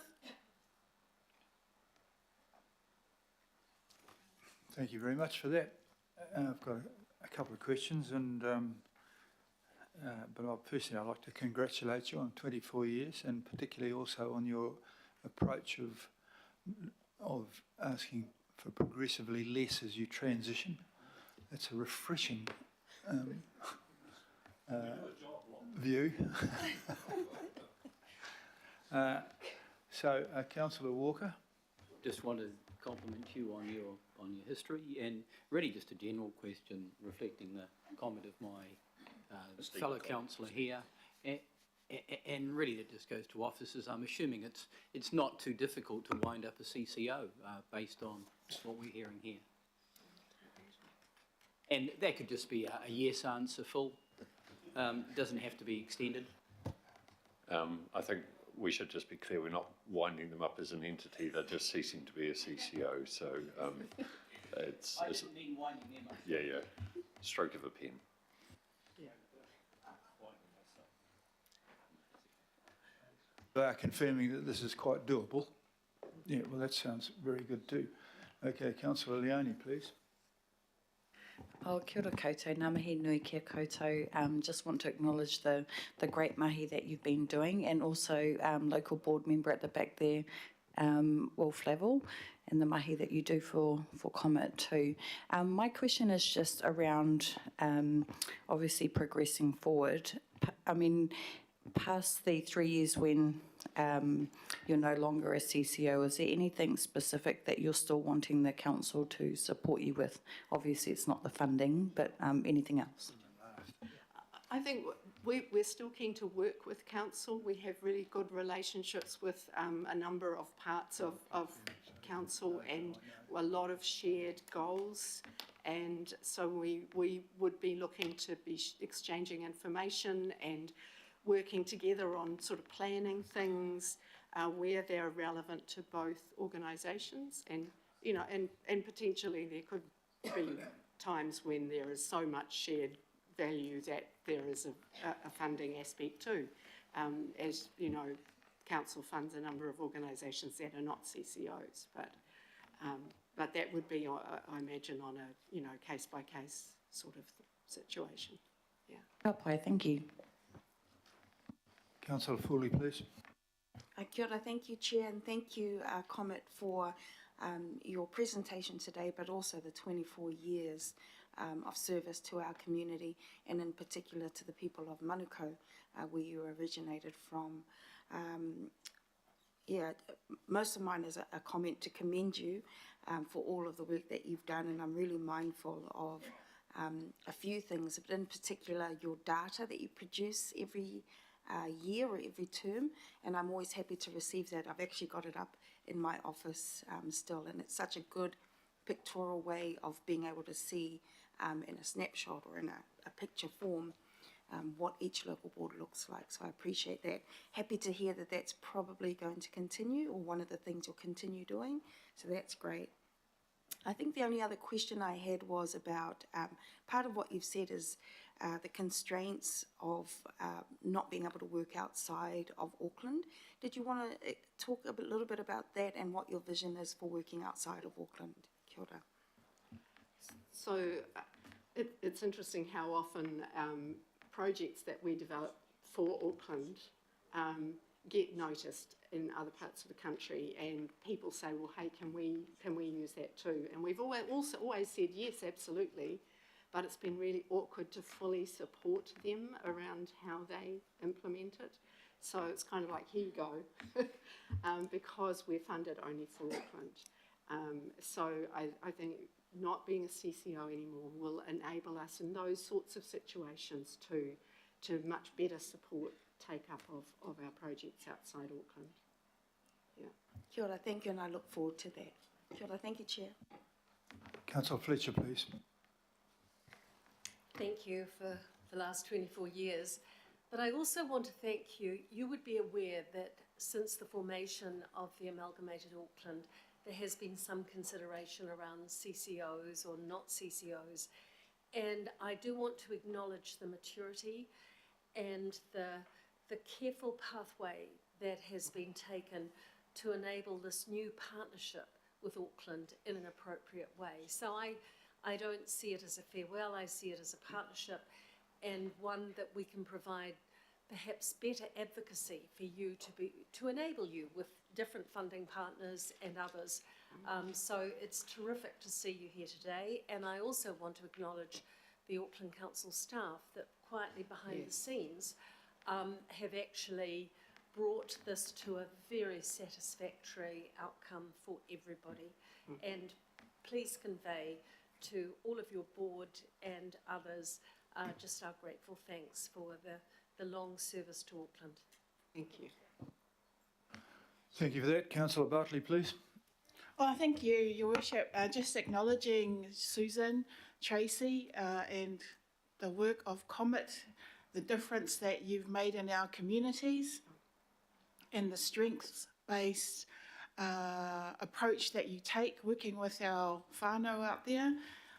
Thank you very much for that. I've got a couple of questions, and but personally I'd like to congratulate you on 24 years, and particularly also on your approach of asking for progressively less as you transition. It's a refreshing view. So, Councillor Walker. Just want to compliment you on your history, and really just a general question reflecting the comment of my fellow councillor here, and really that just goes to officers. I'm assuming it's not too difficult to wind up a CCO based on what we're hearing here. And that could just be a yes answer, full. Doesn't have to be extended. I think we should just be clear, we're not winding them up as an entity, they're just ceasing to be a CCO, so it's... I didn't mean winding them up. Yeah, yeah, stroke of a pen. They are confirming that this is quite doable. Yeah, well, that sounds very good too. Okay, Councillor Leone, please. Oh, kia ora koutou, ngā mihi nui kia koutou. Just want to acknowledge the great mahi that you've been doing, and also local board member at the back there, Will Flavel, and the mahi that you do for Comet too. My question is just around obviously progressing forward. I mean, past the 3 years when you're no longer a CCO, is there anything specific that you're still wanting the council to support you with? Obviously, it's not the funding, but anything else? I think we're still keen to work with council. We have really good relationships with a number of parts of council and a lot of shared goals. And so we would be looking to be exchanging information and working together on sort of planning things where they're relevant to both organisations, and you know, and potentially there could be times when there is so much shared value that there is a funding aspect too. As you know, council funds a number of organisations that are not CCOs, but that would be, I imagine, on a case by case sort of situation. Yeah. Okay, thank you. Councillor Foley, please. Kia ora, thank you, Chair, and thank you, Comet, for your presentation today, but also the 24 years of service to our community, and in particular to the people of Manukau, where you originated from. Yeah, most of mine is a comment to commend you for all of the work that you've done, and I'm really mindful of a few things, but in particular your data that you produce every year or every term, and I'm always happy to receive that. I've actually got it up in my office still, and it's such a good pictorial way of being able to see in a snapshot or in a picture form what each local board looks like, so I appreciate that. Happy to hear that that's probably going to continue, or one of the things you'll continue doing, so that's great. I think the only other question I had was about part of what you've said is the constraints of not being able to work outside of Auckland. Did you want to talk a little bit about that and what your vision is for working outside of Auckland? Kia ora. So it's interesting how often projects that we develop for Auckland get noticed in other parts of the country, and people say, well, hey, can we use that too? And we've always said yes, absolutely, but it's been really awkward to fully support them around how they implement it. So it's kind of like, here you go, because we're funded only for Auckland. So I think not being a CCO anymore will enable us in those sorts of situations to much better support take-up of our projects outside Auckland. Yeah. Kia ora, thank you, and I look forward to that. Kia ora, thank you, Chair. Councillor Fletcher, please. Thank you for the last 24 years. But I also want to thank you. You would be aware that since the formation of the amalgamated Auckland, there has been some consideration around CCOs or not CCOs. And I do want to acknowledge the maturity and the careful pathway that has been taken to enable this new partnership with Auckland in an appropriate way. So I don't see it as a farewell, I see it as a partnership, and one that we can provide perhaps better advocacy for you to enable you with different funding partners and others. So it's terrific to see you here today, and I also want to acknowledge the Auckland Council staff that quietly behind the scenes have actually brought this to a very satisfactory outcome for everybody. And please convey to all of your board and others just our grateful thanks for the long service to Auckland. Thank you. Thank you for that. Councillor Bartley, please. Oh, thank you, Your Worship. Just acknowledging Susan, Tracy, and the work of Comet, the difference that you've made in our communities, and the strengths-based approach that you take working with our whānau out there,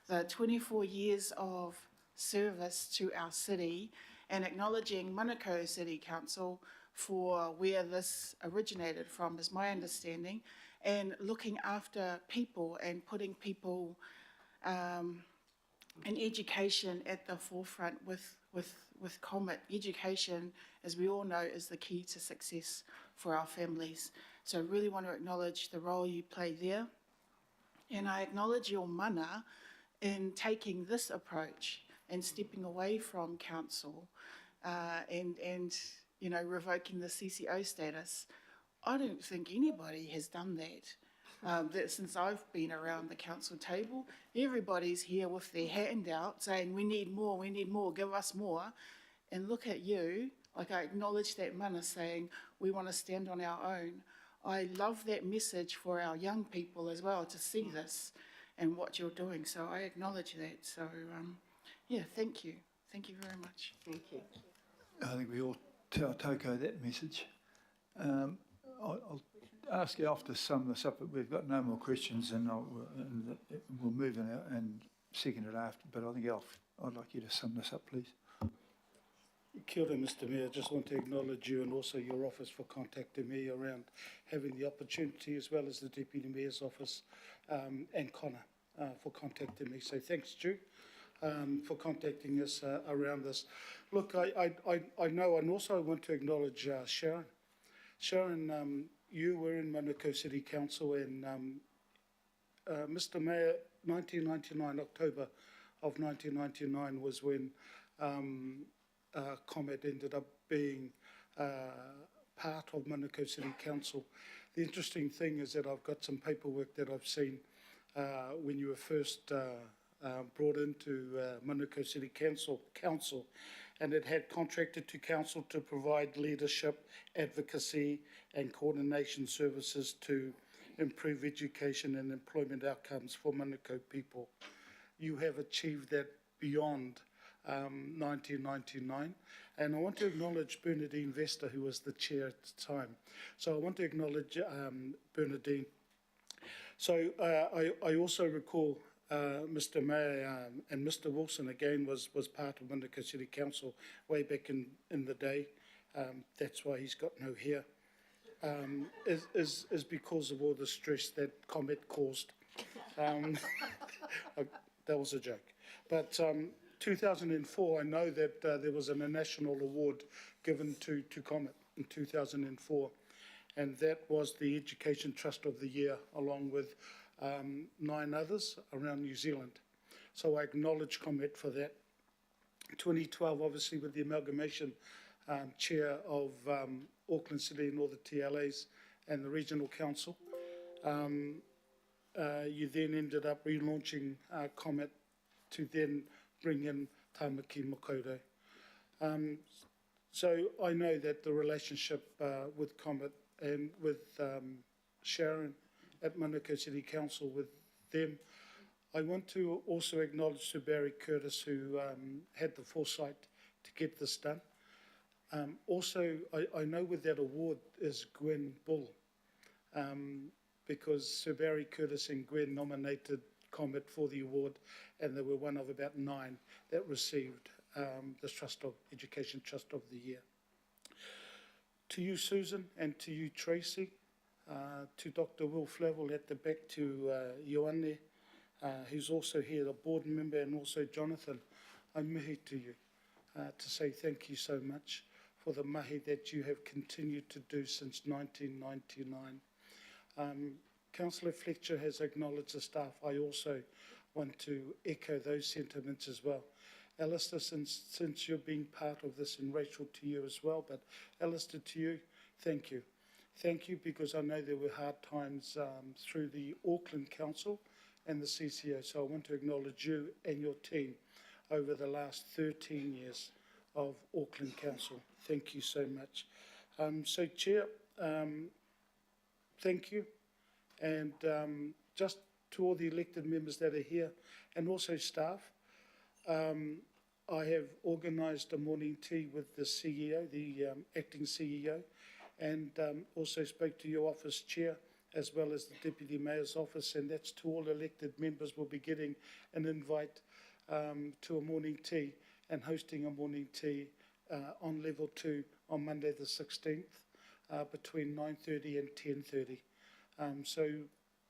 the 24 years of service to our city, and acknowledging Manukau City Council for where this originated from, is my understanding, and looking after people and putting people and education at the forefront with Comet. Education, as we all know, is the key to success for our families. So I really want to acknowledge the role you play there. And I acknowledge your mana in taking this approach and stepping away from council and you know, revoking the CCO status. I don't think anybody has done that since I've been around the council table. Everybody's here with their hand out saying, we need more, give us more. And look at you, like I acknowledge that mana saying, we want to stand on our own. I love that message for our young people as well, to see this and what you're doing. So I acknowledge that. So yeah, thank you. Thank you very much. Thank you. I think we all tautoko that message. I'll ask Alf to sum this up, but we've got no more questions, and we'll move in and second it after. But I think, Alf, I'd like you to sum this up, please. Kia ora, Mr Mayor. Just want to acknowledge you and also your office for contacting me around having the opportunity, as well as the Deputy Mayor's office and Connor for contacting me. So thanks, Stu, for contacting us around this. Look, I know, and also I want to acknowledge Sharon. Sharon, you were in Manukau City Council, and Mr Mayor, 1999, October of 1999 was when Comet ended up being part of Manukau City Council. The interesting thing is that I've got some paperwork that I've seen when you were first brought into Manukau City Council, and it had contracted to council to provide leadership, advocacy and coordination services to improve education and employment outcomes for Manukau people. You have achieved that beyond 1999, and I want to acknowledge Bernadine Vester, who was the chair at the time. So I want to acknowledge Bernadine. So I also recall Mr Mayor and Mr Wilson again was part of Manukau City Council way back in the day. That's why he's got no hair. Is because of all the stress that Comet caused. That was a joke. But 2004, I know that there was a national award given to Comet in 2004, and that was the Education Trust of the Year, along with 9 others around New Zealand. So I acknowledge Comet for that. 2012, obviously, with the amalgamation chair of Auckland City and all the TLAs and the Regional Council, you then ended up relaunching Comet to then bring in Tamaki Makaurau. So I know that the relationship with Comet and with Sharon at Manukau City Council, with them, I want to also acknowledge Sir Barry Curtis, who had the foresight to get this done. Also, I know with that award is Gwen Bull, because Sir Barry Curtis and Gwen nominated Comet for the award, and they were one of about 9 that received this Education Trust of the Year. To you, Susan, and to you, Tracy, to Dr. Will Flavel at the back, to Ioane, who's also here, a board member, and also Jonathan, I mihi to you to say thank you so much for the mahi that you have continued to do since 1999. Councillor Fletcher has acknowledged the staff. I also want to echo those sentiments as well. Alistair, since you've been part of this, and Rachel, to you as well, but Alistair, to you, thank you. Thank you, because I know there were hard times through the Auckland Council and the CCO, so I want to acknowledge you and your team over the last 13 years of Auckland Council. Thank you so much. So, Chair, thank you. And just to all the elected members that are here and also staff, I have organised a morning tea with the CEO, the acting CEO, and also spoke to your office chair as well as the Deputy Mayor's office, and that's to all elected members. Will be getting an invite to a morning tea and hosting a morning tea on level 2 on Monday the 16th between 9:30 and 10:30. So,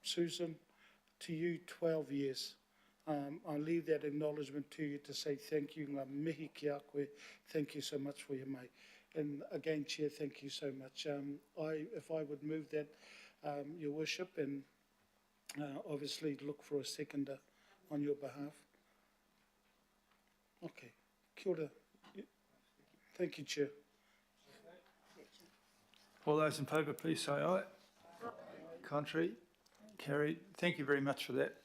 Susan, to you, 12 years. I leave that acknowledgement to you to say thank you. Ngā mihi ki a koe. Thank you so much for your mate. And again, Chair, thank you so much. If I would move that, Your Worship, and obviously look for a seconder on your behalf. Okay. Kia ora. Thank you, Chair. All those in favour, please say aye. Contrary? Carried. Thank you very much for that,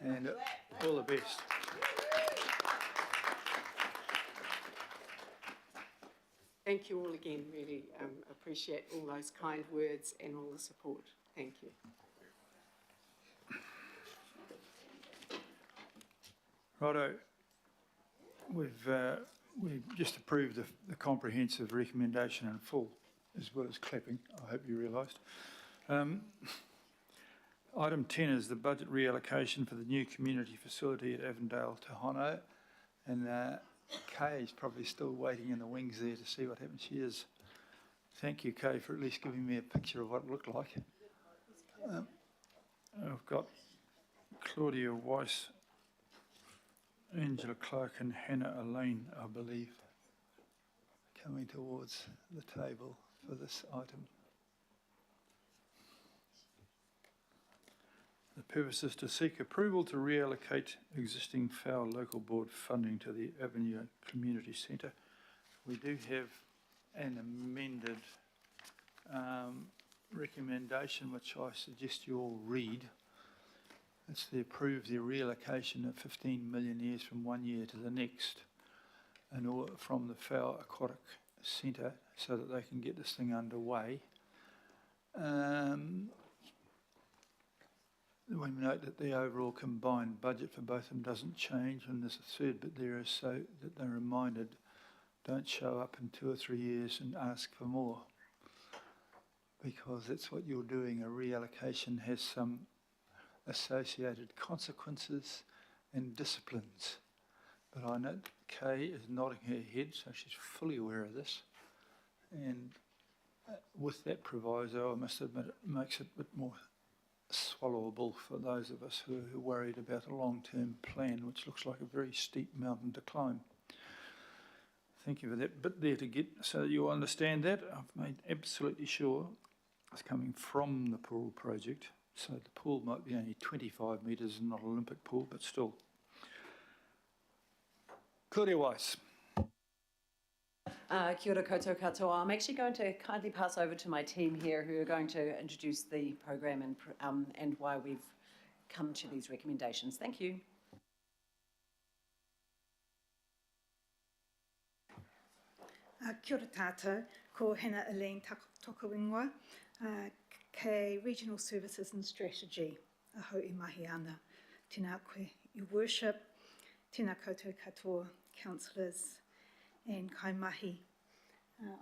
and all the best. Thank you all again, really appreciate all those kind words and all the support. Thank you. Righto, we've just approved the comprehensive recommendation in full, as well as clapping, I hope you realised. Item 10 is the budget reallocation for the new community facility at Avondale Te Hono, and Kay is probably still waiting in the wings there to see what happens. She is. Thank you, Kay, for at least giving me a picture of what it looked like. I've got Claudia Weiss, Angela Clark and Hannah Elaine, I believe, coming towards the table for this item. The purpose is to seek approval to reallocate existing FAO local board funding to the Avenue Community Centre. We do have an amended recommendation, which I suggest you all read. It's to approve the reallocation of 15 million years from one year to the next, and from the FAO Aquatic Centre, so that they can get this thing underway. We note that the overall combined budget for both of them doesn't change, and there's a third bit there is so that they're reminded, don't show up in 2 or 3 years and ask for more, because that's what you're doing. A reallocation has some associated consequences and disciplines. But I note Kay is nodding her head, so she's fully aware of this. And with that proviso, I must admit, it makes it a bit more swallowable for those of us who are worried about a long-term plan, which looks like a very steep mountain to climb. Thank you for that bit there to get, so you understand that. I've made absolutely sure it's coming from the pool project, so the pool might be only 25 metres and not an Olympic pool, but still. Claudia Weiss. Kia ora koutou katoa. I'm actually going to kindly pass over to my team here, who are going to introduce the program and why we've come to these recommendations. Thank you. Kia ora tātou, ko Hannah Elaine toko ingoa, kei Regional Services and Strategy, a hoi mahi ana. Tēnā koe, Your Worship, tēnā koutou katoa, councillors, and kai mahi.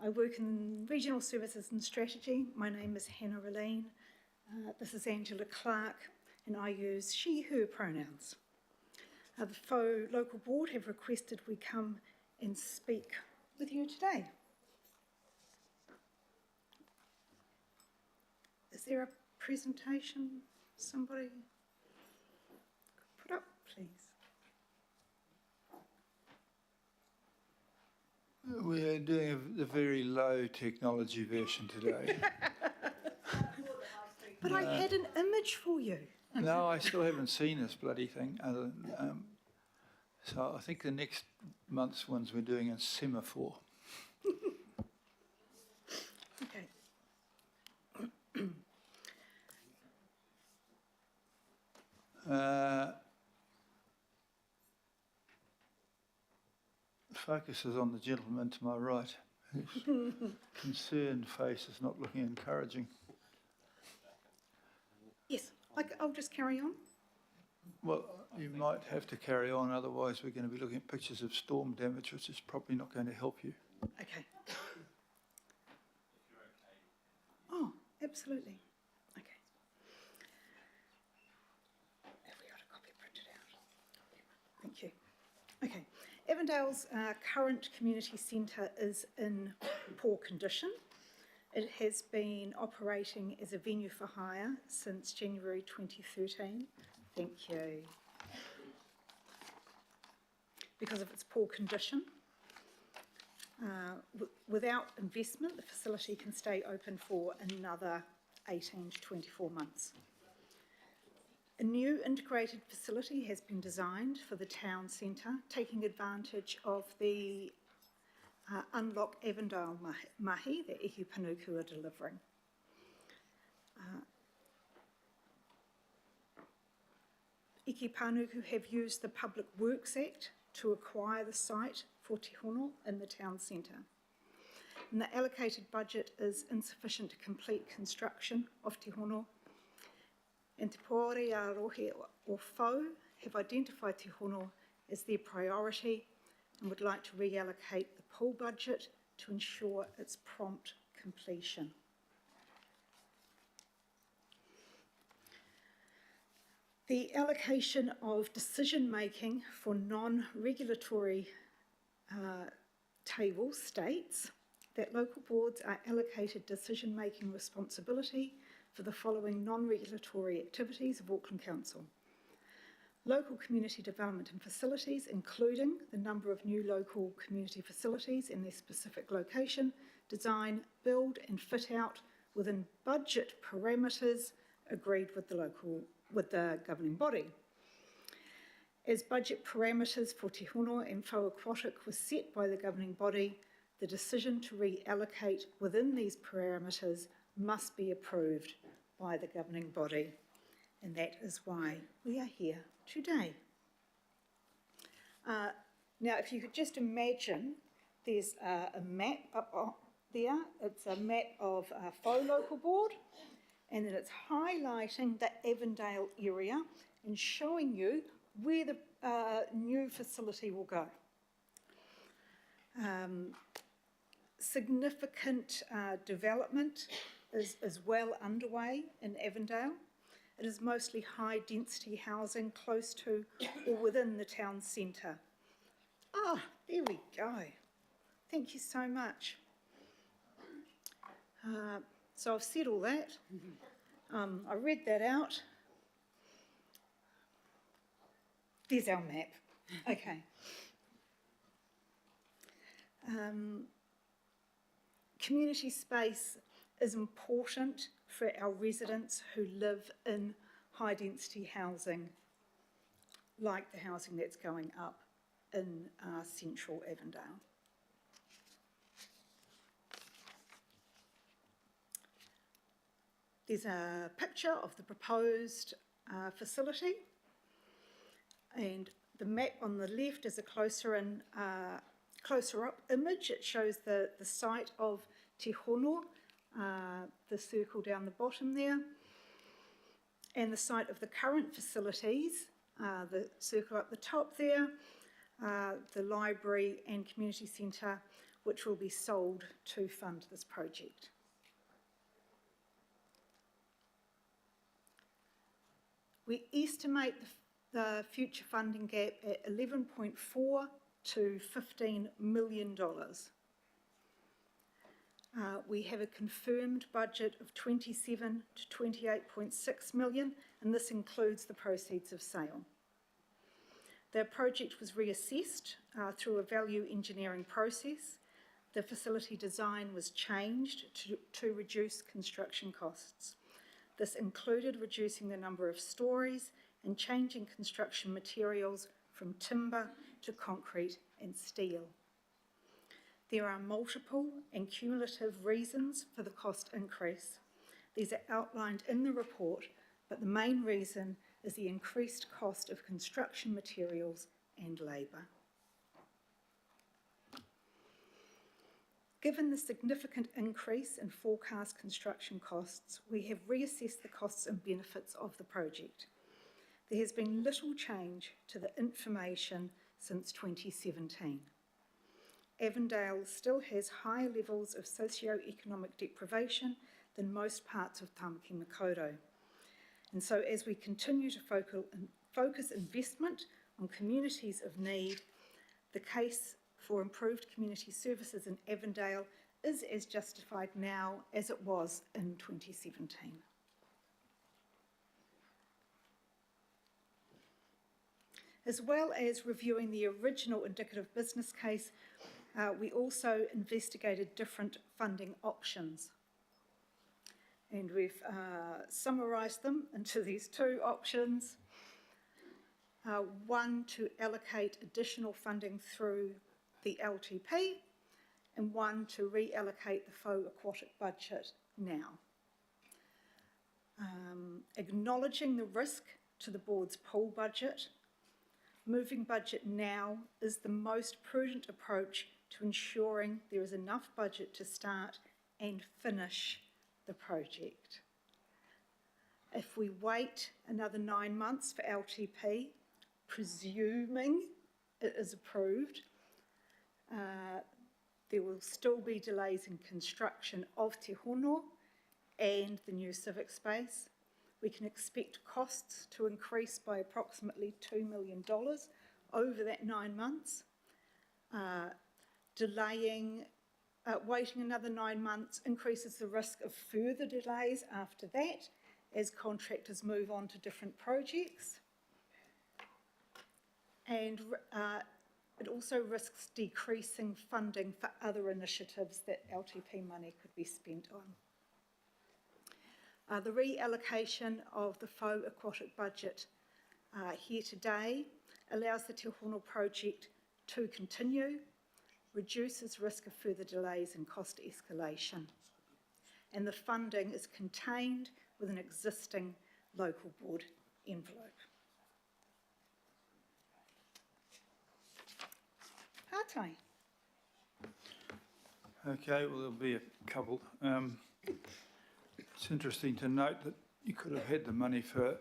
I work in Regional Services and Strategy. My name is Hannah Elaine. This is Angela Clark, and I use she, her pronouns. The FAO Local Board have requested we come and speak with you today. Is there a presentation somebody could put up, please? We are doing a very low technology version today. But I had an image for you. No, I still haven't seen this bloody thing. Other than, so I think the next month's ones we're doing a semaphore. Okay. Focus is on the gentleman to my right, whose concerned face is not looking encouraging. Yes. I'll just carry on. Well, you might have to carry on, otherwise we're going to be looking at pictures of storm damage, which is probably not going to help you. Okay. Oh, absolutely. Okay. Have we got a copy printed out? Thank you. Okay. Avondale's current community centre is in poor condition. It has been operating as a venue for hire since January 2013. Thank you. Because of its poor condition, without investment, the facility can stay open for another 18 to 24 months. A new integrated facility has been designed for the town centre, taking advantage of the Unlock Avondale mahi that Ihi Panuku are delivering. Ihi Panuku have used the Public Works Act to acquire the site for Te Hono in the town centre. And the allocated budget is insufficient to complete construction of Te Hono. And Te Pōri a Rohe o Whau have identified Te Hono as their priority and would like to reallocate the pool budget to ensure its prompt completion. The allocation of decision-making for non-regulatory tables states that local boards are allocated decision-making responsibility for the following non-regulatory activities of Auckland Council. Local community development and facilities, including the number of new local community facilities in their specific location, design, build and fit out within budget parameters agreed with the governing body. As budget parameters for Te Hono and Whau Aquatic were set by the governing body, the decision to reallocate within these parameters must be approved by the governing body, and that is why we are here today. Now, if you could just imagine, there's a map up there. It's a map of Whau Local Board, and then it's highlighting the Avondale area and showing you where the new facility will go. Significant development is well underway in Avondale. It is mostly high-density housing close to or within the town centre. Ah, there we go. Thank you so much. So I've said all that. I read that out. There's our map. Okay. Community space is important for our residents who live in high-density housing, like the housing that's going up in central Avondale. There's a picture of the proposed facility, and the map on the left is a closer up image. It shows the site of Te Hono, the circle down the bottom there, and the site of the current facilities, the circle up the top there, the library and community centre, which will be sold to fund this project. We estimate the future funding gap at $11.4 to $15 million. We have a confirmed budget of 27 to 28.6 million, and this includes the proceeds of sale. The project was reassessed through a value engineering process. The facility design was changed to reduce construction costs. This included reducing the number of stories and changing construction materials from timber to concrete and steel. There are multiple and cumulative reasons for the cost increase. These are outlined in the report, but the main reason is the increased cost of construction materials and labour. Given the significant increase in forecast construction costs, we have reassessed the costs and benefits of the project. There has been little change to the information since 2017. Avondale still has higher levels of socio-economic deprivation than most parts of Tamaki Makaurau. And so as we continue to focus investment on communities of need, the case for improved community services in Avondale is as justified now as it was in 2017. As well as reviewing the original indicative business case, we also investigated different funding options. And we've summarised them into these two options. One, to allocate additional funding through the LTP, and one to reallocate the faux aquatic budget now. Acknowledging the risk to the board's pool budget, moving budget now is the most prudent approach to ensuring there is enough budget to start and finish the project. If we wait another 9 months for LTP, presuming it is approved, there will still be delays in construction of Te Hono and the new civic space. We can expect costs to increase by approximately $2 million over that 9 months. Waiting another 9 months increases the risk of further delays after that as contractors move on to different projects. And it also risks decreasing funding for other initiatives that LTP money could be spent on. The reallocation of the faux aquatic budget here today allows the Te Hono project to continue, reduces risk of further delays and cost escalation, and the funding is contained with an existing local board envelope. Hautū. Okay, well, there'll be a couple. It's interesting to note that you could have had the money for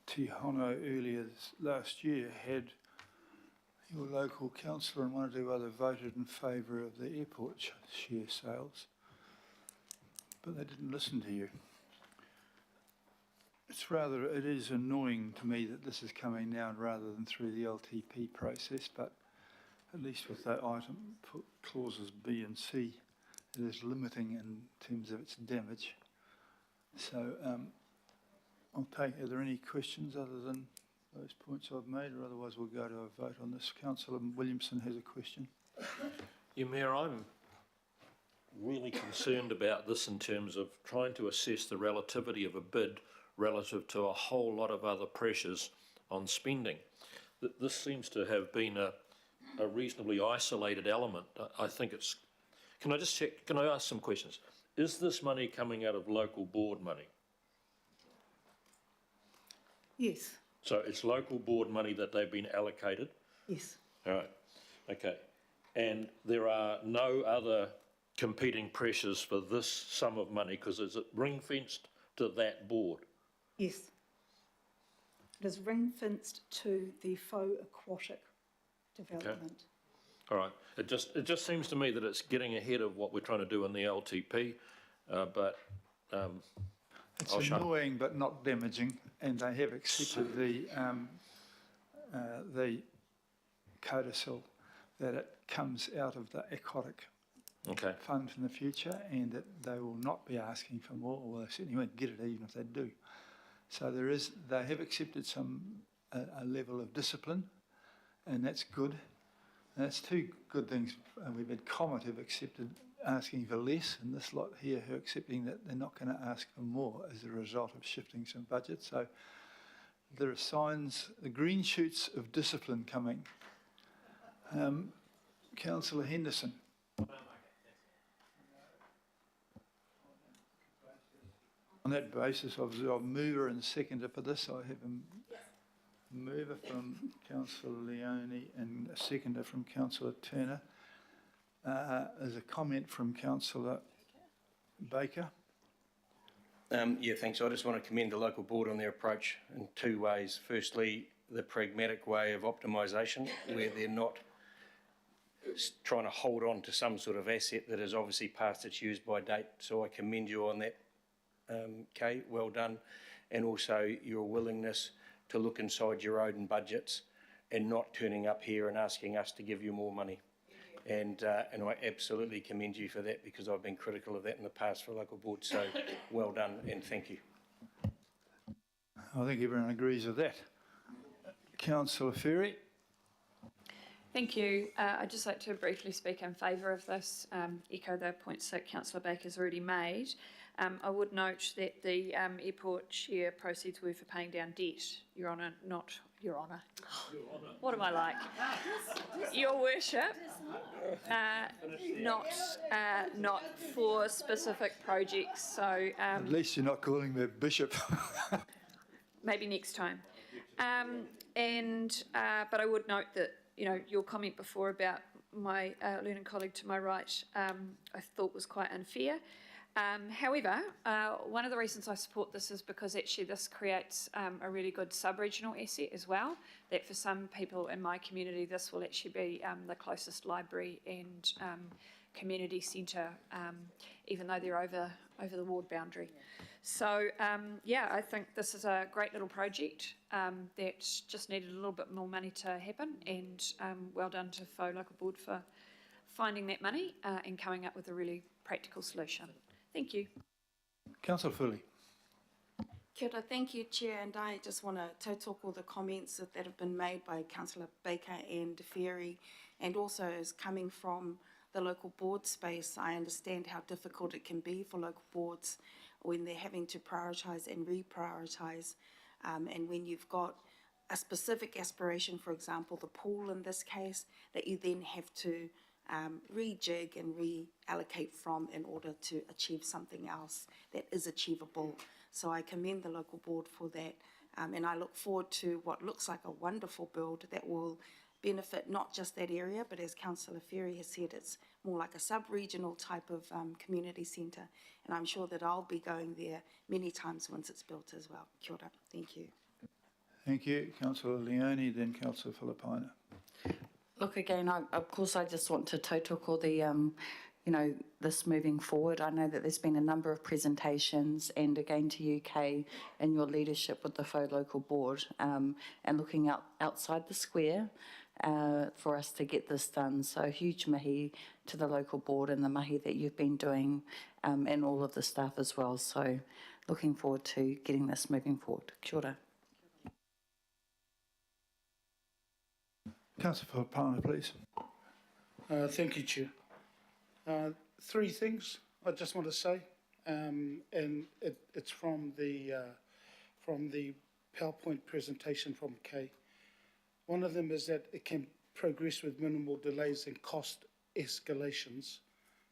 Te Hono earlier last year had your local councillor and one or two other voted in favour of the airport share sales, but they didn't listen to you. It is annoying to me that this is coming now rather than through the LTP process, but at least with that item, clauses B and C, it is limiting in terms of its damage. So I'll take, are there any questions other than those points I've made, or otherwise we'll go to a vote on this. Councillor Williamson has a question. Yeah, Mayor, I'm really concerned about this in terms of trying to assess the relativity of a bid relative to a whole lot of other pressures on spending. This seems to have been a reasonably isolated element. I think it's... Can I just check, can I ask some questions? Is this money coming out of local board money? Yes. So it's local board money that they've been allocated? Yes. All right, okay. And there are no other competing pressures for this sum of money because is it ring-fenced to that board? Yes. It is ring-fenced to the faux aquatic development. Okay. All right. It just seems to me that it's getting ahead of what we're trying to do in the LTP, but it's annoying but not damaging, and they have accepted the codicil that it comes out of the aquatic fund in the future, and that they will not be asking for more, or they certainly won't get it even if they do. So they have accepted a level of discipline, and that's good. And that's two good things. We've had Comet who've accepted asking for less, and this lot here who are accepting that they're not going to ask for more as a result of shifting some budget. So there are signs, the green shoots of discipline coming. Councillor Henderson. On that basis, I've a mover and seconder for this. I have a mover from Councillor Leone and a seconder from Councillor Turner. There's a comment from Councillor Baker. Yeah, thanks. I just want to commend the local board on their approach in two ways. Firstly, the pragmatic way of optimisation, where they're not trying to hold on to some sort of asset that is obviously past its use by date. So I commend you on that, Kay. Well done. And also your willingness to look inside your own budgets and not turning up here and asking us to give you more money. And I absolutely commend you for that, because I've been critical of that in the past for local boards. So well done and thank you. I think everyone agrees with that. Councillor Ferry. Thank you. I'd just like to briefly speak in favour of this, echo the points that Councillor Baker's already made. I would note that the airport share proceeds were for paying down debt, Your Honour, not Your Honour. What am I like? Your Worship, not for specific projects. So at least you're not calling the bishop. maybe next time. But I would note that, you know, your comment before about my learning colleague to my right, I thought was quite unfair. However, one of the reasons I support this is because actually this creates a really good sub-regional asset as well, that for some people in my community this will actually be the closest library and community centre, even though they're over the ward boundary. So yeah, I think this is a great little project that just needed a little bit more money to happen, and well done to Faux Local Board for finding that money and coming up with a really practical solution. Thank you. Councillor Foley. Kia ora, thank you, Chair, and I just want to tautoko the comments that have been made by Councillor Baker and Ferry, and also as coming from the local board space, I understand how difficult it can be for local boards when they're having to prioritise and reprioritise, and when you've got a specific aspiration, for example, the pool in this case, that you then have to rejig and reallocate from in order to achieve something else that is achievable. So I commend the local board for that, and I look forward to what looks like a wonderful build that will benefit not just that area, but as Councillor Ferry has said, it's more like a sub-regional type of community centre, and I'm sure that I'll be going there many times once it's built as well. Kia ora. Thank you. Thank you. Councillor Leone, then Councillor Filipaina. Look, again, of course, I just want to tautoko the, you know, this moving forward. I know that there's been a number of presentations, and again to UK and your leadership with the Faux Local Board, and looking outside the square for us to get this done. So huge mahi to the local board and the mahi that you've been doing, and all of the staff as well. So looking forward to getting this moving forward. Kia ora. Councillor Filipaina, please. Thank you, Chair. Three things I just want to say, and it's from the PowerPoint presentation from Kay. One of them is that it can progress with minimal delays and cost escalations.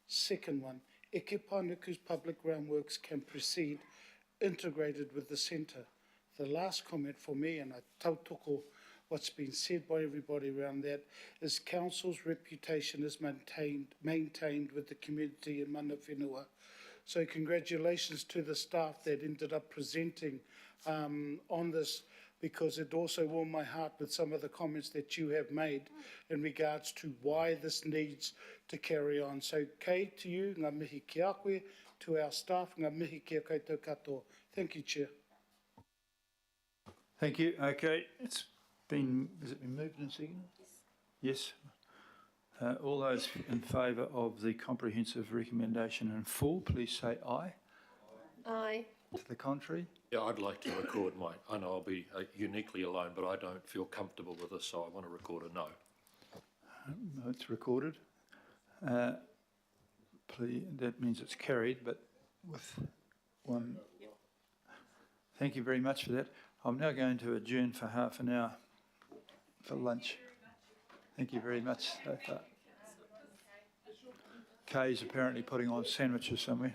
Second one, Eke Panuku's public groundworks can proceed integrated with the centre. The last comment for me, and I tautoko what's been said by everybody around that, is council's reputation is maintained with the community in mana whenua. So congratulations to the staff that ended up presenting on this, because it also warmed my heart with some of the comments that you have made in regards to why this needs to carry on. So kei to you, ngā mihi ki a koe, to our staff, ngā mihi ki a koutou katoa. Thank you, Chair. Thank you. Okay, has it been moved and seconded? Yes. All those in favour of the comprehensive recommendation in full, please say aye. Aye. To the contrary? Yeah, I'd like to record I know I'll be uniquely alone, but I don't feel comfortable with this, so I want to record a no. It's recorded. Please, that means it's carried, but with one. Thank you very much for that. I'm now going to adjourn for half an hour for lunch. Thank you very much so far. Kay's apparently putting on sandwiches somewhere.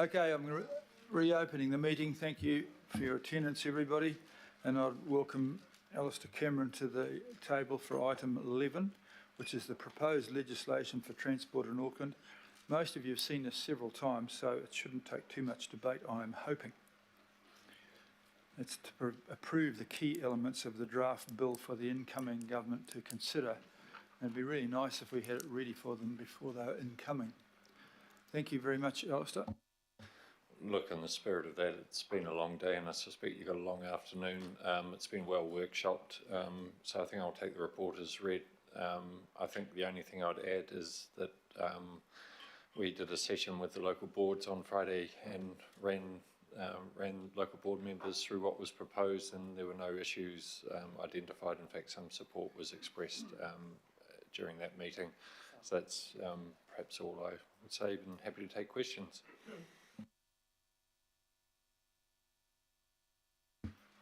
Okay, I'm reopening the meeting. Thank you for your attendance, everybody. And I'd welcome Alistair Cameron to the table for item 11, which is the proposed legislation for transport in Auckland. Most of you have seen this several times, so it shouldn't take too much debate, I'm hoping. It's to approve the key elements of the draft bill for the incoming government to consider. And it'd be really nice if we had it ready for them before they were incoming. Thank you very much, Alistair. Look, in the spirit of that, it's been a long day and I suspect you've got a long afternoon. It's been well workshopped, so I think I'll take the report as read. I think the only thing I'd add is that we did a session with the local boards on Friday and ran local board members through what was proposed, and there were no issues identified. In fact, some support was expressed during that meeting. So that's perhaps all I would say, and happy to take questions.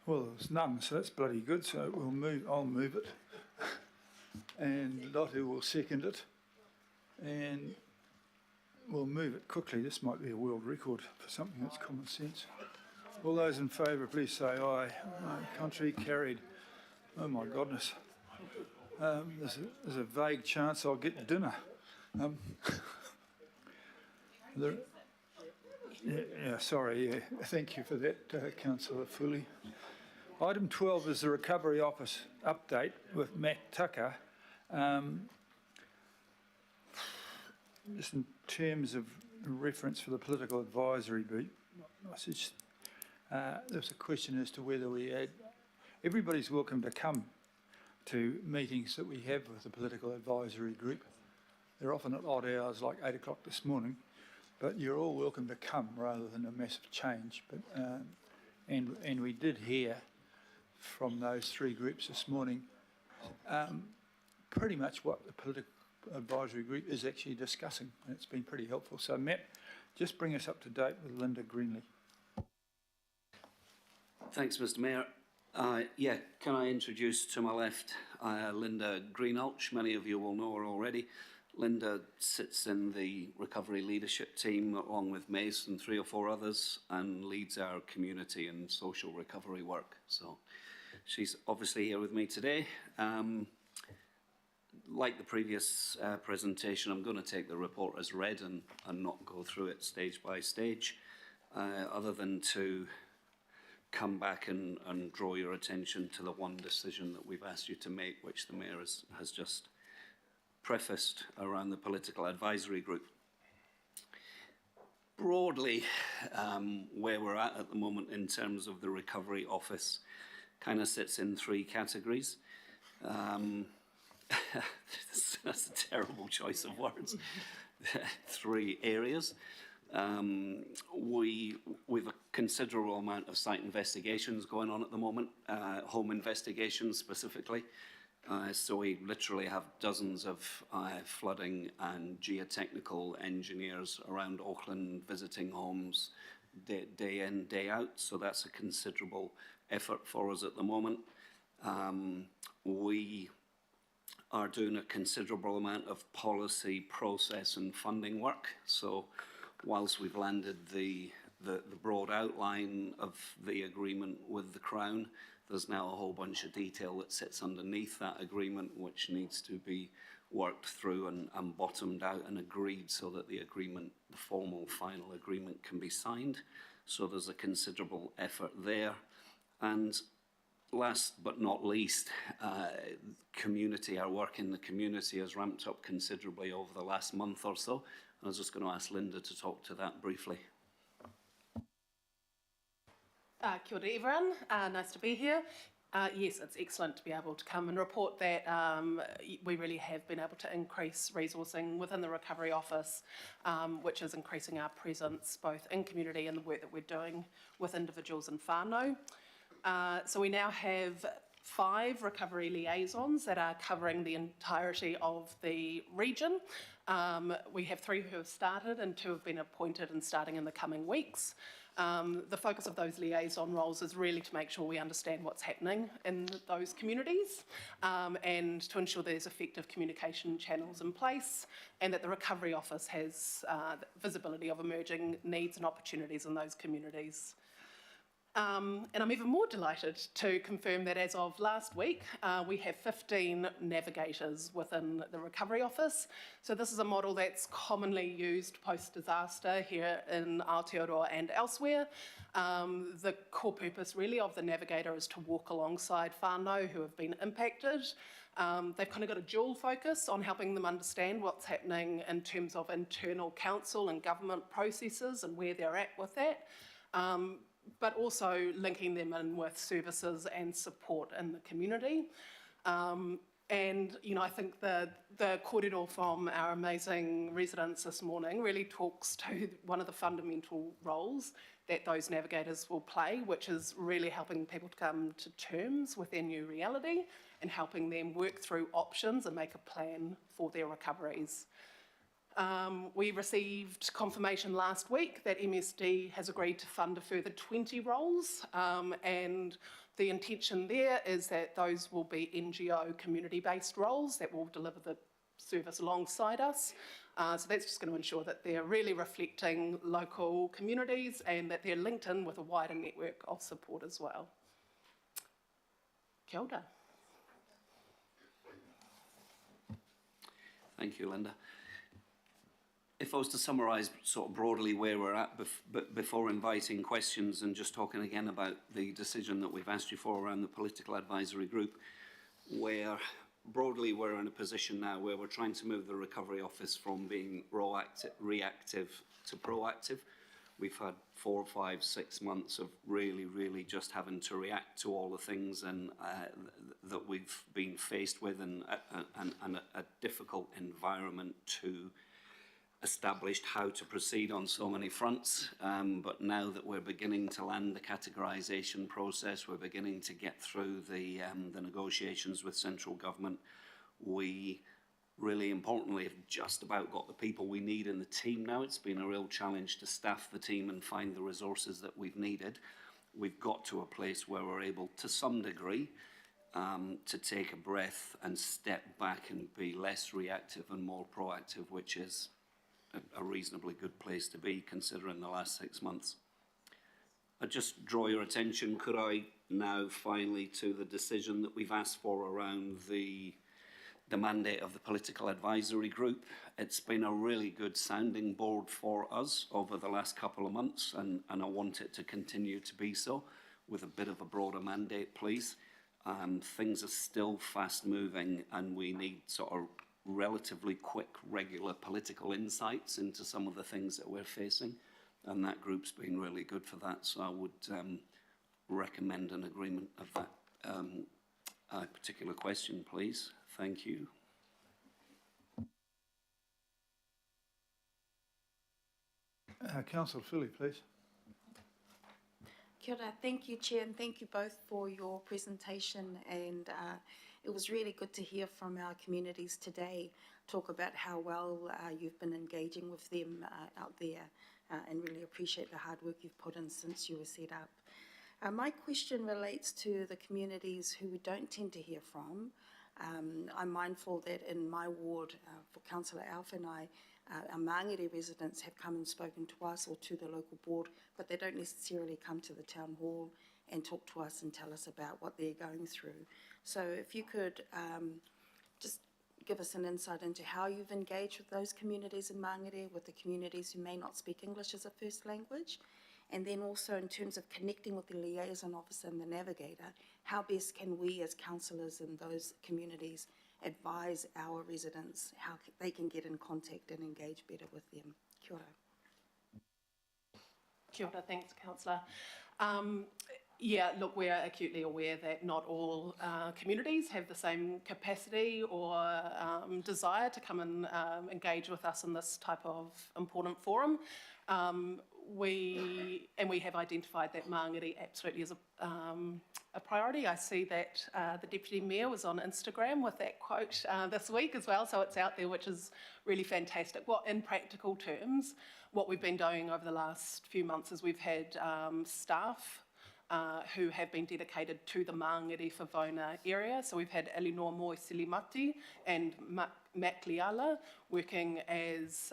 Well, there's none, so that's bloody good. So we'll move. I'll move it, and Lotte will second it, and we'll move it quickly. This might be a world record for something that's common sense. All those in favour, please say aye. Aye. Contrary, carried. Oh my goodness. There's a vague chance I'll get dinner. Sorry. Thank you for that, Councillor Foley. Item 12 is the Recovery Office update with Matt Tucker. Just in terms of reference for the political advisory message, there's a question as to whether we add. Everybody's welcome to come to meetings that we have with the political advisory group. They're often at odd hours, like 8 o'clock this morning, but you're all welcome to come rather than a massive change. But and we did hear from those three groups this morning pretty much what the political advisory group is actually discussing, and it's been pretty helpful. So Matt, just bring us up to date with Linda Greenley. Thanks, Mr. Mayor. Can I introduce to my left Linda Greenhalgh? Many of you will know her already. Linda sits in the recovery leadership team along with Mace and 3 or 4 others and leads our community and social recovery work. So she's obviously here with me today. Like the previous presentation, I'm going to take the report as read and not go through it stage by stage, other than to come back and draw your attention to the one decision that we've asked you to make, which the Mayor has just prefaced around the political advisory group. Broadly, where we're at the moment in terms of the Recovery Office kind of sits in 3 categories. That's a terrible choice of words. 3 areas. We've a considerable amount of site investigations going on at the moment, home investigations specifically. So we literally have dozens of flooding and geotechnical engineers around Auckland visiting homes day in, day out. So that's a considerable effort for us at the moment. We are doing a considerable amount of policy, process and funding work. So whilst we've landed the broad outline of the agreement with the Crown, there's now a whole bunch of detail that sits underneath that agreement which needs to be worked through and bottomed out and agreed so that the agreement, the formal final agreement, can be signed. So there's a considerable effort there. And last but not least, community, our work in the community has ramped up considerably over the last month or so. I was just going to ask Linda to talk to that briefly. Kia ora everyone, nice to be here. Yes, it's excellent to be able to come and report that we really have been able to increase resourcing within the Recovery Office, which is increasing our presence both in community and the work that we're doing with individuals in whānau. So we now have 5 recovery liaisons that are covering the entirety of the region. We have 3 who have started and 2 have been appointed and starting in the coming weeks. The focus of those liaison roles is really to make sure we understand what's happening in those communities and to ensure there's effective communication channels in place and that the Recovery Office has visibility of emerging needs and opportunities in those communities. And I'm even more delighted to confirm that as of last week, we have 15 navigators within the Recovery Office. So this is a model that's commonly used post-disaster here in Aotearoa and elsewhere. The core purpose really of the navigator is to walk alongside whānau who have been impacted. They've kind of got a dual focus on helping them understand what's happening in terms of internal council and government processes and where they're at with that. But also linking them in with services and support in the community. And, you know, I think the kōrero from our amazing residents this morning really talks to one of the fundamental roles that those navigators will play, which is really helping people to come to terms with their new reality and helping them work through options and make a plan for their recoveries. We received confirmation last week that MSD has agreed to fund a further 20 roles, and the intention there is that those will be NGO community-based roles that will deliver the service alongside us. So that's just going to ensure that they're really reflecting local communities and that they're linked in with a wider network of support as well. Kia ora. Thank you, Linda. If I was to summarise sort of broadly where we're at before inviting questions and just talking again about the decision that we've asked you for around the political advisory group, where broadly we're in a position now where we're trying to move the Recovery Office from being reactive to proactive. We've had 4, 5, 6 months of really just having to react to all the things and that we've been faced with and a difficult environment to established how to proceed on so many fronts, but now that we're beginning to land the categorisation process, we're beginning to get through the negotiations with central government, we really importantly have just about got the people we need in the team now. It's been a real challenge to staff the team and find the resources that we've needed. We've got to a place where we're able, to some degree, to take a breath and step back and be less reactive and more proactive, which is a reasonably good place to be considering the last 6 months. I just draw your attention, could I now finally, to the decision that we've asked for around the mandate of the political advisory group. It's been a really good sounding board for us over the last couple of months, and I want it to continue to be so with a bit of a broader mandate, please. Things are still fast moving and we need sort of relatively quick, regular political insights into some of the things that we're facing, and that group's been really good for that, so I would recommend an agreement of that particular question, please. Thank you. Councillor Philly, please. Kia ora. Thank you, Chair, and thank you both for your presentation, and it was really good to hear from our communities today, talk about how well you've been engaging with them out there, and really appreciate the hard work you've put in since you were set up. My question relates to the communities who we don't tend to hear from. I'm mindful that in my ward, for Councillor Alf and I, our Māngere residents have come and spoken to us or to the local board, but they don't necessarily come to the town hall and talk to us and tell us about what they're going through. So if you could just give us an insight into how you've engaged with those communities in Māngere, with the communities who may not speak English as a first language, and then also in terms of connecting with the liaison officer and the navigator, how best can we as councillors in those communities advise our residents how they can get in contact and engage better with them? Kia ora. Kia ora, thanks, Councillor. Yeah, look, we're acutely aware that not all communities have the same capacity or desire to come and engage with us in this type of important forum. we have identified that Māngere absolutely is a priority. I see that the Deputy Mayor was on Instagram with that quote this week as well, so it's out there, which is really fantastic. In practical terms, what we've been doing over the last few months is we've had staff who have been dedicated to the Māngere Whavona area. So we've had Elinor Moy Silimati and Matt Liala working as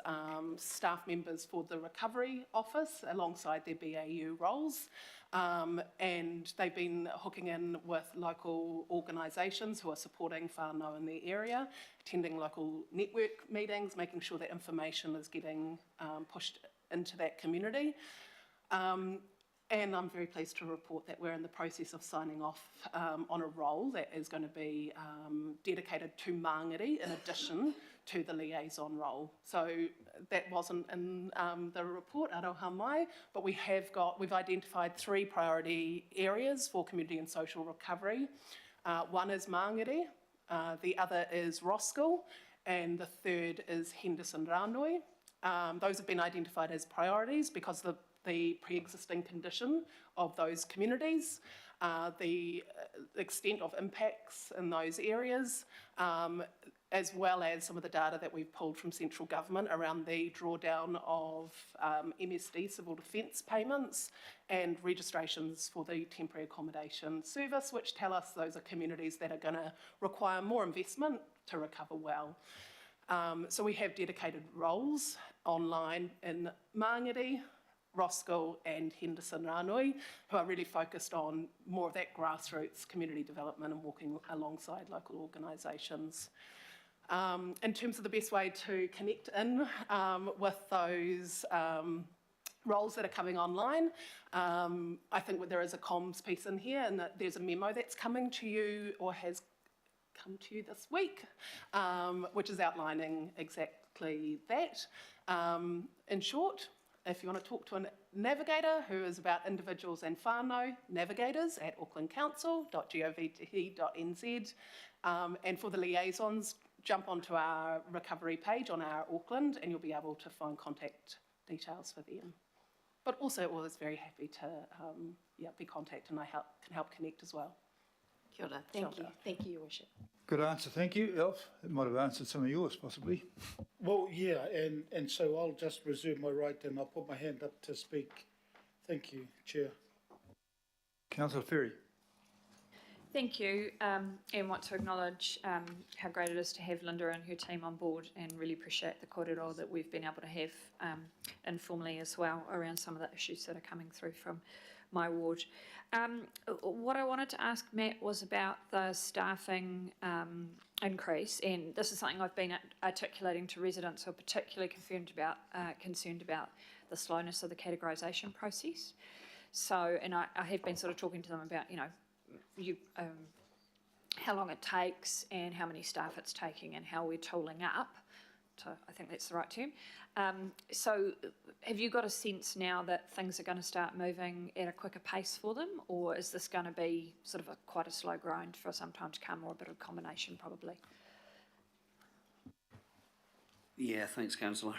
staff members for the Recovery Office alongside their BAU roles. And they've been hooking in with local organisations who are supporting whānau in the area, attending local network meetings, making sure that information is getting pushed into that community. And I'm very pleased to report that we're in the process of signing off on a role that is going to be dedicated to Māngere in addition to the liaison role. So that wasn't in the report, aroha mai, but we've identified 3 priority areas for community and social recovery. One is Māngere, the other is Roskill, and the third is Henderson Ranui. Those have been identified as priorities because the pre-existing condition of those communities, the extent of impacts in those areas, as well as some of the data that we've pulled from central government around the drawdown of MSD civil defence payments and registrations for the temporary accommodation service, which tell us those are communities that are going to require more investment to recover well. So we have dedicated roles online in Māngere, Roskill and Henderson Ranui, who are really focused on more of that grassroots community development and working alongside local organisations. In terms of the best way to connect in with those roles that are coming online, I think that there is a comms piece in here, and that there's a memo that's coming to you or has come to you this week, which is outlining exactly that. In short, if you want to talk to a navigator who is about individuals and whānau, navigators at aucklandcouncil.gov.nz. And for the liaisons, jump onto our recovery page on our Auckland and you'll be able to find contact details for them. But also always very happy to be contacted, and I can help connect as well. Kia ora, thank you. Thank you, Your Worship. Good answer, thank you. Elf, it might have answered some of yours, possibly. Well, yeah, and so I'll just reserve my right and I'll put my hand up to speak. Thank you, Chair. Councillor Ferry. Thank you, and want to acknowledge how great it is to have Linda and her team on board, and really appreciate the korero that we've been able to have informally as well around some of the issues that are coming through from my ward. What I wanted to ask Matt was about the staffing increase, and this is something I've been articulating to residents who are particularly concerned about the slowness of the categorisation process. So, and I have been sort of talking to them about, how long it takes and how many staff it's taking and how we're tooling up. So I think that's the right term. So have you got a sense now that things are going to start moving at a quicker pace for them, or is this going to be sort of quite a slow grind for some time to come, or a bit of a combination probably? Yeah, thanks, Councillor.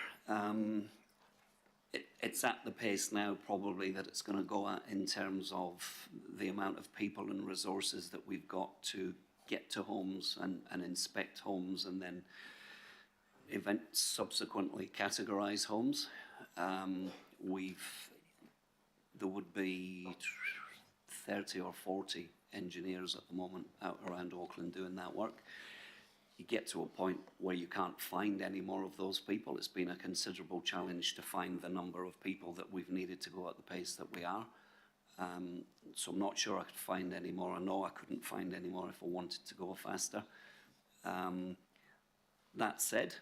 It's at the pace now probably that it's going to go at in terms of the amount of people and resources that we've got to get to homes and inspect homes and then subsequently categorise homes. There would be 30 or 40 engineers at the moment out around Auckland doing that work. You get to a point where you can't find any more of those people. It's been a considerable challenge to find the number of people that we've needed to go at the pace that we are. So I'm not sure I could find any more. I know I couldn't find any more if I wanted to go faster. That said,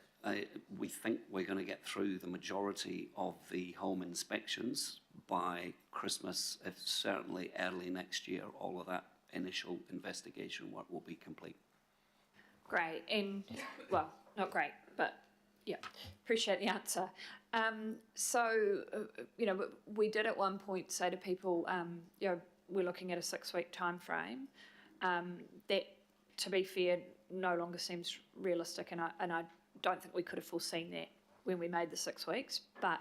we think we're going to get through the majority of the home inspections by Christmas, if certainly early next year. All of that initial investigation work will be complete. Great, and well, not great, but yeah, appreciate the answer. So, we did at one point say to people, we're looking at a 6-week time frame. That, to be fair, no longer seems realistic, and I don't think we could have foreseen that when we made the 6 weeks. But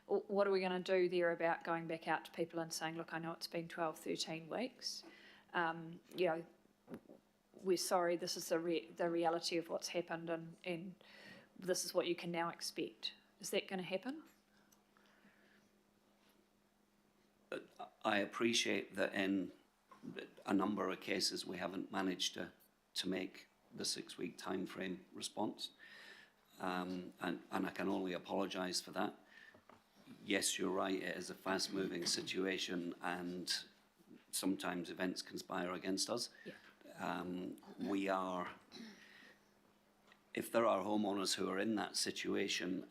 what are we going to do there about going back out to people and saying, look, I know it's been 12, 13 weeks. You know, we're sorry, this is the reality of what's happened, and this is what you can now expect. Is that going to happen? I appreciate that in a number of cases we haven't managed to make the 6-week time frame response, and I can only apologise for that. Yes, you're right, it is a fast-moving situation and sometimes events conspire against us. Yeah. If there are homeowners who are in that situation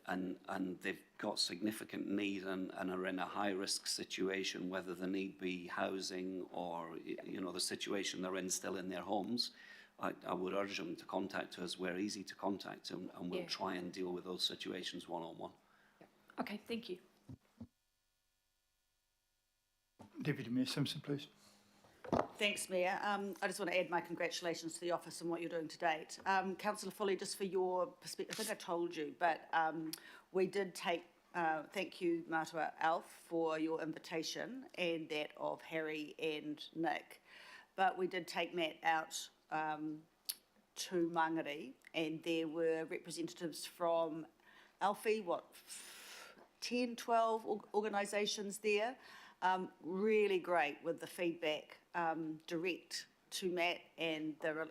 and they've got significant need and are in a high-risk situation, whether the need be housing or the situation they're in still in their homes, I would urge them to contact us. We're easy to contact, and we'll try and deal with those situations one-on-one. Okay, thank you. Deputy Mayor Simpson, please. Thanks, Mayor. I just want to add my congratulations to the office and what you're doing to date. Councillor Foley, just for your perspective, I think I told you, but we did take, thank you, Matua Alf, for your invitation and that of Harry and Nick. But we did take Matt out to Mangere, and there were representatives from Alfie, 10, 12 organisations there. Really great with the feedback direct to Matt and the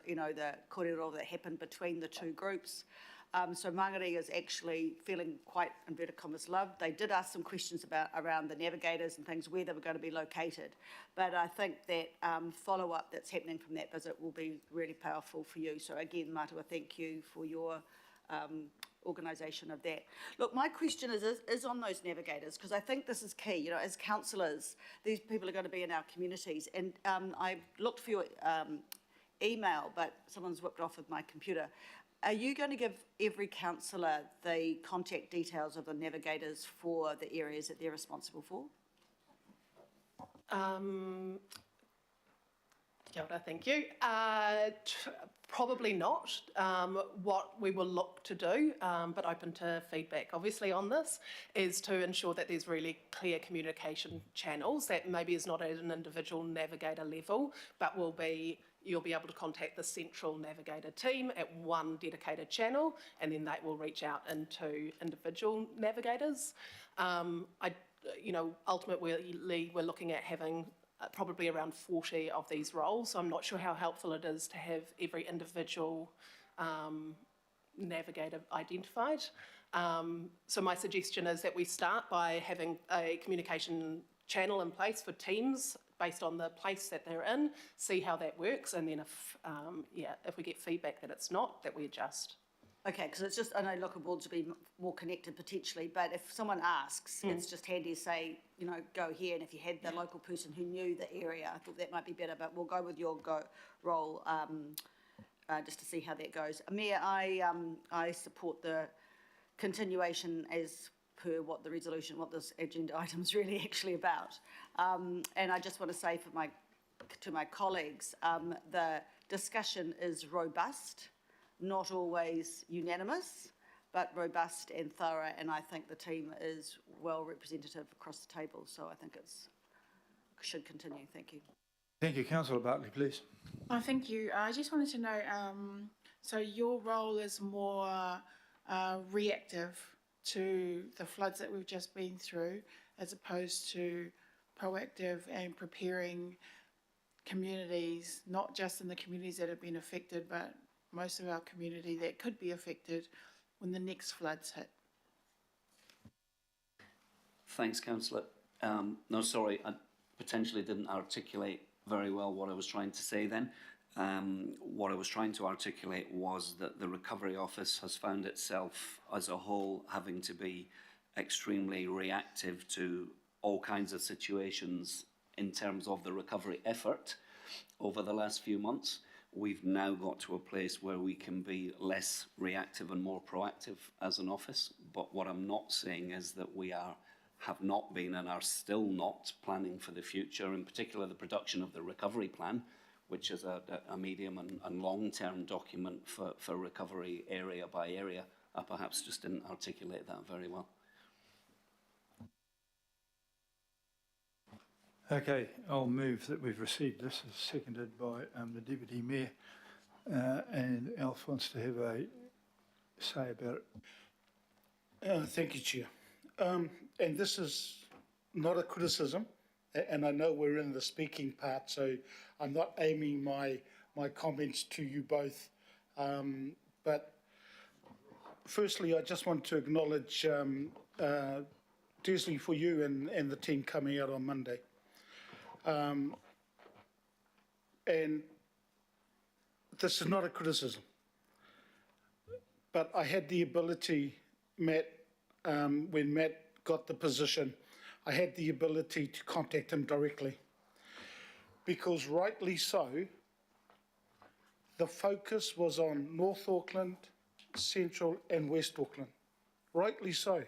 kōrero that happened between the two groups. So Mangere is actually feeling quite, inverted commas, loved. They did ask some questions around the navigators and things, where they were going to be located. But I think that follow-up that's happening from that visit will be really powerful for you. So again, Matua, thank you for your organisation of that. Look, my question is on those navigators, because I think this is key. As councillors, these people are going to be in our communities. And I looked for your email, but someone's whipped off with my computer. Are you going to give every councillor the contact details of the navigators for the areas that they're responsible for? Kia ora, thank you. Probably not. What we will look to do, but open to feedback obviously on this, is to ensure that there's really clear communication channels that maybe is not at an individual navigator level, but you'll be able to contact the central navigator team at one dedicated channel, and then they will reach out into individual navigators. Ultimately, we're looking at having probably around 40 of these roles, so I'm not sure how helpful it is to have every individual navigator identified. So my suggestion is that we start by having a communication channel in place for teams based on the place that they're in, see how that works, and then if we get feedback that it's not, that we adjust. Okay, because it's just, I know local boards will be more connected potentially, but if someone asks, it's just handy to say, go here, and if you had the local person who knew the area, I thought that might be better, but we'll go with your role just to see how that goes. Mayor, I support the continuation as per what the resolution, what this agenda item is really actually about. And I just want to say to my colleagues, the discussion is robust, not always unanimous, but robust and thorough, and I think the team is well representative across the table, so I think it should continue. Thank you. Thank you. Councillor Bartley, please. Thank you. I just wanted to know, so your role is more reactive to the floods that we've just been through, as opposed to proactive and preparing communities, not just in the communities that have been affected, but most of our community that could be affected when the next floods hit. Thanks, Councillor. No, sorry, I potentially didn't articulate very well what I was trying to say then. What I was trying to articulate was that the Recovery Office has found itself as a whole having to be extremely reactive to all kinds of situations in terms of the recovery effort over the last few months. We've now got to a place where we can be less reactive and more proactive as an office. But what I'm not saying is that we have not been and are still not planning for the future, in particular the production of the recovery plan, which is a medium and long-term document for recovery area by area. I perhaps just didn't articulate that very well. Okay, I'll move that we've received this, as seconded by the Deputy Mayor, and Alf wants to have a say about it. Thank you, Chair. And this is not a criticism, and I know we're in the speaking part, so I'm not aiming my comments to you both. But firstly, I just want to acknowledge Desley for you and the team coming out on Monday. And this is not a criticism, but I had the ability, Matt, when Matt got the position, I had the ability to contact him directly. Because rightly so, the focus was on North Auckland, Central and West Auckland. Rightly so.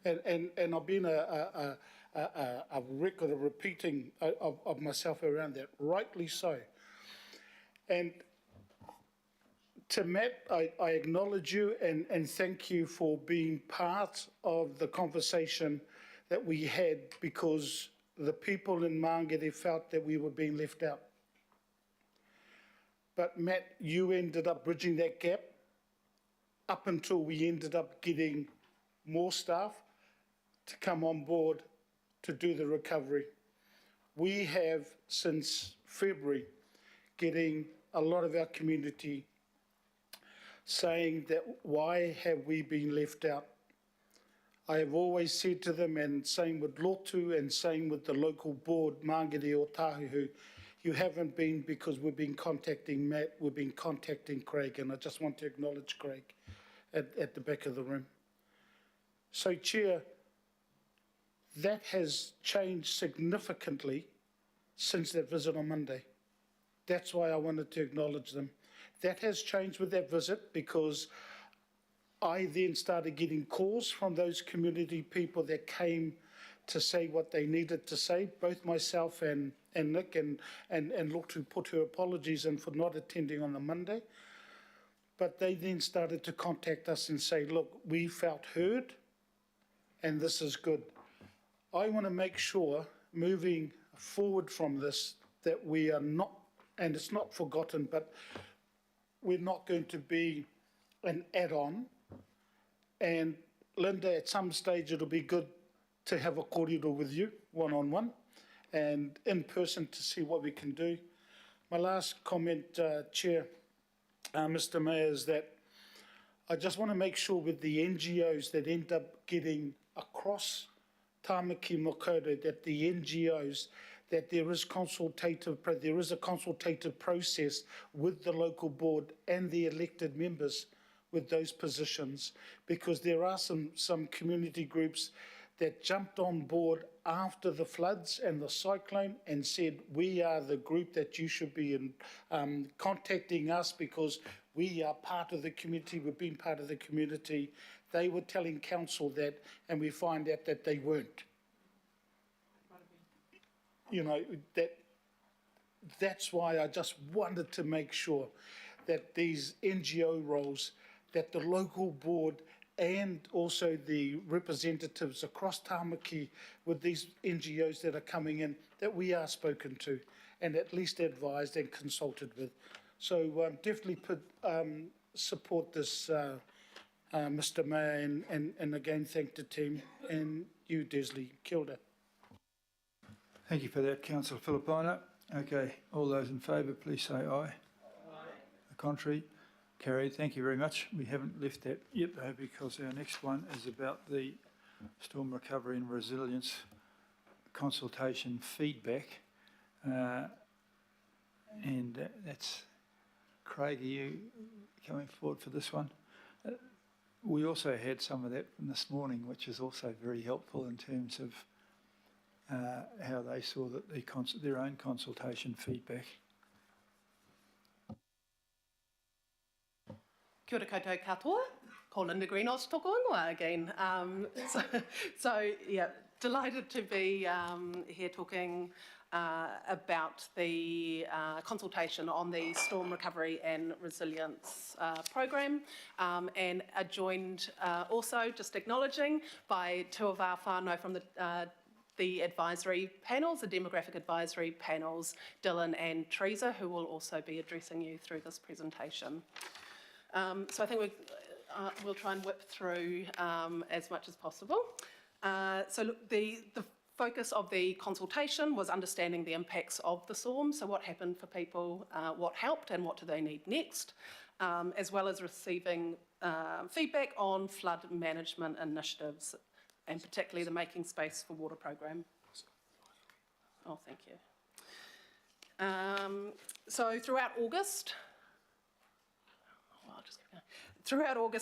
And I've been a record of repeating of myself around that. Rightly so. And to Matt, I acknowledge you and thank you for being part of the conversation that we had, because the people in Māngere felt that we were being left out. But Matt, you ended up bridging that gap up until we ended up getting more staff to come on board to do the recovery. We have, since February, getting a lot of our community saying that why have we been left out? I have always said to them, and same with Lotu and same with the local board, Māngere o Tāhuhu, you haven't been because we've been contacting Matt, we've been contacting Craig, and I just want to acknowledge Craig at the back of the room. So, Chair, that has changed significantly since that visit on Monday. That's why I wanted to acknowledge them. That has changed with that visit, because I then started getting calls from those community people that came to say what they needed to say, both myself and Nick, and look to put her apologies in for not attending on the Monday. But they then started to contact us and say, look, we felt heard and this is good. I want to make sure, moving forward from this, that we are not, and it's not forgotten, but we're not going to be an add-on. And Linda, at some stage, it'll be good to have a kōrero with you, one-on-one, and in person to see what we can do. My last comment, Chair, Mr. Mayor, is that I just want to make sure with the NGOs that end up getting across Tāmaki Makaurau, that the NGOs, that there is a consultative process with the local board and the elected members with those positions, because there are some community groups that jumped on board after the floods and the cyclone and said, we are the group that you should be contacting us because we are part of the community, we've been part of the community. They were telling council that, and we find out that they weren't. You know, that's why I just wanted to make sure that these NGO roles, that the local board and also the representatives across Tāmaki with these NGOs that are coming in, that we are spoken to and at least advised and consulted with. So definitely support this, Mr. Mayor, and again thank the team and you, Desley. Kia ora. Thank you for that, Councillor Filipina. Okay, all those in favour, please say aye. Aye. The contrary, carried. Thank you very much. We haven't left that yet, though, because our next one is about the Storm Recovery and Resilience consultation feedback. And that's Craig, are you coming forward for this one? We also had some of that from this morning, which is also very helpful in terms of how they saw that their own consultation feedback. Kia ora koutou katoa, ko Linda Greenos toko ingoa again. So yeah, delighted to be here talking about the consultation on the Storm Recovery and Resilience program, and are joined also, just acknowledging, by two of our whānau from the the advisory panels, the demographic advisory panels, Dylan and Teresa, who will also be addressing you through this presentation. So I think we'll try and whip through as much as possible. So look, the focus of the consultation was understanding the impacts of the storm, so what happened for people, what helped and what do they need next, as well as receiving feedback on flood management initiatives, and particularly the Making Space for Water program. Oh, thank you. So throughout August,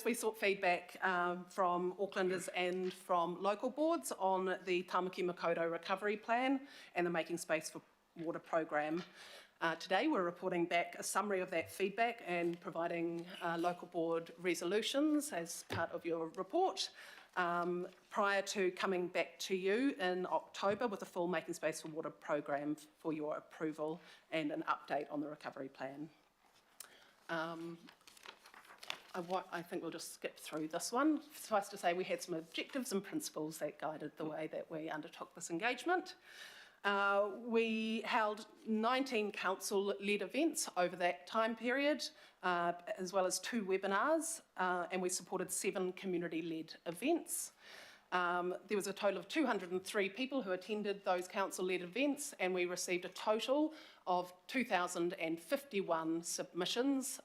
we sought feedback from Aucklanders and from local boards on the Tamaki Makaurau Recovery Plan and the Making Space for Water program. Today we're reporting back a summary of that feedback and providing local board resolutions as part of your report prior to coming back to you in October with a full Making Space for Water program for your approval and an update on the recovery plan. I think we'll just skip through this one. Suffice to say, we had some objectives and principles that guided the way that we undertook this engagement. We held 19 council-led events over that time period, as well as 2 webinars, and we supported 7 community-led events. There was a total of 203 people who attended those council-led events, and we received a total of 2,051 submissions,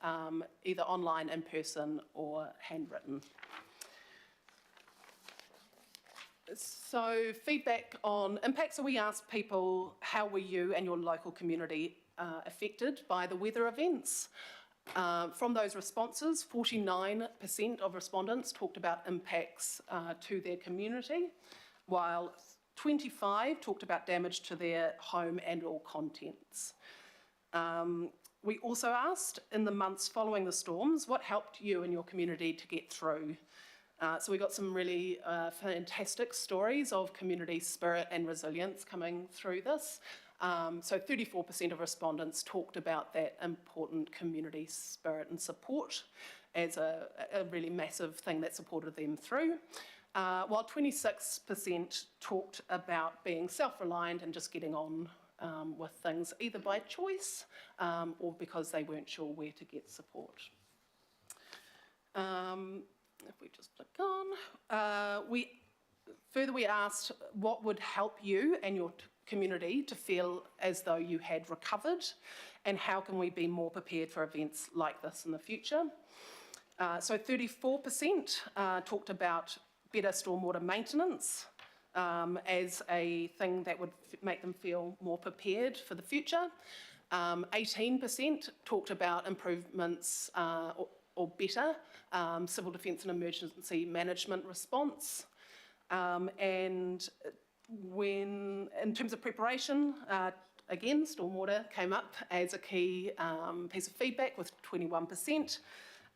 either online, in person, or handwritten. So feedback on impact. So we asked people, how were you and your local community affected by the weather events? From those responses, 49% of respondents talked about impacts to their community, while 25 talked about damage to their home and or contents. We also asked, in the months following the storms, what helped you and your community to get through? So we got some really fantastic stories of community spirit and resilience coming through this. So 34% of respondents talked about that important community spirit and support as a really massive thing that supported them through, while 26% talked about being self-reliant and just getting on with things either by choice or because they weren't sure where to get support. If we just click on, we asked what would help you and your community to feel as though you had recovered, and how can we be more prepared for events like this in the future. So 34% talked about better stormwater maintenance as a thing that would make them feel more prepared for the future. 18% talked about improvements or better civil defence and emergency management response. And when, in terms of preparation, again, stormwater came up as a key piece of feedback with 21%.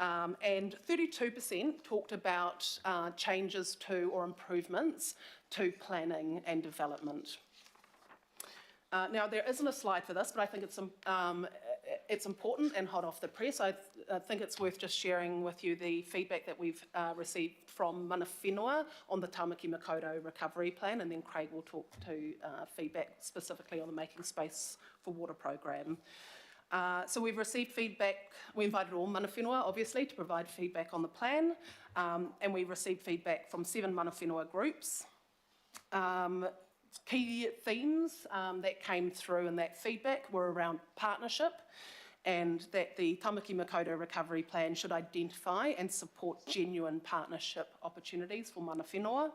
And 32% talked about changes to or improvements to planning and development. Now, there isn't a slide for this, but I think it's important and hot off the press. I think it's worth just sharing with you the feedback that we've received from mana whenua on the Tamaki Makaurau Recovery Plan, and then Craig will talk to feedback specifically on the Making Space for Water program. So we've received feedback. We invited all mana whenua, obviously, to provide feedback on the plan, and we received feedback from 7 mana whenua groups. Key themes that came through in that feedback were around partnership, and that the Tamaki Makaurau Recovery Plan should identify and support genuine partnership opportunities for mana whenua.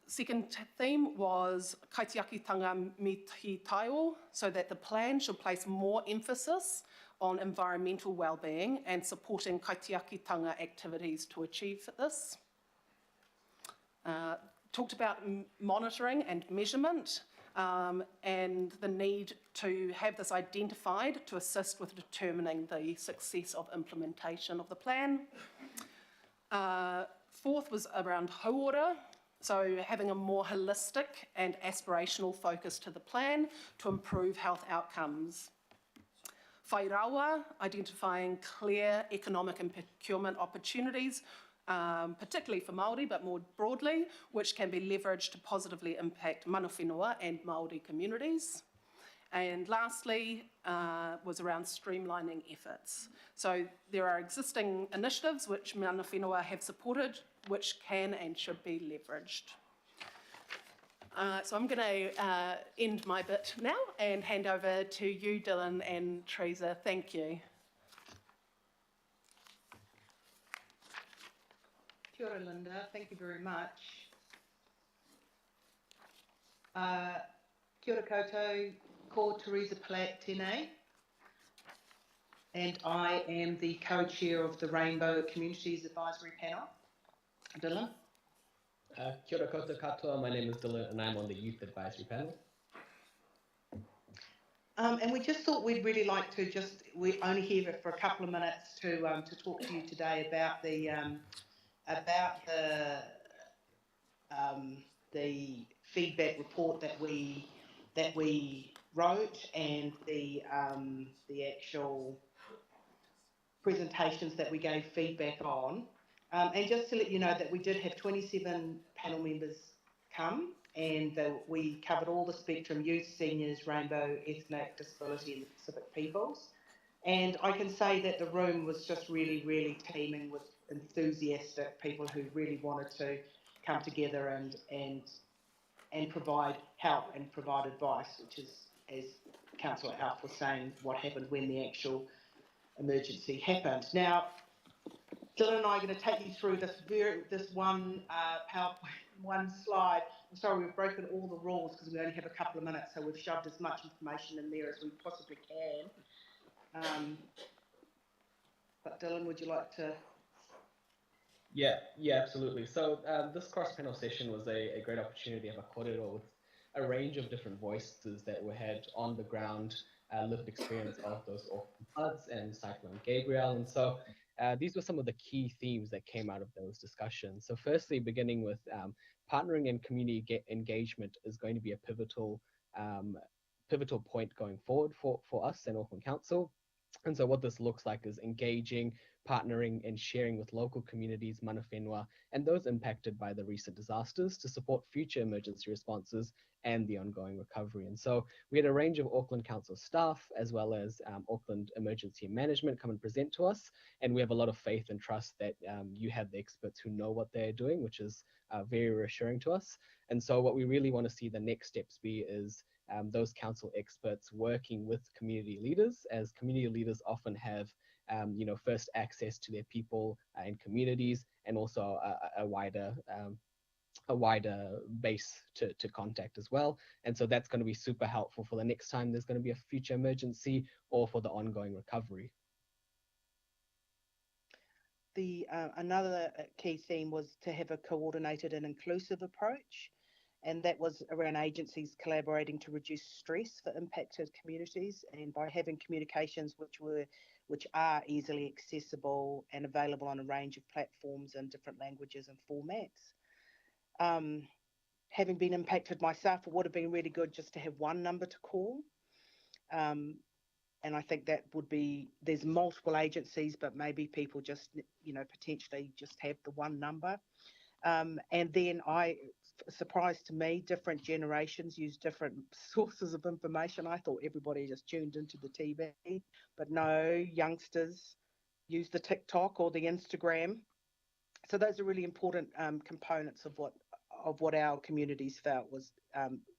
Second theme was kaitiakitanga me hi taiao, so that the plan should place more emphasis on environmental well-being and supporting kaitiakitanga activities to achieve this. Talked about monitoring and measurement and the need to have this identified to assist with determining the success of implementation of the plan. Fourth was around hauora, so having a more holistic and aspirational focus to the plan to improve health outcomes. Whairawa, identifying clear economic and procurement opportunities particularly for Māori, but more broadly, which can be leveraged to positively impact mana whenua and Māori communities. And lastly, was around streamlining efforts. So there are existing initiatives which mana whenua have supported, which can and should be leveraged. So I'm going to end my bit now and hand over to you, Dylan and Teresa. Thank you. Kia ora, Linda. Thank you very much. Kia ora koutou, ko Teresa Platt tēnei, and I am the co-chair of the Rainbow Communities Advisory Panel. Dylan? Kia ora koutou katoa, my name is Dylan and I'm on the Youth Advisory Panel. And we just thought we'd really like to we're only here for a couple of minutes to talk to you today about the feedback report that we wrote and the actual presentations that we gave feedback on. And just to let you know that we did have 27 panel members come, and we covered all the spectrum: youth, seniors, rainbow, ethnic, disability and the Pacific peoples. And I can say that the room was just really, really teeming with enthusiastic people who really wanted to come together and provide help and provide advice, which is, as Councillor Alf was saying, what happened when the actual emergency happened. Now, Dylan and I are going to take you through this one one slide. I'm sorry, we've broken all the rules because we only have a couple of minutes, so we've shoved as much information in there as we possibly can. But Dylan, would you like to? Yeah, absolutely. So this cross-panel session was a great opportunity to have a kōrero with a range of different voices that were had on the ground, lived experience of those Auckland floods and Cyclone Gabrielle. And so these were some of the key themes that came out of those discussions. So firstly, beginning with partnering and community engagement is going to be a pivotal point going forward for us and Auckland Council. And so what this looks like is engaging, partnering and sharing with local communities, mana whenua, and those impacted by the recent disasters to support future emergency responses and the ongoing recovery. And so we had a range of Auckland Council staff as well as Auckland Emergency Management come and present to us. And we have a lot of faith and trust that you have the experts who know what they're doing, which is very reassuring to us. And so what we really want to see the next steps be is those council experts working with community leaders, as community leaders often have first access to their people and communities, and also a wider base to contact as well. And so that's going to be super helpful for the next time there's going to be a future emergency or for the ongoing recovery. Another key theme was to have a coordinated and inclusive approach, and that was around agencies collaborating to reduce stress for impacted communities, and by having communications which are easily accessible and available on a range of platforms in different languages and formats. Having been impacted myself, it would have been really good just to have one number to call. And I think that would be, there's multiple agencies, but maybe people just, potentially just have the one number. And then surprised to me, different generations use different sources of information. I thought everybody just tuned into the TV, but no, youngsters use the TikTok or the Instagram. So those are really important components of what our communities felt was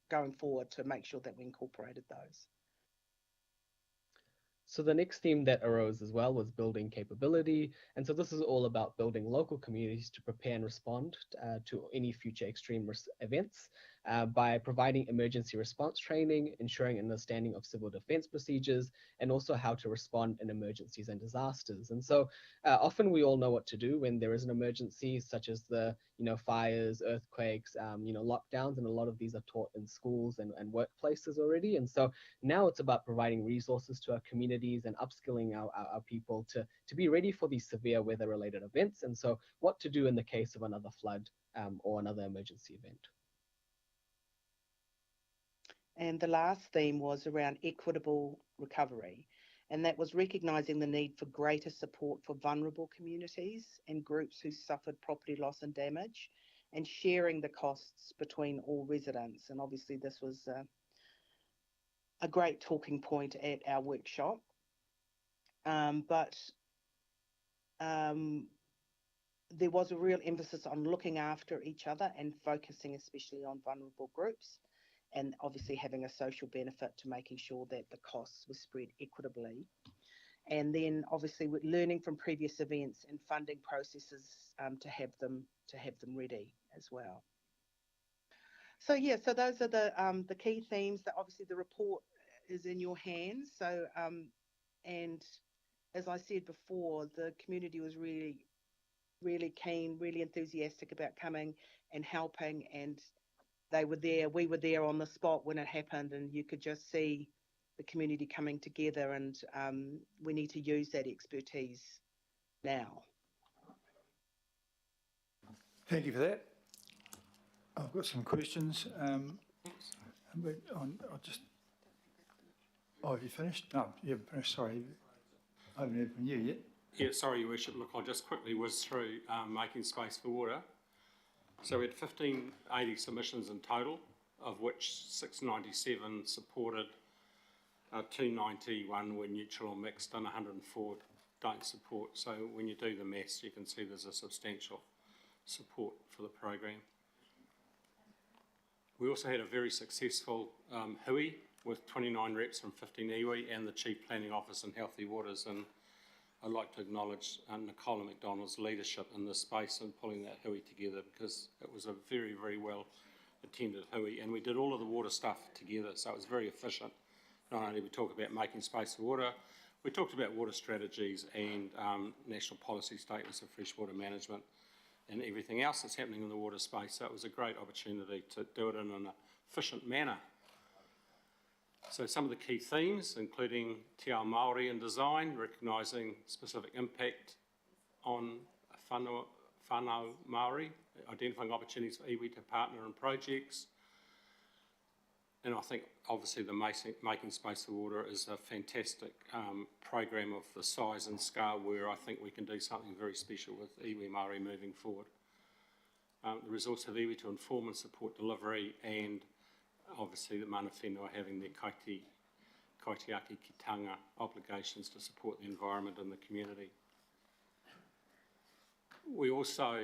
going forward to make sure that we incorporated those. So the next theme that arose as well was building capability. And so this is all about building local communities to prepare and respond to any future extreme events by providing emergency response training, ensuring understanding of civil defense procedures, and also how to respond in emergencies and disasters. And so often we all know what to do when there is an emergency, such as the fires, earthquakes, lockdowns, and a lot of these are taught in schools and workplaces already. And so now it's about providing resources to our communities and upskilling our people to be ready for these severe weather-related events. And so what to do in the case of another flood or another emergency event. And the last theme was around equitable recovery. and that was recognising the need for greater support for vulnerable communities and groups who suffered property loss and damage, and sharing the costs between all residents. And obviously this was a great talking point at our workshop. There was a real emphasis on looking after each other and focusing especially on vulnerable groups, and obviously having a social benefit to making sure that the costs were spread equitably. And then obviously learning from previous events and funding processes to have them ready as well. So yeah, so those are the key themes. That obviously the report is in your hands. So and as I said before, the community was really keen, really enthusiastic about coming and helping, and they were there. We were there on the spot when it happened, and you could just see the community coming together, and we need to use that expertise now. Thank you for that. I've got some questions. Have you finished? No, you haven't finished, sorry. I haven't heard from you yet. Yeah, sorry, Your Worship. Look, I'll just quickly whiz through making space for water. So we had 1580 submissions in total, of which 697 supported, 291 were neutral or mixed, and 104 don't support. So when you do the maths, you can see there's a substantial support for the program. We also had a very successful hui with 29 reps from 15 iwi and the Chief Planning Office and Healthy Waters, and I'd like to acknowledge Nicola McDonald's leadership in this space and pulling that hui together, because it was a very, very well attended hui, and we did all of the water stuff together, so it was very efficient. Not only we talked about making space for water, we talked about water strategies and national policy statements of freshwater management and everything else that's happening in the water space. So it was a great opportunity to do it in an efficient manner. So some of the key themes, including te ao Māori in design, recognising specific impact on whānau Māori, identifying opportunities for iwi to partner in projects. And I think obviously the Making Space for Water is a fantastic program of the size and scale where I think we can do something very special with iwi Māori moving forward. The resource of iwi to inform and support delivery, and obviously the mana whenua having their kaitiaki kitanga obligations to support the environment and the community. We also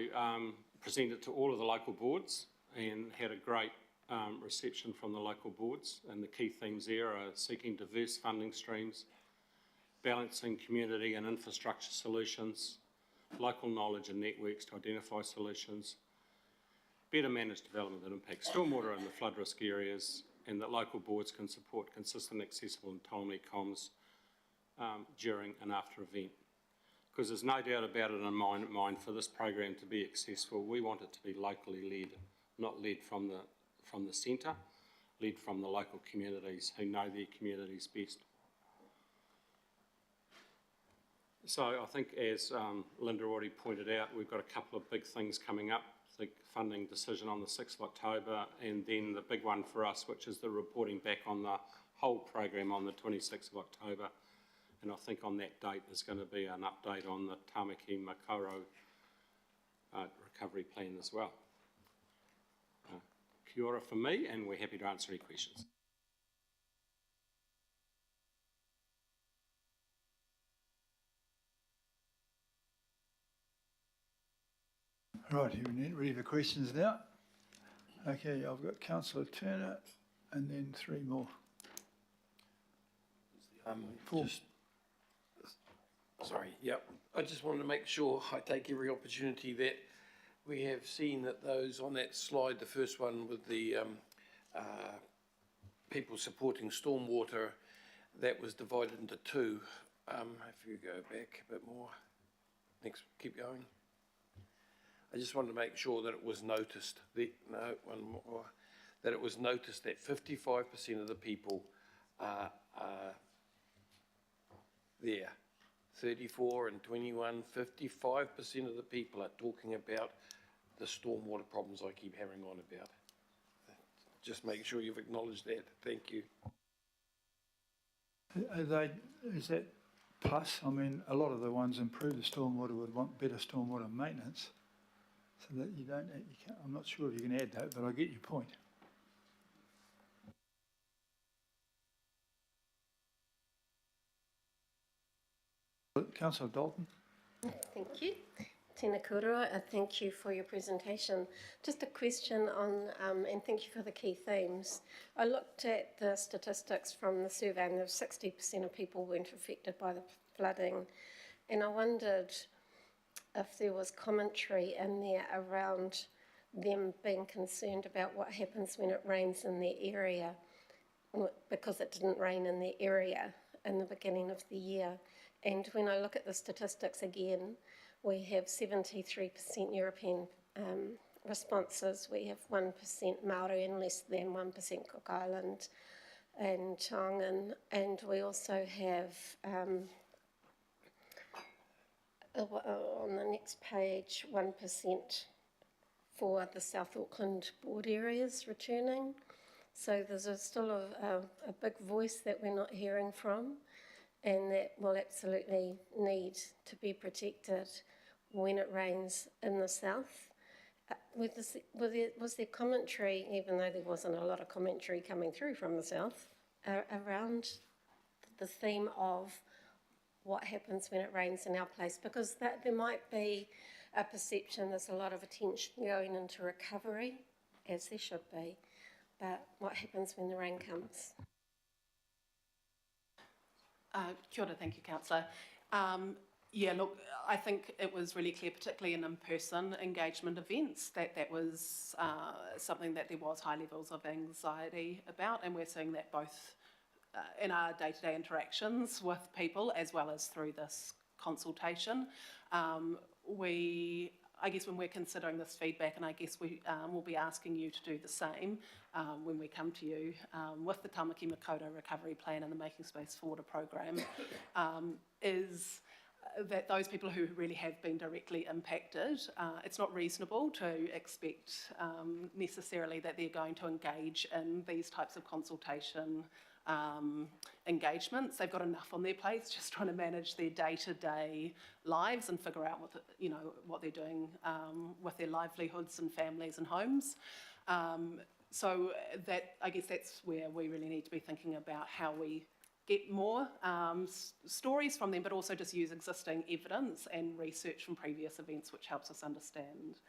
presented to all of the local boards and had a great reception from the local boards, and the key themes there are seeking diverse funding streams, balancing community and infrastructure solutions, local knowledge and networks to identify solutions, better managed development that impacts stormwater in the flood risk areas, and that local boards can support consistent, accessible and timely comms during and after event. Because there's no doubt about it in my mind, for this program to be successful, we want it to be locally led, not led from the centre, led from the local communities who know their communities best. So I think, as Linda already pointed out, we've got a couple of big things coming up. The funding decision on the 6th of October, and then the big one for us, which is the reporting back on the whole program on the 26th of October. And I think on that date there's going to be an update on the Tamaki Makaurau recovery plan as well. Kia ora from me, and we're happy to answer any questions. Right, you ready for questions now? Okay, I've got Councillor Turner and then three more. Four. Sorry, yep. I just wanted to make sure I take every opportunity that we have seen that those on that slide, the first one with the people supporting stormwater, that was divided into two. If you go back a bit more, next, keep going. I just wanted to make sure that it was noticed, that it was noticed that 55% of the people are there. 34 and 21, 55% of the people are talking about the stormwater problems I keep hammering on about. Just make sure you've acknowledged that. Thank you. Is that plus? I mean, a lot of the ones improve the stormwater would want better stormwater maintenance, so that you can't, I'm not sure if you can add that, but I get your point. Councillor Dalton. Thank you. Tēnā kouroa, thank you for your presentation. Just a question on, and thank you for the key themes. I looked at the statistics from the survey and there was 60% of people weren't affected by the flooding. And I wondered if there was commentary in there around them being concerned about what happens when it rains in their area, because it didn't rain in their area in the beginning of the year. And when I look at the statistics again, we have 73% European responses. We have 1% Māori and less than 1% Cook Island and Tongan. And we also have, on the next page, 1% for the South Auckland board areas returning. So there's still a big voice that we're not hearing from, and that will absolutely need to be protected when it rains in the south. Was there commentary, even though there wasn't a lot of commentary coming through from the south, around the theme of what happens when it rains in our place? Because there might be a perception there's a lot of attention going into recovery, as there should be, but what happens when the rain comes? Kia ora, thank you, Councillor. Yeah, look, I think it was really clear, particularly in in-person engagement events, that was something that there was high levels of anxiety about, and we're seeing that both in our day-to-day interactions with people as well as through this consultation. I guess when we're considering this feedback, and I guess we will be asking you to do the same when we come to you with the Tamaki Makaurau Recovery Plan and the Making Space for Water program, is that those people who really have been directly impacted, it's not reasonable to expect necessarily that they're going to engage in these types of consultation engagements. They've got enough on their plates just trying to manage their day-to-day lives and figure out what they're doing with their livelihoods and families and homes. So I guess that's where we really need to be thinking about how we get more stories from them, but also just use existing evidence and research from previous events, which helps us understand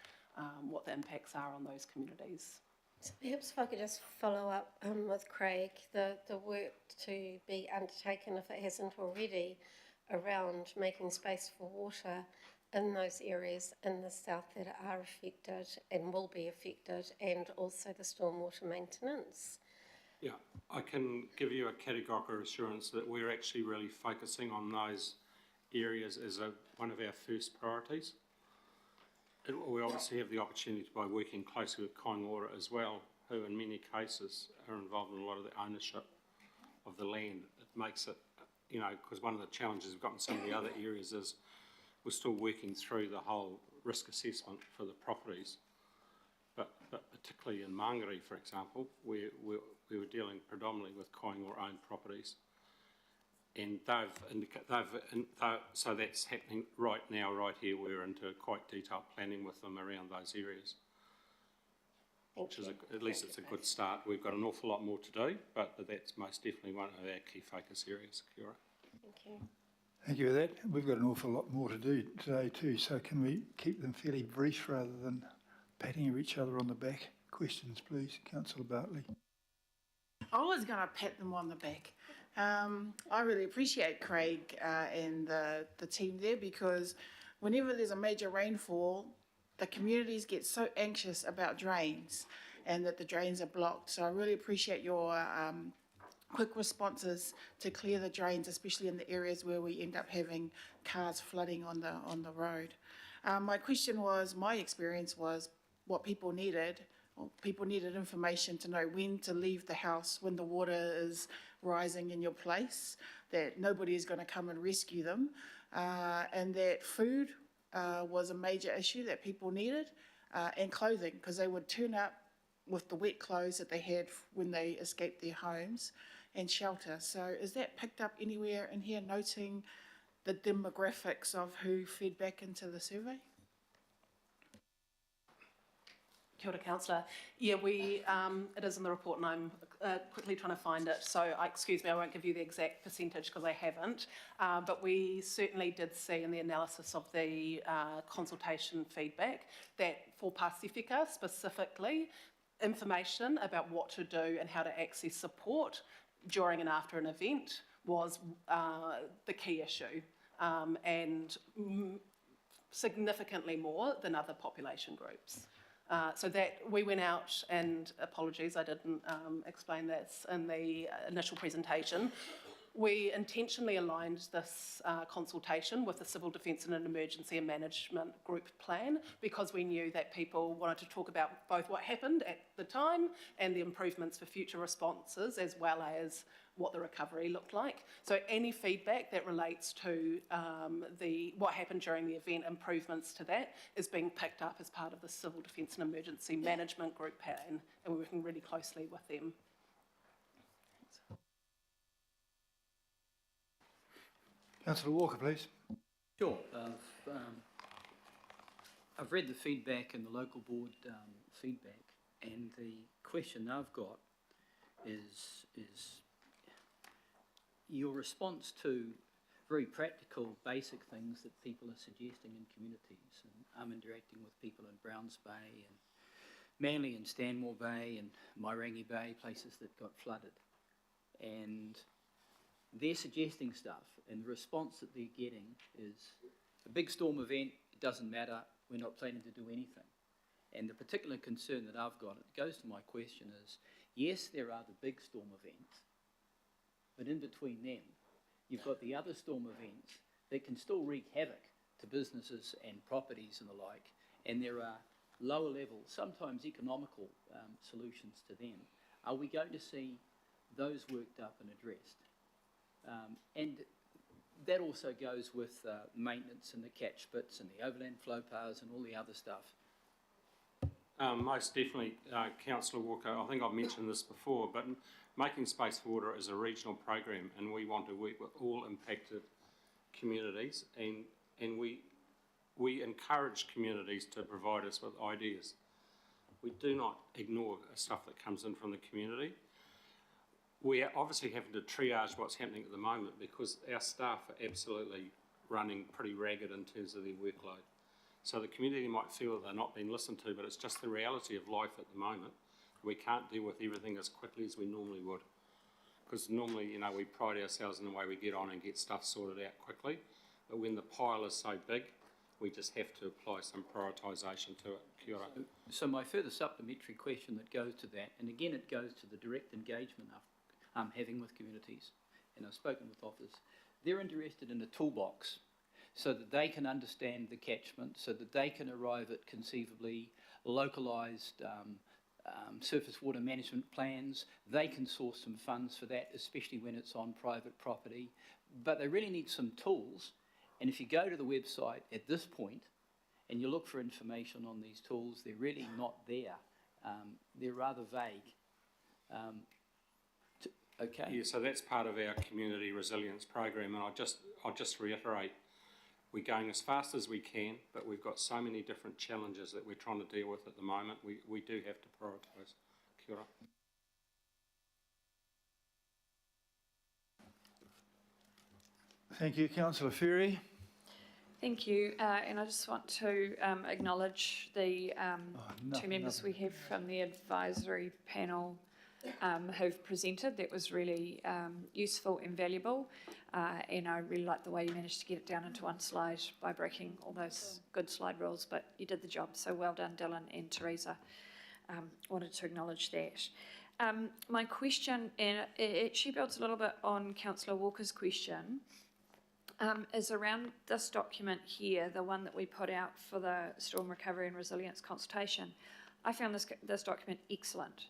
what the impacts are on those communities. So perhaps if I could just follow up with Craig, the work to be undertaken, if it hasn't already, around making space for water in those areas in the south that are affected and will be affected, and also the stormwater maintenance. Yeah, I can give you a categorical assurance that we're actually really focusing on those areas as one of our first priorities. We obviously have the opportunity by working closely with Kāinga Ora as well, who in many cases are involved in a lot of the ownership of the land. It makes it, because one of the challenges we've got in some of the other areas is we're still working through the whole risk assessment for the properties. But particularly in Māngere, for example, we were dealing predominantly with Kāinga Ora owned properties. And so that's happening right now, right here. We're into quite detailed planning with them around those areas. Which is, at least it's a good start. We've got an awful lot more to do, but that's most definitely one of our key focus areas. Kia ora. Thank you. Thank you for that. We've got an awful lot more to do today too, so can we keep them fairly brief rather than patting each other on the back? Questions, please. Councillor Bartley. I was going to pat them on the back. I really appreciate Craig and the team there, because whenever there's a major rainfall, the communities get so anxious about drains and that the drains are blocked. So I really appreciate your quick responses to clear the drains, especially in the areas where we end up having cars flooding on the road. My experience was what people needed. Well, people needed information to know when to leave the house when the water is rising in your place, that nobody is going to come and rescue them, and that food was a major issue that people needed, and clothing, because they would turn up with the wet clothes that they had when they escaped their homes, and shelter. So is that picked up anywhere in here, noting the demographics of who fed back into the survey? Kia ora, councillor. Yeah, it is in the report and I'm quickly trying to find it. So excuse me, I won't give you the exact percentage because I haven't. But we certainly did see in the analysis of the consultation feedback that for Pacifica specifically, information about what to do and how to access support during and after an event was the key issue, and significantly more than other population groups. So that we went out, and apologies, I didn't explain this in the initial presentation. We intentionally aligned this consultation with the Civil Defence and an Emergency and Management Group Plan because we knew that people wanted to talk about both what happened at the time and the improvements for future responses, as well as what the recovery looked like. So any feedback that relates to what happened during the event, improvements to that, is being picked up as part of the Civil Defence and Emergency Management Group Plan, and we're working really closely with them. Councillor Walker, please. Sure. I've read the feedback and the local board feedback, and the question I've got is your response to very practical, basic things that people are suggesting in communities. And I'm interacting with people in Browns Bay and Manly and Stanmore Bay and Mairangi Bay, places that got flooded. And they're suggesting stuff, and the response that they're getting is a big storm event, it doesn't matter, we're not planning to do anything. And the particular concern that I've got, it goes to my question, is yes, there are the big storm events, but in between them, you've got the other storm events that can still wreak havoc to businesses and properties and the like, and there are lower level, sometimes economical solutions to them. Are we going to see those worked up and addressed? And that also goes with maintenance and the catch pits and the overland flow paths and all the other stuff. Most definitely, Councillor Walker, I think I've mentioned this before, but Making Space for Water is a regional program, and we want to work with all impacted communities, and we encourage communities to provide us with ideas. We do not ignore stuff that comes in from the community. We are obviously having to triage what's happening at the moment because our staff are absolutely running pretty ragged in terms of their workload. So the community might feel they're not being listened to, but it's just the reality of life at the moment. We can't deal with everything as quickly as we normally would. Because normally, you know, we pride ourselves in the way we get on and get stuff sorted out quickly. But when the pile is so big, we just have to apply some prioritisation to it. Kia ora. So my further supplementary question that goes to that, and again it goes to the direct engagement I'm having with communities, and I've spoken with officers, they're interested in a toolbox so that they can understand the catchment, so that they can arrive at conceivably localised surface water management plans. They can source some funds for that, especially when it's on private property. But they really need some tools, and if you go to the website at this point and you look for information on these tools, they're really not there. They're rather vague. Okay. Yeah, so that's part of our community resilience program, and I'll just reiterate, we're going as fast as we can, but we've got so many different challenges that we're trying to deal with at the moment. We do have to prioritise. Kia ora. Thank you, Councillor Ferry. Thank you, and I just want to acknowledge the two members we have from the advisory panel who've presented. That was really useful and valuable, and I really like the way you managed to get it down into one slide by breaking all those good slide rules, but you did the job, so well done, Dylan and Teresa. Wanted to acknowledge that. My question, and it actually builds a little bit on Councillor Walker's question, is around this document here, the one that we put out for the Storm Recovery and Resilience consultation. I found this document excellent,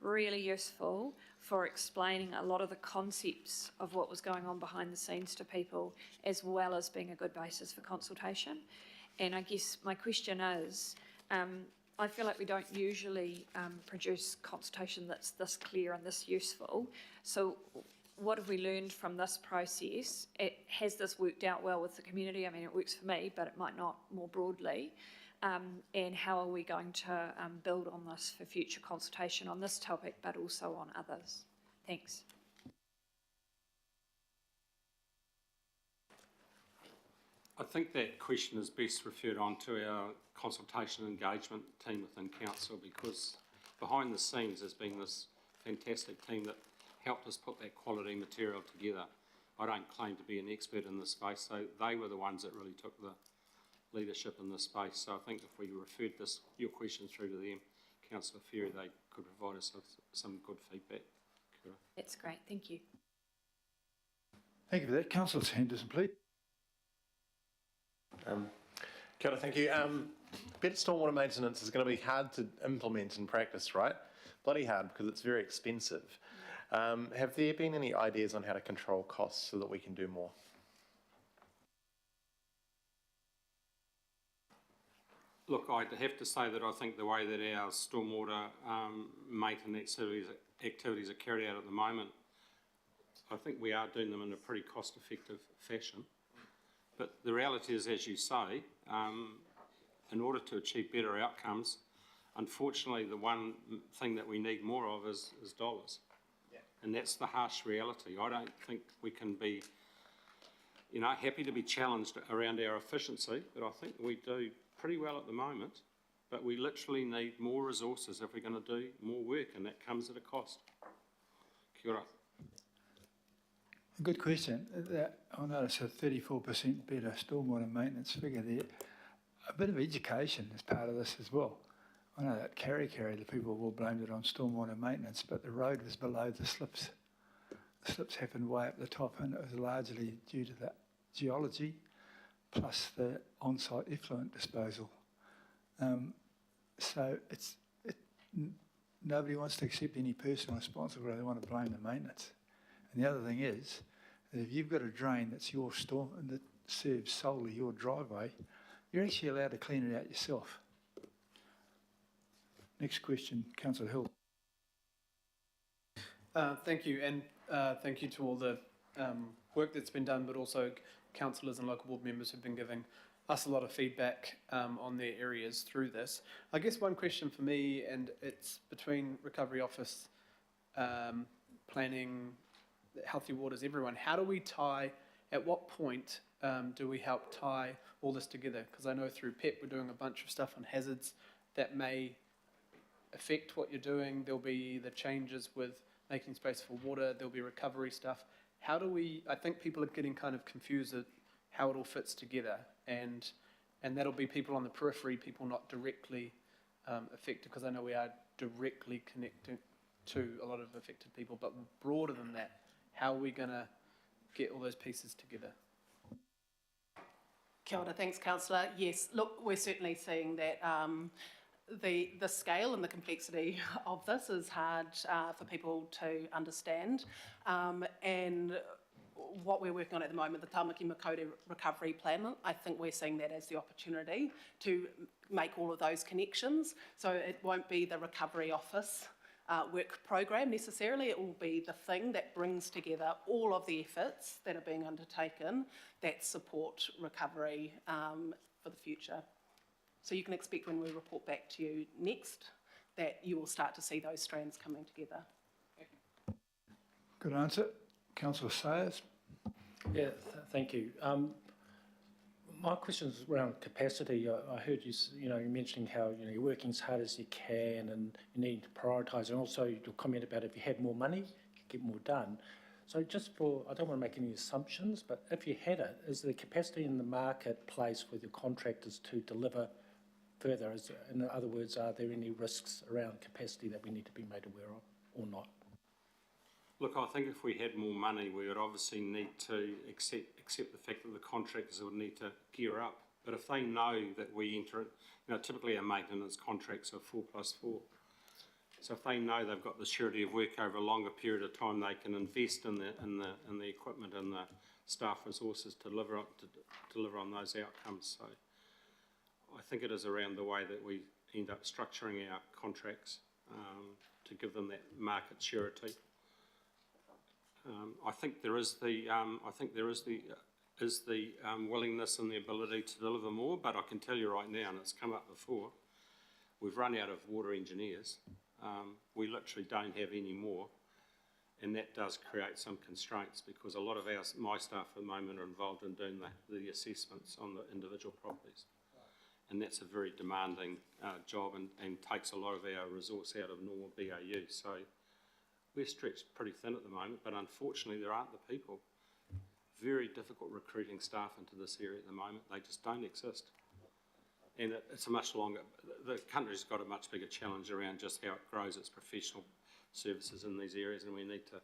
really useful for explaining a lot of the concepts of what was going on behind the scenes to people, as well as being a good basis for consultation. And I guess my question is, I feel like we don't usually produce consultation that's this clear and this useful. So what have we learned from this process? Has this worked out well with the community? I mean, it works for me, but it might not more broadly. And how are we going to build on this for future consultation on this topic, but also on others? Thanks. I think that question is best referred on to our consultation engagement team within council, because behind the scenes there's been this fantastic team that helped us put that quality material together. I don't claim to be an expert in this space, so they were the ones that really took the leadership in this space. So I think if we referred your question through to them, Councillor Ferry, they could provide us with some good feedback. That's great, thank you. Thank you for that. Councillor Henderson, please. Kia ora, thank you. Better stormwater maintenance is going to be hard to implement in practice, right? Bloody hard, because it's very expensive. Have there been any ideas on how to control costs so that we can do more? Look, I'd have to say that I think the way that our stormwater maintenance activities are carried out at the moment, I think we are doing them in a pretty cost-effective fashion. But the reality is, as you say, in order to achieve better outcomes, unfortunately, the one thing that we need more of is dollars. Yeah. And that's the harsh reality. I don't think we can be, happy to be challenged around our efficiency, but I think we do pretty well at the moment. But we literally need more resources if we're going to do more work, and that comes at a cost. Kia ora. Good question. I noticed a 34% better stormwater maintenance figure there. A bit of education is part of this as well. I know that Carry, the people all blamed it on stormwater maintenance, but the road was below the slips. The slips happened way up the top, and it was largely due to the geology plus the on-site effluent disposal. So nobody wants to accept any personal responsibility. They want to blame the maintenance. And the other thing is that if you've got a drain that's your storm and that serves solely your driveway, you're actually allowed to clean it out yourself. Next question, Councillor Hill. Thank you, and thank you to all the work that's been done, but also councillors and local board members who've been giving us a lot of feedback on their areas through this. I guess one question for me, and it's between Recovery Office, planning, Healthy Waters, everyone. How do we tie, at what point do we help tie all this together? Because I know through PEP we're doing a bunch of stuff on hazards that may affect what you're doing. There'll be the changes with making space for water, there'll be recovery stuff. How do we, I think people are getting kind of confused at how it all fits together, and that'll be people on the periphery, people not directly affected, because I know we are directly connected to a lot of affected people, but broader than that, how are we going to get all those pieces together? Kia ora, thanks, Councillor. Yes, look, we're certainly seeing that the scale and the complexity of this is hard for people to understand. And what we're working on at the moment, the Tāmaki Makaurau Recovery Plan, I think we're seeing that as the opportunity to make all of those connections. So it won't be the Recovery Office work program necessarily, it will be the thing that brings together all of the efforts that are being undertaken that support recovery for the future. So you can expect when we report back to you next that you will start to see those strands coming together. Good answer. Councillor Sayers. Yeah, thank you. My question is around capacity. I heard you mentioning how you're working as hard as you can and you need to prioritise, and also your comment about if you had more money, you could get more done. So just I don't want to make any assumptions, but if you had it, is the capacity in the marketplace for your contractors to deliver further? In other words, are there any risks around capacity that we need to be made aware of or not? Look, I think if we had more money, we would obviously need to accept the fact that the contractors would need to gear up. But if they know that we enter it, typically our maintenance contracts are 4+4. So if they know they've got the surety of work over a longer period of time, they can invest in the equipment and the staff resources to deliver on those outcomes. So I think it is around the way that we end up structuring our contracts to give them that market surety. I think there is the willingness and the ability to deliver more, but I can tell you right now, and it's come up before, we've run out of water engineers. We literally don't have any more, and that does create some constraints because a lot of my staff at the moment are involved in doing the assessments on the individual properties, and that's a very demanding job and takes a lot of our resource out of normal BAU. So we're stretched pretty thin at the moment, but unfortunately there aren't the people. Very difficult recruiting staff into this area at the moment. They just don't exist. And it's a much longer, the country's got a much bigger challenge around just how it grows its professional services in these areas, and we need to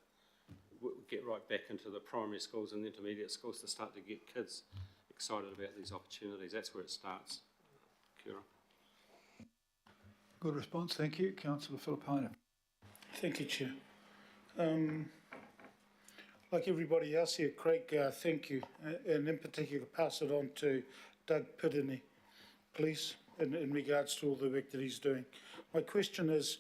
get right back into the primary schools and the intermediate schools to start to get kids excited about these opportunities. That's where it starts. Kia ora. Good response, thank you. Councillor Filipaina. Thank you, Chair. Like everybody else here, Craig, thank you, and in particular pass it on to Doug Pittini, please, in regards to all the work that he's doing. My question is,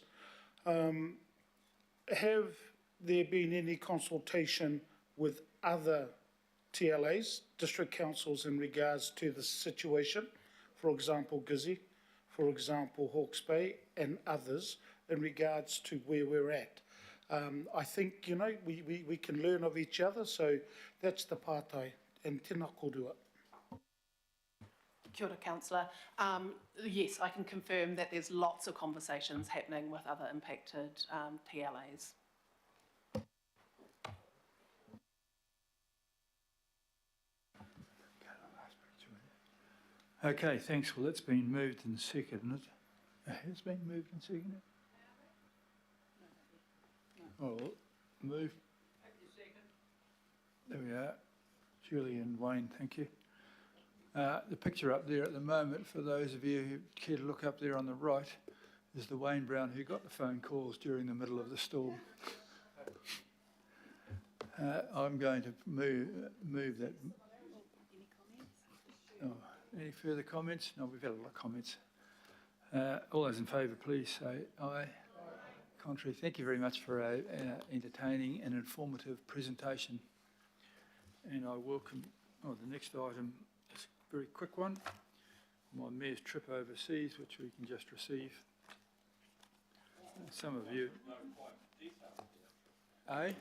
have there been any consultation with other TLAs, district councils, in regards to the situation? For example, Gizzy, for example, Hawke's Bay, and others, in regards to where we're at. I think, you know, we can learn of each other, so that's the pātai, and tēnā korua. Kia ora, Councillor. Yes, I can confirm that there's lots of conversations happening with other impacted TLAs. Okay, thanks. Well, it's been moved and seconded. It has been moved and seconded? Oh, move. There we are. Julie and Wayne, thank you. The picture up there at the moment, for those of you who care to look up there on the right, is the Wayne Brown who got the phone calls during the middle of the storm. I'm going to move that. Oh, any further comments? No, we've had a lot of comments. All those in favour, please say aye. Contrary, thank you very much for an entertaining and informative presentation. And I welcome, the next item is a very quick one. My mayor's trip overseas, which we can just receive. Some of you. Eh?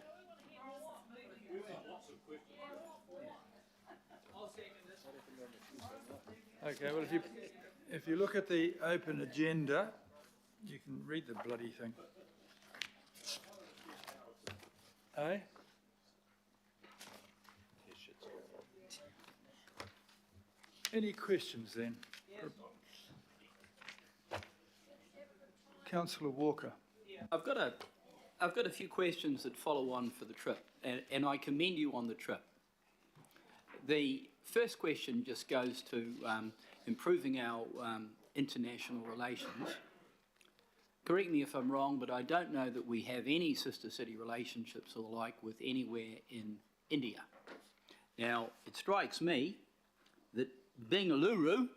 Okay, well, if you look at the open agenda, you can read the bloody thing. Eh? Any questions then? Councillor Walker. I've got a few questions that follow on for the trip, and I commend you on the trip. The first question just goes to improving our international relations. Correct me if I'm wrong, but I don't know that we have any sister city relationships or the like with anywhere in India. Now, it strikes me that Bengaluru,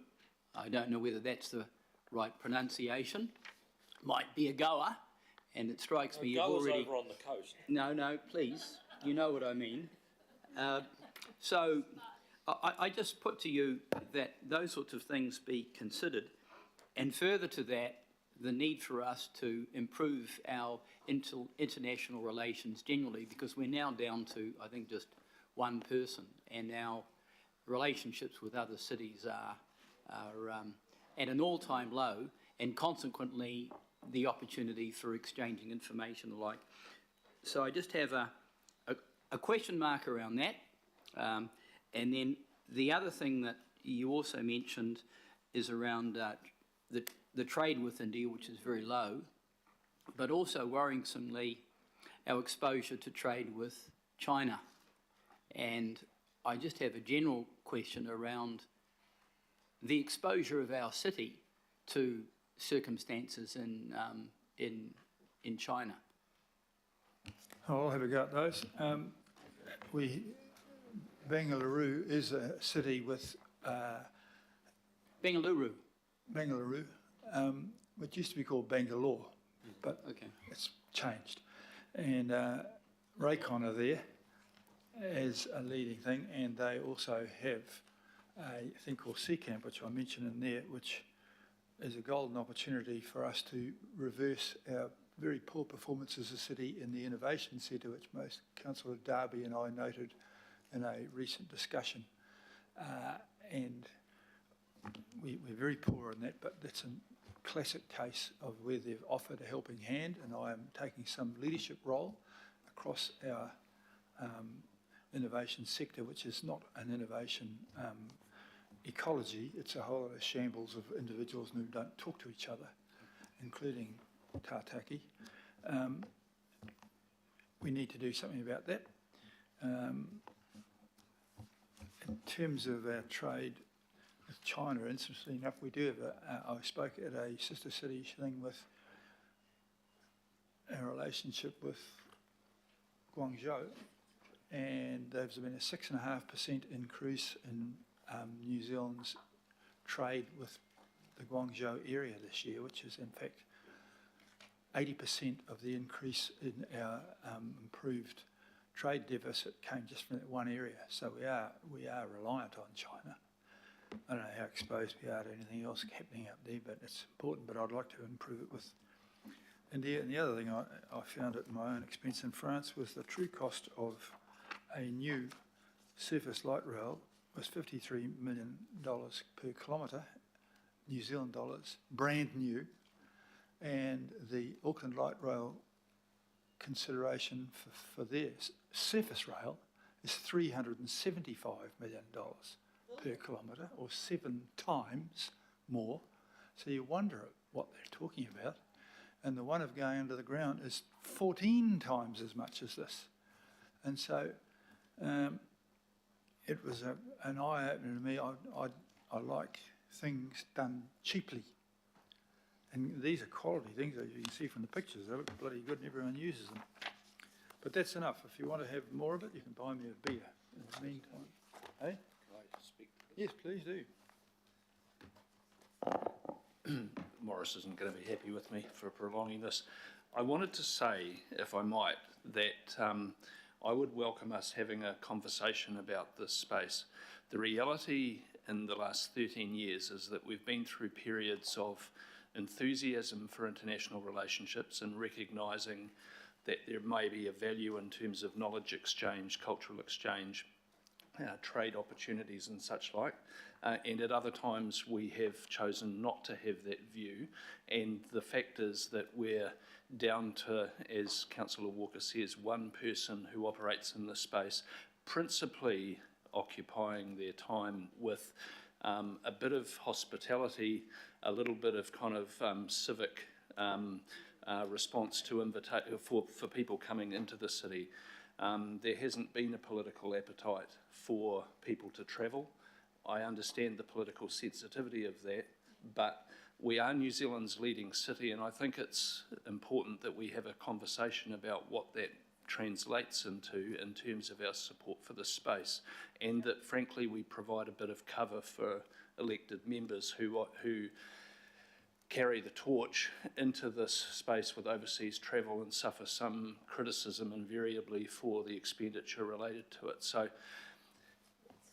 I don't know whether that's the right pronunciation, might be a goer, and it strikes me you've already... over on the coast. No, please, you know what I mean. So I just put to you that those sorts of things be considered, and further to that, the need for us to improve our international relations generally, because we're now down to, I think, just one person, and our relationships with other cities are at an all-time low, and consequently the opportunity for exchanging information and the like. So I just have a question mark around that. And then the other thing that you also mentioned is around the trade with India, which is very low, but also worrisomely our exposure to trade with China. And I just have a general question around the exposure of our city to circumstances in China. I'll have a go at those. Bengaluru is a city with... Bengaluru. It used to be called Bangalore, but it's changed. And Raycon are there as a leading thing, and they also have a thing called Sea Camp, which I mentioned in there, which is a golden opportunity for us to reverse our very poor performance as a city in the Innovation Centre, which most Councillor Darby and I noted in a recent discussion. And we're very poor in that, but that's a classic case of where they've offered a helping hand, and I am taking some leadership role across our innovation sector, which is not an innovation ecology, it's a whole lot of shambles of individuals who don't talk to each other, including Tātaki. We need to do something about that. In terms of our trade with China, interestingly enough, we do have I spoke at a sister city thing with our relationship with Guangzhou, and there's been a 6.5% increase in New Zealand's trade with the Guangzhou area this year, which is in fact 80% of the increase in our improved trade deficit came just from that one area. So we are reliant on China. I don't know how exposed we are to anything else happening up there, but it's important. But I'd like to improve it with India. And the other thing I found at my own expense in France was the true cost of a new surface light rail was $53 million per kilometre, New Zealand dollars, brand new. And the Auckland Light Rail consideration for their surface rail is $375 million per kilometre, or 7 times more. So you wonder what they're talking about. And the one of going under the ground is 14 times as much as this. And so it was an eye-opener to me. I like things done cheaply. And these are quality things, as you can see from the pictures. They look bloody good and everyone uses them. But that's enough. If you want to have more of it, you can buy me a beer in the meantime. Hey? Can I speak? Yes, please do. Morris isn't going to be happy with me for prolonging this. I wanted to say, if I might, that I would welcome us having a conversation about this space. The reality in the last 13 years is that we've been through periods of enthusiasm for international relationships and recognising that there may be a value in terms of knowledge exchange, cultural exchange, trade opportunities and such like. And at other times we have chosen not to have that view. And the fact is that we're down to, as Councillor Walker says, one person who operates in this space, principally occupying their time with a bit of hospitality, a little bit of kind of civic response to for people coming into the city. There hasn't been a political appetite for people to travel. I understand the political sensitivity of that, but we are New Zealand's leading city, and I think it's important that we have a conversation about what that translates into in terms of our support for the space, and that frankly we provide a bit of cover for elected members who carry the torch into this space with overseas travel and suffer some criticism invariably for the expenditure related to it. So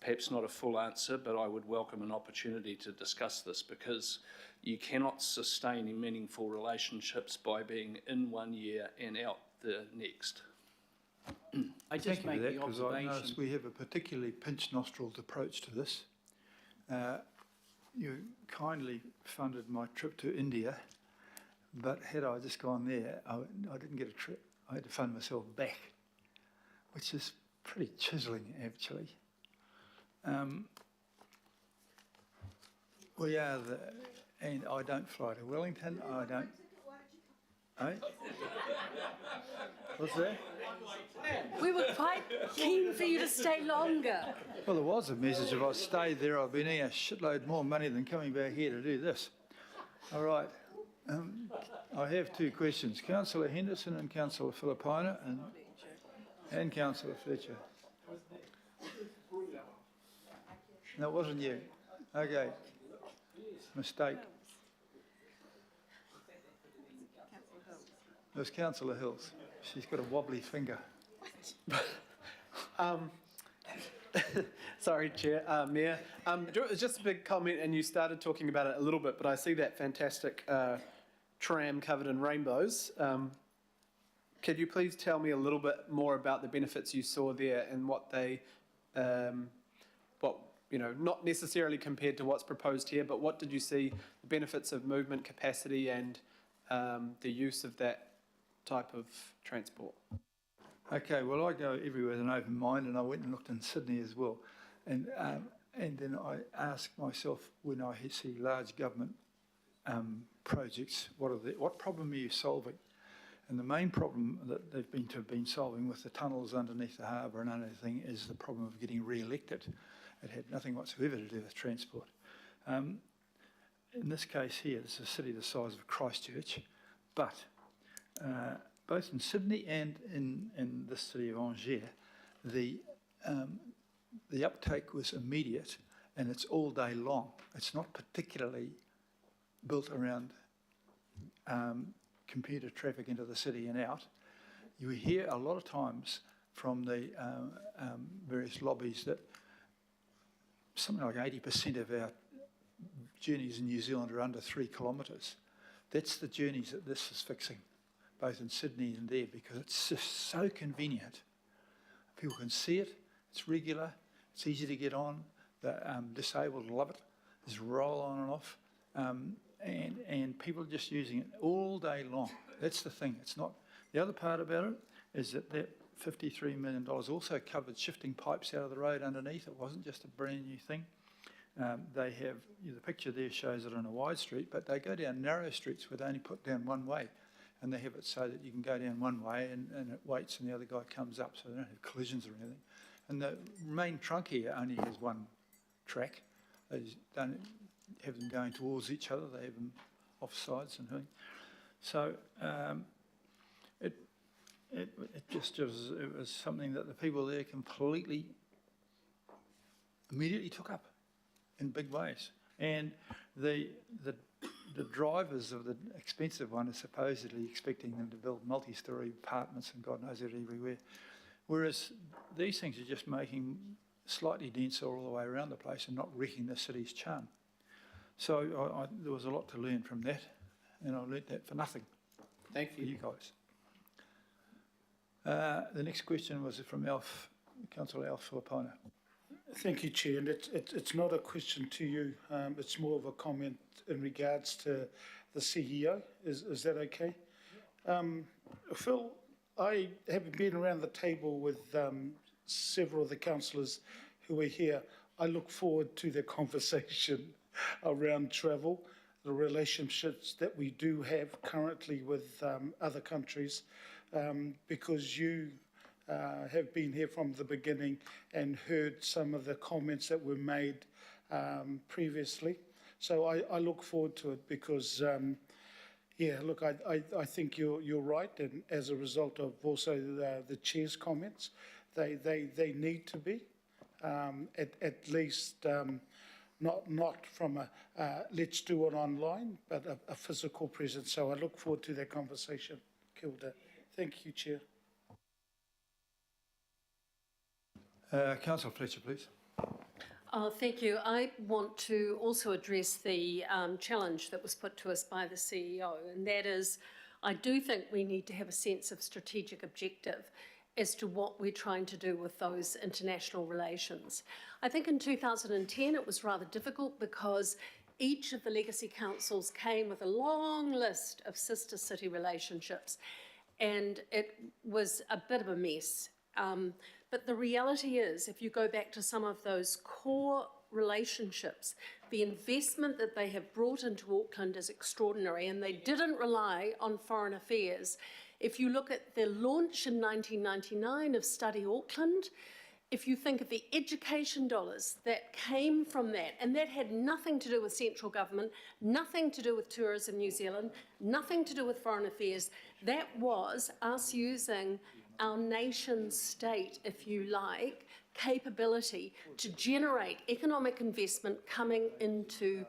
perhaps not a full answer, but I would welcome an opportunity to discuss this, because you cannot sustain meaningful relationships by being in one year and out the next. I just make the because I noticed observation. we have a particularly pinch-nostriled approach to this. You kindly funded my trip to India, but had I just gone there, I didn't get a trip. I had to fund myself back, which is pretty chiselling, actually. We are and I don't fly to Wellington. I don't. Eh? What's that? We were quite keen for you to stay longer. Well, there was a message. If I stayed there, I'd been earning a shitload more money than coming back here to do this. All right. I have 2 questions. Councillor Henderson and Councillor Filipaina and Councillor Fletcher. No, it wasn't you. Okay. Mistake. There's Councillor Hills. She's got a wobbly finger. Sorry, Chair, Mayor. Just a big comment, and you started talking about it a little bit, but I see that fantastic tram covered in rainbows. Could you please tell me a little bit more about the benefits you saw there and what they, not necessarily compared to what's proposed here, but what did you see the benefits of movement capacity and the use of that type of transport? Okay, well, I go everywhere with an open mind, and I went and looked in Sydney as well. And then I ask myself, when I see large government projects, what problem are you solving? And the main problem that they've been solving with the tunnels underneath the harbour and everything is the problem of getting re-elected. It had nothing whatsoever to do with transport. In this case here, this is a city the size of Christchurch, but both in Sydney and in the city of Angers, the uptake was immediate, and it's all day long. It's not particularly built around computer traffic into the city and out. You hear a lot of times from the various lobbies that something like 80% of our journeys in New Zealand are under 3 kilometres. That's the journeys that this is fixing, both in Sydney and there, because it's just so convenient. People can see it, it's regular, it's easy to get on, the disabled love it, just roll on and off, and people are just using it all day long. That's the thing. It's not. The other part about it is that $53 million also covered shifting pipes out of the road underneath. It wasn't just a brand new thing. They have, the picture there shows it on a wide street, but they go down narrow streets where they only put down one way, and they have it so that you can go down one way and it waits and the other guy comes up, so they don't have collisions or anything. And the main trunk here only has one track. They don't have them going towards each other, they have them off sides and things. So it was something that the people there completely, immediately took up in big ways. And the drivers of the expensive one are supposedly expecting them to build multi-storey apartments and God knows it everywhere. Whereas these things are just making slightly denser all the way around the place and not wrecking the city's charm. So there was a lot to learn from that, and I learnt that for nothing. Thank you. For you guys. The next question was from Councillor Alf Filipona. Thank you, Chair. And it's not a question to you. It's more of a comment in regards to the CEO. Is that okay? Phil, I have been around the table with several of the councillors who are here. I look forward to the conversation around travel, the relationships that we do have currently with other countries, because you have been here from the beginning and heard some of the comments that were made previously. So I look forward to it because, look, I think you're right, and as a result of also the Chair's comments, they need to be, at least not from a let's do it online, but a physical presence. So I look forward to that conversation. Kilda. Thank you, Chair. Councillor Fletcher, please. Thank you. I want to also address the challenge that was put to us by the CEO, and that is, I do think we need to have a sense of strategic objective as to what we're trying to do with those international relations. I think in 2010 it was rather difficult because each of the legacy councils came with a long list of sister city relationships, and it was a bit of a mess. But the reality is, if you go back to some of those core relationships, the investment that they have brought into Auckland is extraordinary, and they didn't rely on foreign affairs. If you look at the launch in 1999 of Study Auckland, if you think of the education dollars that came from that, and that had nothing to do with central government, nothing to do with Tourism New Zealand, nothing to do with foreign affairs, that was us using our nation state, if you like, capability to generate economic investment coming into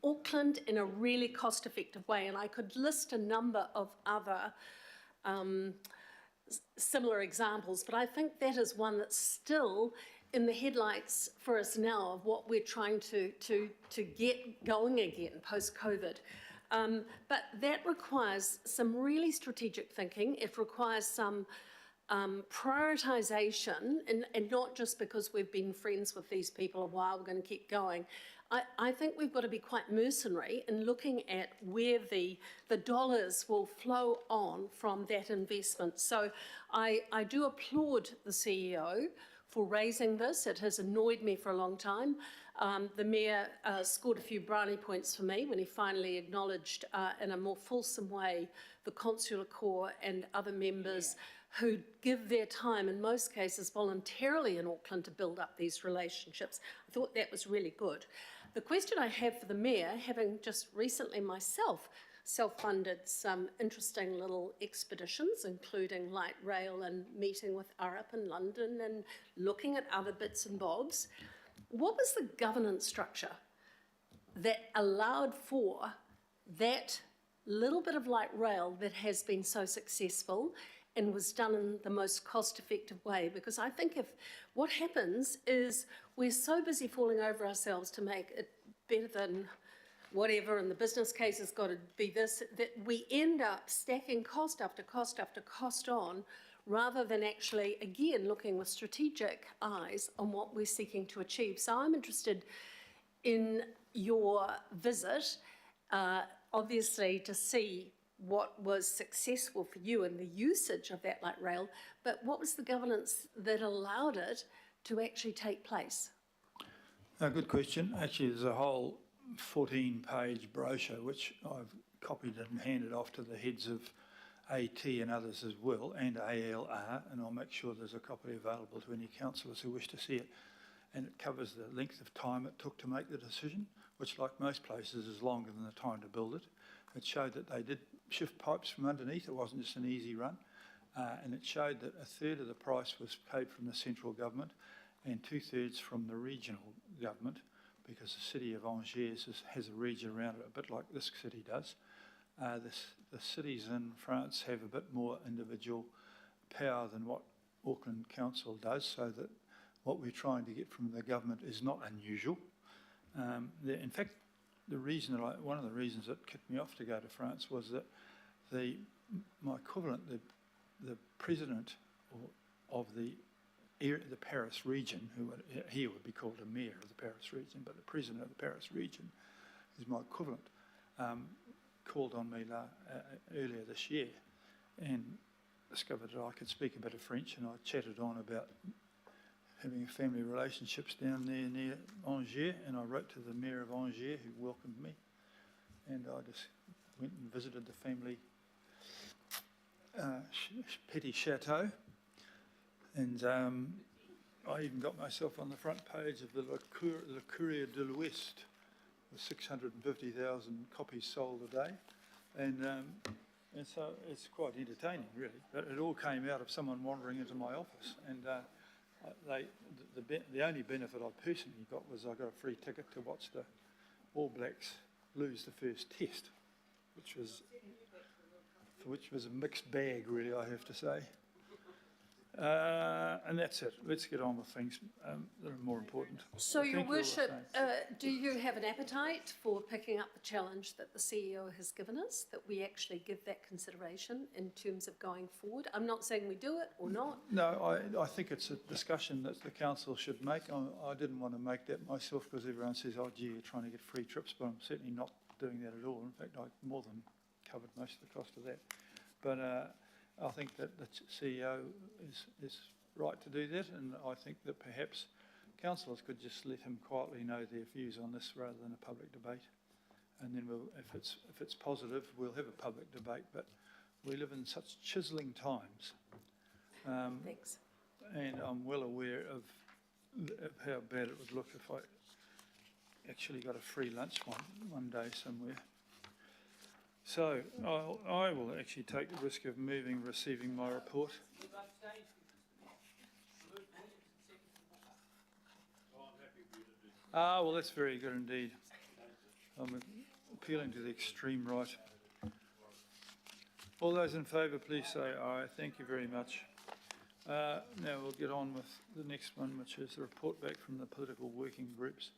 Auckland in a really cost-effective way. And I could list a number of other similar examples, but I think that is one that's still in the headlights for us now of what we're trying to get going again post-COVID. But that requires some really strategic thinking. It requires some prioritisation, and not just because we've been friends with these people a while, we're going to keep going. I think we've got to be quite mercenary in looking at where the dollars will flow on from that investment. So I do applaud the CEO for raising this. It has annoyed me for a long time. The Mayor scored a few brownie points for me when he finally acknowledged in a more fulsome way the Consular Corps and other members who give their time, in most cases voluntarily, in Auckland to build up these relationships. I thought that was really good. The question I have for the Mayor, having just recently myself self-funded some interesting little expeditions, including light rail and meeting with Arup in London and looking at other bits and bobs, what was the governance structure that allowed for that little bit of light rail that has been so successful and was done in the most cost-effective way? Because I think if what happens is we're so busy falling over ourselves to make it better than whatever, and the business case has got to be this, that we end up stacking cost after cost after cost on, rather than actually, again, looking with strategic eyes on what we're seeking to achieve. So I'm interested in your visit, obviously, to see what was successful for you in the usage of that light rail, but what was the governance that allowed it to actually take place? Good question. Actually, there's a whole 14-page brochure which I've copied and handed off to the heads of AT and others as well, and ALR, and I'll make sure there's a copy available to any councillors who wish to see it. And it covers the length of time it took to make the decision, which, like most places, is longer than the time to build it. It showed that they did shift pipes from underneath. It wasn't just an easy run. And it showed that a third of the price was paid from the central government and 2/3 from the regional government, because the city of Angers has a region around it, a bit like this city does. The cities in France have a bit more individual power than what Auckland Council does, so that what we're trying to get from the government is not unusual. In fact, one of the reasons that kicked me off to go to France was that my equivalent, the president of the Paris region, who here would be called a mayor of the Paris region, but the president of the Paris region is my equivalent, called on me earlier this year and discovered that I could speak a bit of French, and I chatted on about having family relationships down there near Angers, and I wrote to the mayor of Angers, who welcomed me, and I just went and visited the family petit chateau, and I even got myself on the front page of the Le Courrier de l'Ouest, with 650,000 copies sold a day, and so it's quite entertaining, really. But it all came out of someone wandering into my office, and the only benefit I personally got was I got a free ticket to watch the All Blacks lose the first test, which was a mixed bag, really, I have to say. And that's it. Let's get on with things that are more important. So, Your Thank you all the Worship, same. do you have an appetite for picking up the challenge that the CEO has given us, that we actually give that consideration in terms of going forward? I'm not saying we do it or not. No, I think it's a discussion that the council should make. I didn't want to make that myself, because everyone says, oh, gee, you're trying to get free trips, but I'm certainly not doing that at all. In fact, I more than covered most of the cost of that. But I think that the CEO is right to do that, and I think that perhaps councillors could just let him quietly know their views on this rather than a public debate. And then if it's positive, we'll have a public debate. But we live in such chiselling times. Thanks. And I'm well aware of how bad it would look if I actually got a free lunch one day somewhere. So I will actually take the risk of receiving my report. Well, that's very good indeed. I'm appealing to the extreme right. All those in favour, please say aye. Thank you very much. Now we'll get on with the next one, which is the report back from the political working groups.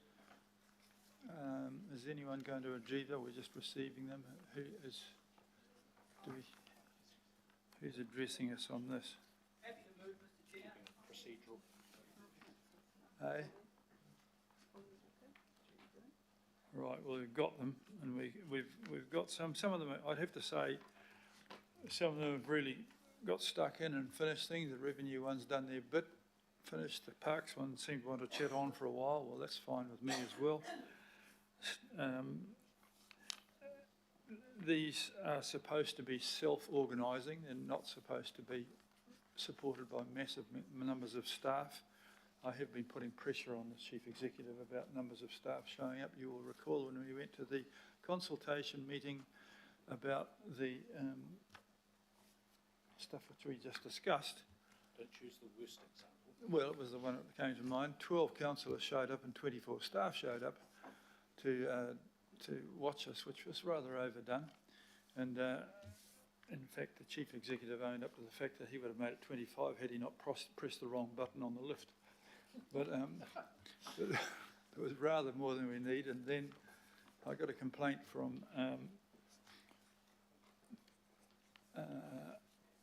Is anyone going to Ajiva? We're just receiving them. Who's addressing us on this? Happy to move, Mr. Chair. Procedural. Hey? Right, well, we've got them, and we've got some of them, I'd have to say, some of them have really got stuck in and finished things. The revenue one's done their bit, finished. The parks one seemed to want to chat on for a while. Well, that's fine with me as well. These are supposed to be self-organising and not supposed to be supported by massive numbers of staff. I have been putting pressure on the Chief Executive about numbers of staff showing up. You will recall when we went to the consultation meeting about the stuff which we just discussed. Don't choose the worst example. Well, it was the one that came to mind. 12 councillors showed up and 24 staff showed up to watch us, which was rather overdone. And in fact, the Chief Executive owned up to the fact that he would have made it 25 had he not pressed the wrong button on the lift. But it was rather more than we need. And then I got a complaint from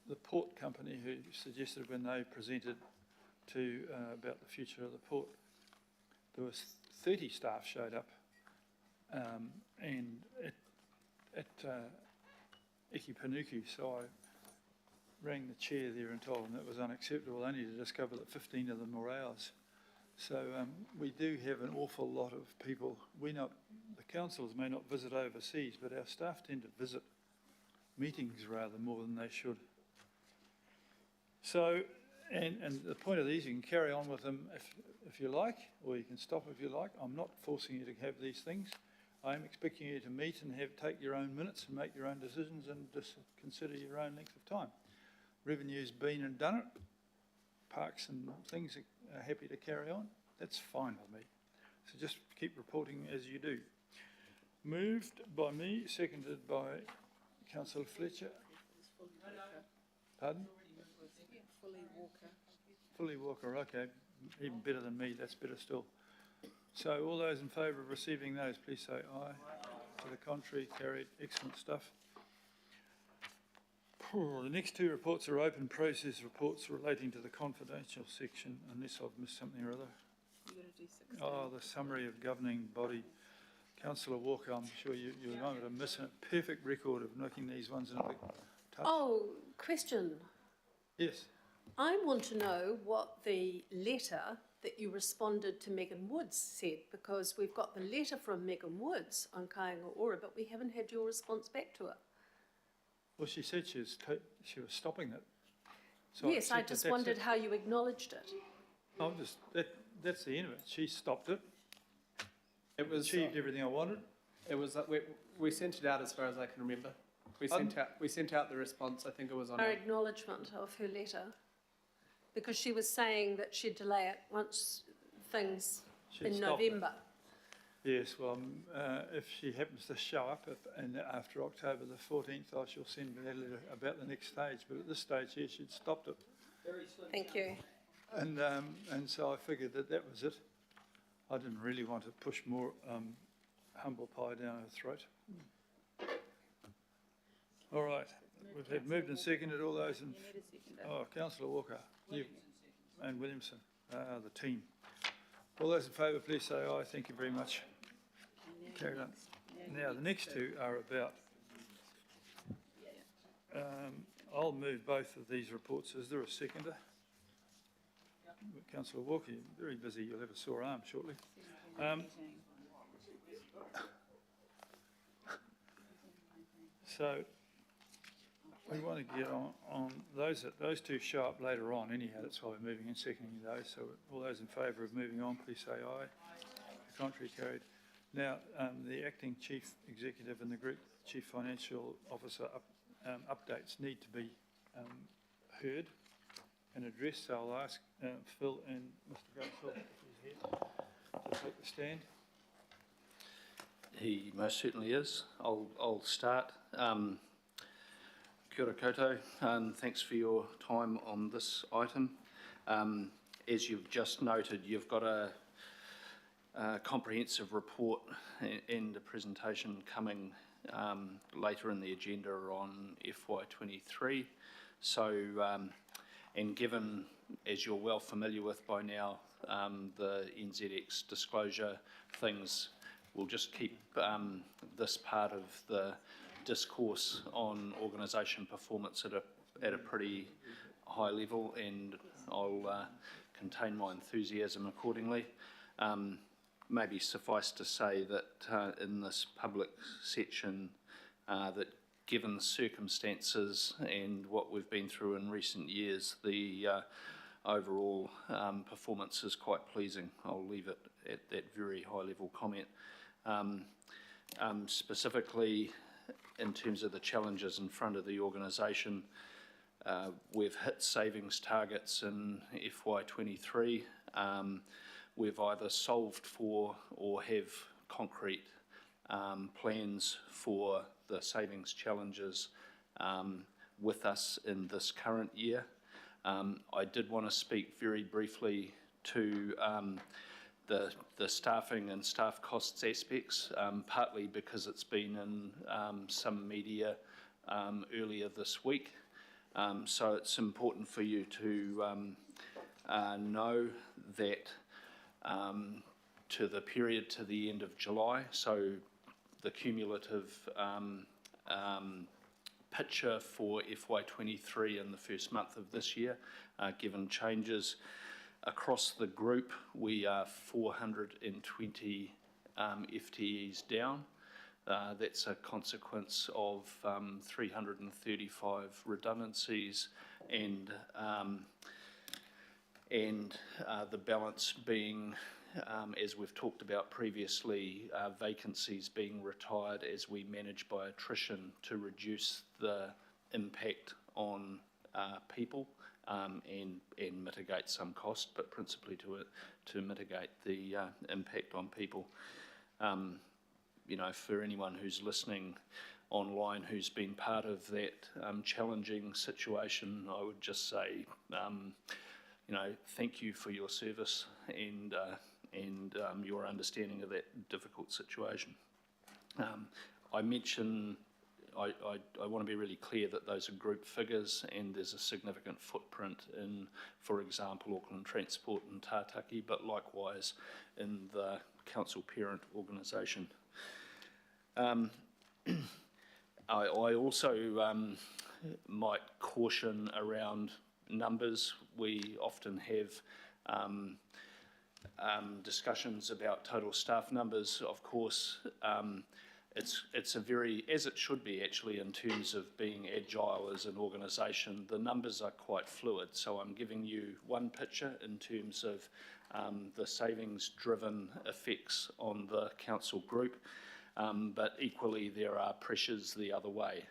the port company, who suggested when they presented to about the future of the port, there was 30 staff showed up, and at Ikipanuku, so I rang the chair there and told them that was unacceptable, only to discover that 15 of them were ours. So we do have an awful lot of people. The councils may not visit overseas, but our staff tend to visit meetings rather more than they should. So, and the point of these, you can carry on with them if you like, or you can stop if you like. I'm not forcing you to have these things. I'm expecting you to meet and take your own minutes and make your own decisions and just consider your own length of time. Revenue's been and done it. Parks and things are happy to carry on. That's fine with me. So just keep reporting as you do. Moved by me, seconded by Councillor Fletcher. Pardon? Fully Walker, okay. Even better than me, that's better still. So all those in favour of receiving those, please say aye. To the contrary, carried. Excellent stuff. The next two reports are open process reports relating to the confidential section, unless I've missed something or other. You've got to do 16. Oh, the summary of governing body. Councillor Walker, I'm sure you won't have missed a perfect record of knocking these ones into the touch. Oh, question. Yes. I want to know what the letter that you responded to Megan Woods said, because we've got the letter from Megan Woods on Kāinga Ora, but we haven't had your response back to it. Well, she said she was stopping it. So Yes, I just wondered how you acknowledged it. That's the end of it. She stopped it. It was achieved everything I wanted. It was we sent it out as far as I can remember. We sent out the response. I think it was on. Her acknowledgement of her letter, because she was saying that she'd delay it once things in November. Yes, well, if she happens to show up after October the 14th, I shall send her a letter about the next stage. But at this stage here, she'd stopped it. Thank you. And so I figured that was it. I didn't really want to push more humble pie down her throat. All right, we've had moved and seconded. All those in... Oh, Councillor Walker, you and Williamson, the team. All those in favour, please say aye. Thank you very much. Carried on. Now, the next two are about... I'll move both of these reports. Is there a seconder? Councillor Walker, you're very busy. You'll have a sore arm shortly. So we want to get on those two show up later on anyhow. That's why we're moving and seconding those. So all those in favour of moving on, please say aye. The contrary, carried. Now, the acting chief executive and the group chief financial officer updates need to be heard and addressed. So I'll ask Phil and Mr. Grantfield, if he's here, to take the stand. He most certainly is. I'll start. Kia ora koutou, and thanks for your time on this item. As you've just noted, you've got a comprehensive report and a presentation coming later in the agenda on FY23. So, and given, as you're well familiar with by now, the NZX disclosure things, we'll just keep this part of the discourse on organisation performance at a pretty high level, and I'll contain my enthusiasm accordingly. Maybe suffice to say that in this public section, that given the circumstances and what we've been through in recent years, the overall performance is quite pleasing. I'll leave it at that very high level comment. Specifically, in terms of the challenges in front of the organisation, we've hit savings targets in FY23. We've either solved for or have concrete plans for the savings challenges with us in this current year. I did want to speak very briefly to the staffing and staff costs aspects, partly because it's been in some media earlier this week. So it's important for you to know that to the period to the end of July, so the cumulative picture for FY23 in the first month of this year, given changes across the group, we are 420 FTEs down. That's a consequence of 335 redundancies and the balance being, as we've talked about previously, vacancies being retired as we manage by attrition to reduce the impact on people and mitigate some cost, but principally to mitigate the impact on people. You know, for anyone who's listening online who's been part of that challenging situation, I would just say, you know, thank you for your service and your understanding of that difficult situation. I mention, I want to be really clear that those are group figures, and there's a significant footprint in, for example, Auckland Transport and Tātaki, but likewise in the council parent organisation. I also might caution around numbers. We often have discussions about total staff numbers. Of course, it's a very, as it should be actually, in terms of being agile as an organisation, the numbers are quite fluid. So I'm giving you one picture in terms of the savings-driven effects on the council group, but equally there are pressures the other way.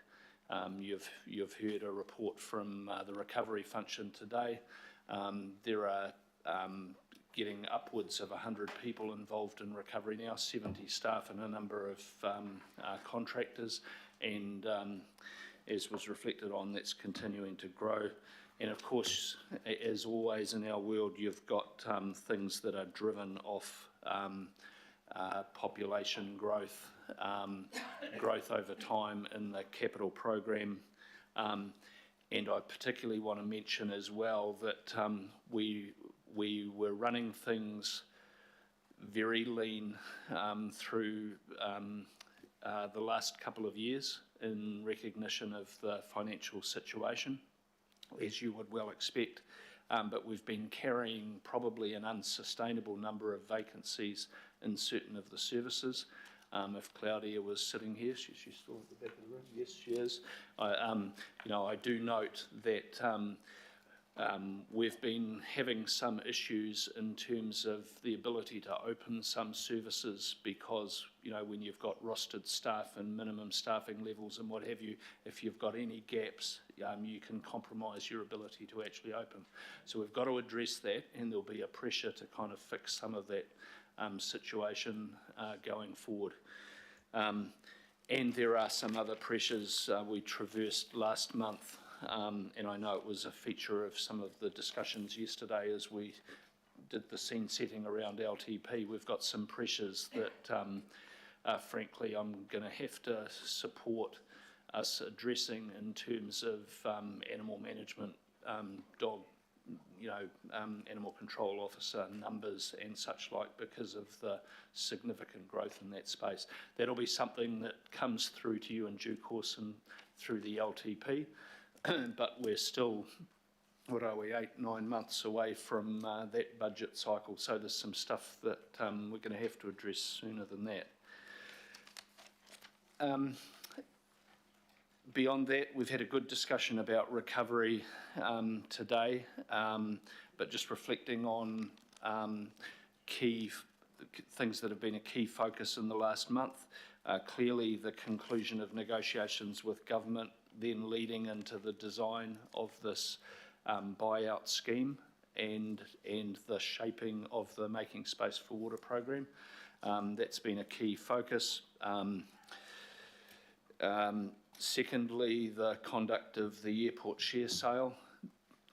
You've heard a report from the recovery function today. There are getting upwards of 100 people involved in recovery now, 70 staff and a number of contractors, and as was reflected on, that's continuing to grow. And of course, as always in our world, you've got things that are driven off population growth, growth over time in the capital program. And I particularly want to mention as well that we were running things very lean through the last couple of years in recognition of the financial situation, as you would well expect. But we've been carrying probably an unsustainable number of vacancies in certain of the services. If Claudia was sitting here, she's still at the back of the room. Yes, she is. You know, I do note that we've been having some issues in terms of the ability to open some services because, you know, when you've got rostered staff and minimum staffing levels and what have you, if you've got any gaps, you can compromise your ability to actually open. So we've got to address that, and there'll be a pressure to kind of fix some of that situation going forward. And there are some other pressures we traversed last month, and I know it was a feature of some of the discussions yesterday as we did the scene setting around LTP. We've got some pressures that, frankly, I'm going to have to support us addressing in terms of animal management, dog, animal control officer numbers and such like, because of the significant growth in that space. That'll be something that comes through to you in due course and through the LTP, but we're still, 8-9 months away from that budget cycle, so there's some stuff that we're going to have to address sooner than that. Beyond that, we've had a good discussion about recovery today, but just reflecting on key things that have been a key focus in the last month. Clearly, the conclusion of negotiations with government, then leading into the design of this buyout scheme and the shaping of the Making Space for Water program. That's been a key focus. Secondly, the conduct of the airport share sale.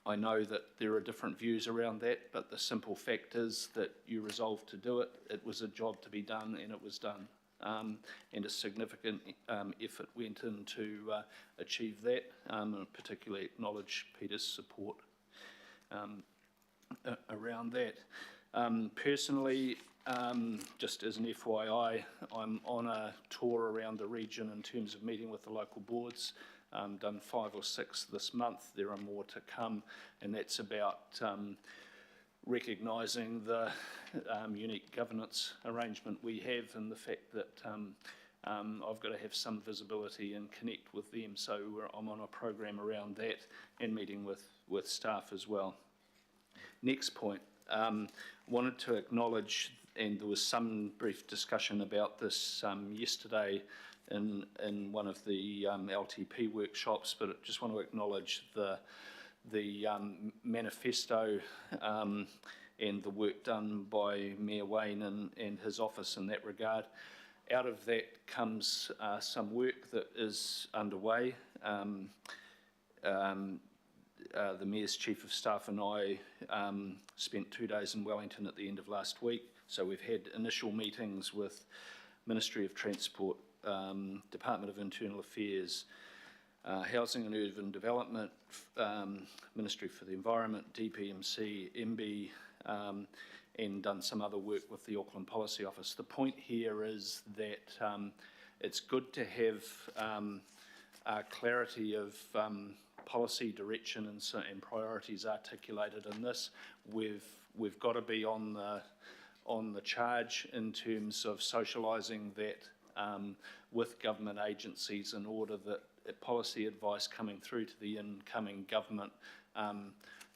I know that there are different views around that, but the simple fact is that you resolved to do it. It was a job to be done, and it was done. And a significant effort went in to achieve that, and particularly acknowledge Peter's support around that. Personally, just as an FYI, I'm on a tour around the region in terms of meeting with the local boards. Done 5 or 6 this month. There are more to come, and that's about recognising the unique governance arrangement we have and the fact that I've got to have some visibility and connect with them. So I'm on a program around that and meeting with staff as well. Next point, wanted to acknowledge, and there was some brief discussion about this yesterday in one of the LTP workshops, but I just want to acknowledge the manifesto and the work done by Mayor Wayne and his office in that regard. Out of that comes some work that is underway. The Mayor's Chief of Staff and I spent 2 days in Wellington at the end of last week, so we've had initial meetings with Ministry of Transport, Department of Internal Affairs, Housing and Urban Development, Ministry for the Environment, DPMC, MB, and done some other work with the Auckland Policy Office. The point here is that it's good to have clarity of policy direction and priorities articulated in this. We've got to be on the charge in terms of socialising that with government agencies in order that policy advice coming through to the incoming government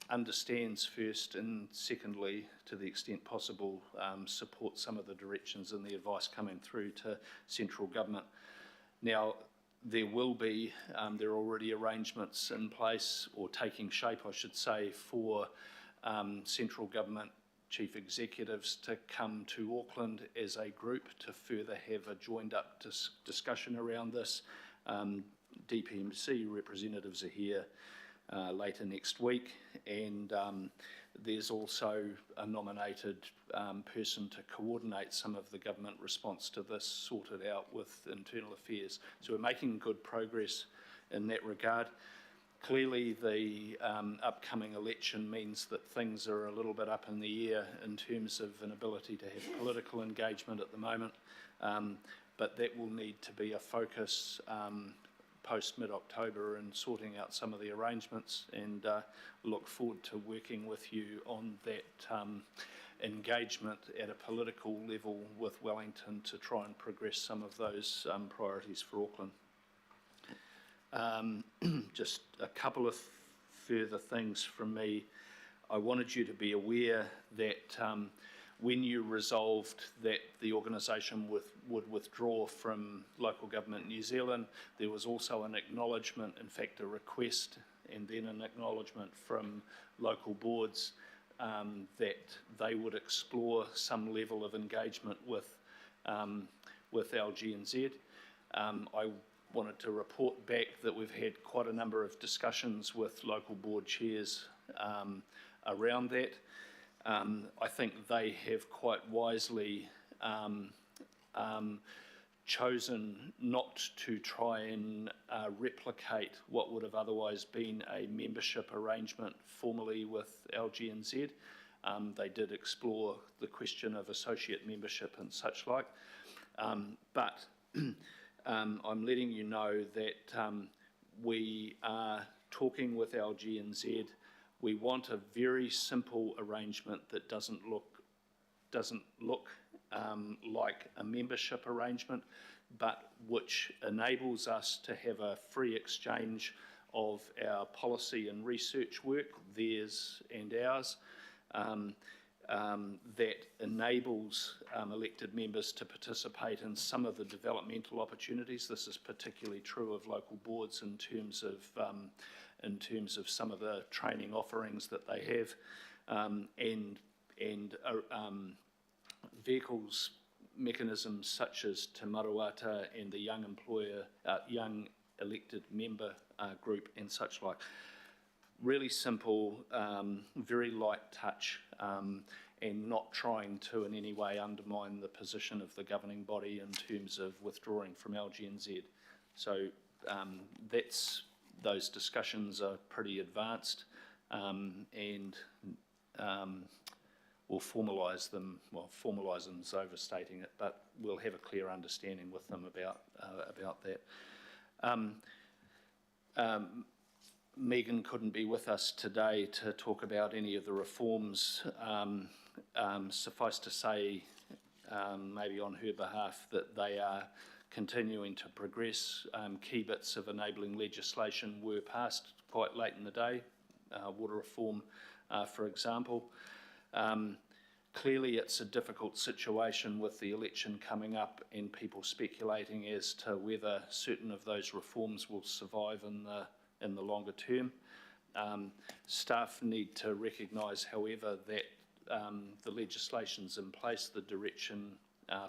understands first, and secondly, to the extent possible, support some of the directions and the advice coming through to central government. Now, there will be, there are already arrangements in place, or taking shape, I should say, for central government chief executives to come to Auckland as a group to further have a joined up discussion around this. DPMC representatives are here later next week, and there's also a nominated person to coordinate some of the government response to this, sorted out with Internal Affairs. So we're making good progress in that regard. Clearly, the upcoming election means that things are a little bit up in the air in terms of an ability to have political engagement at the moment, but that will need to be a focus post mid-October and sorting out some of the arrangements, and look forward to working with you on that engagement at a political level with Wellington to try and progress some of those priorities for Auckland. Just a couple of further things from me. I wanted you to be aware that when you resolved that the organisation would withdraw from local government New Zealand, there was also an acknowledgement, in fact a request, and then an acknowledgement from local boards that they would explore some level of engagement with LG&Z. I wanted to report back that we've had quite a number of discussions with local board chairs around that. I think they have quite wisely chosen not to try and replicate what would have otherwise been a membership arrangement formally with LGNZ. They did explore the question of associate membership and such like, but I'm letting you know that we are talking with LGNZ. We want a very simple arrangement that doesn't look like a membership arrangement, but which enables us to have a free exchange of our policy and research work, theirs and ours, that enables elected members to participate in some of the developmental opportunities. This is particularly true of local boards in terms of some of the training offerings that they have, and vehicles mechanisms such as Te Maruata and the young elected member group and such like. Really simple, very light touch, and not trying to in any way undermine the position of the governing body in terms of withdrawing from LGNZ. So those discussions are pretty advanced, and we'll formalise them. Well, formalise them is overstating it, but we'll have a clear understanding with them about that. Megan couldn't be with us today to talk about any of the reforms. Suffice to say, maybe on her behalf, that they are continuing to progress. Key bits of enabling legislation were passed quite late in the day, water reform, for example. Clearly it's a difficult situation with the election coming up and people speculating as to whether certain of those reforms will survive in the longer term. Staff need to recognise, however, that the legislation's in place, the direction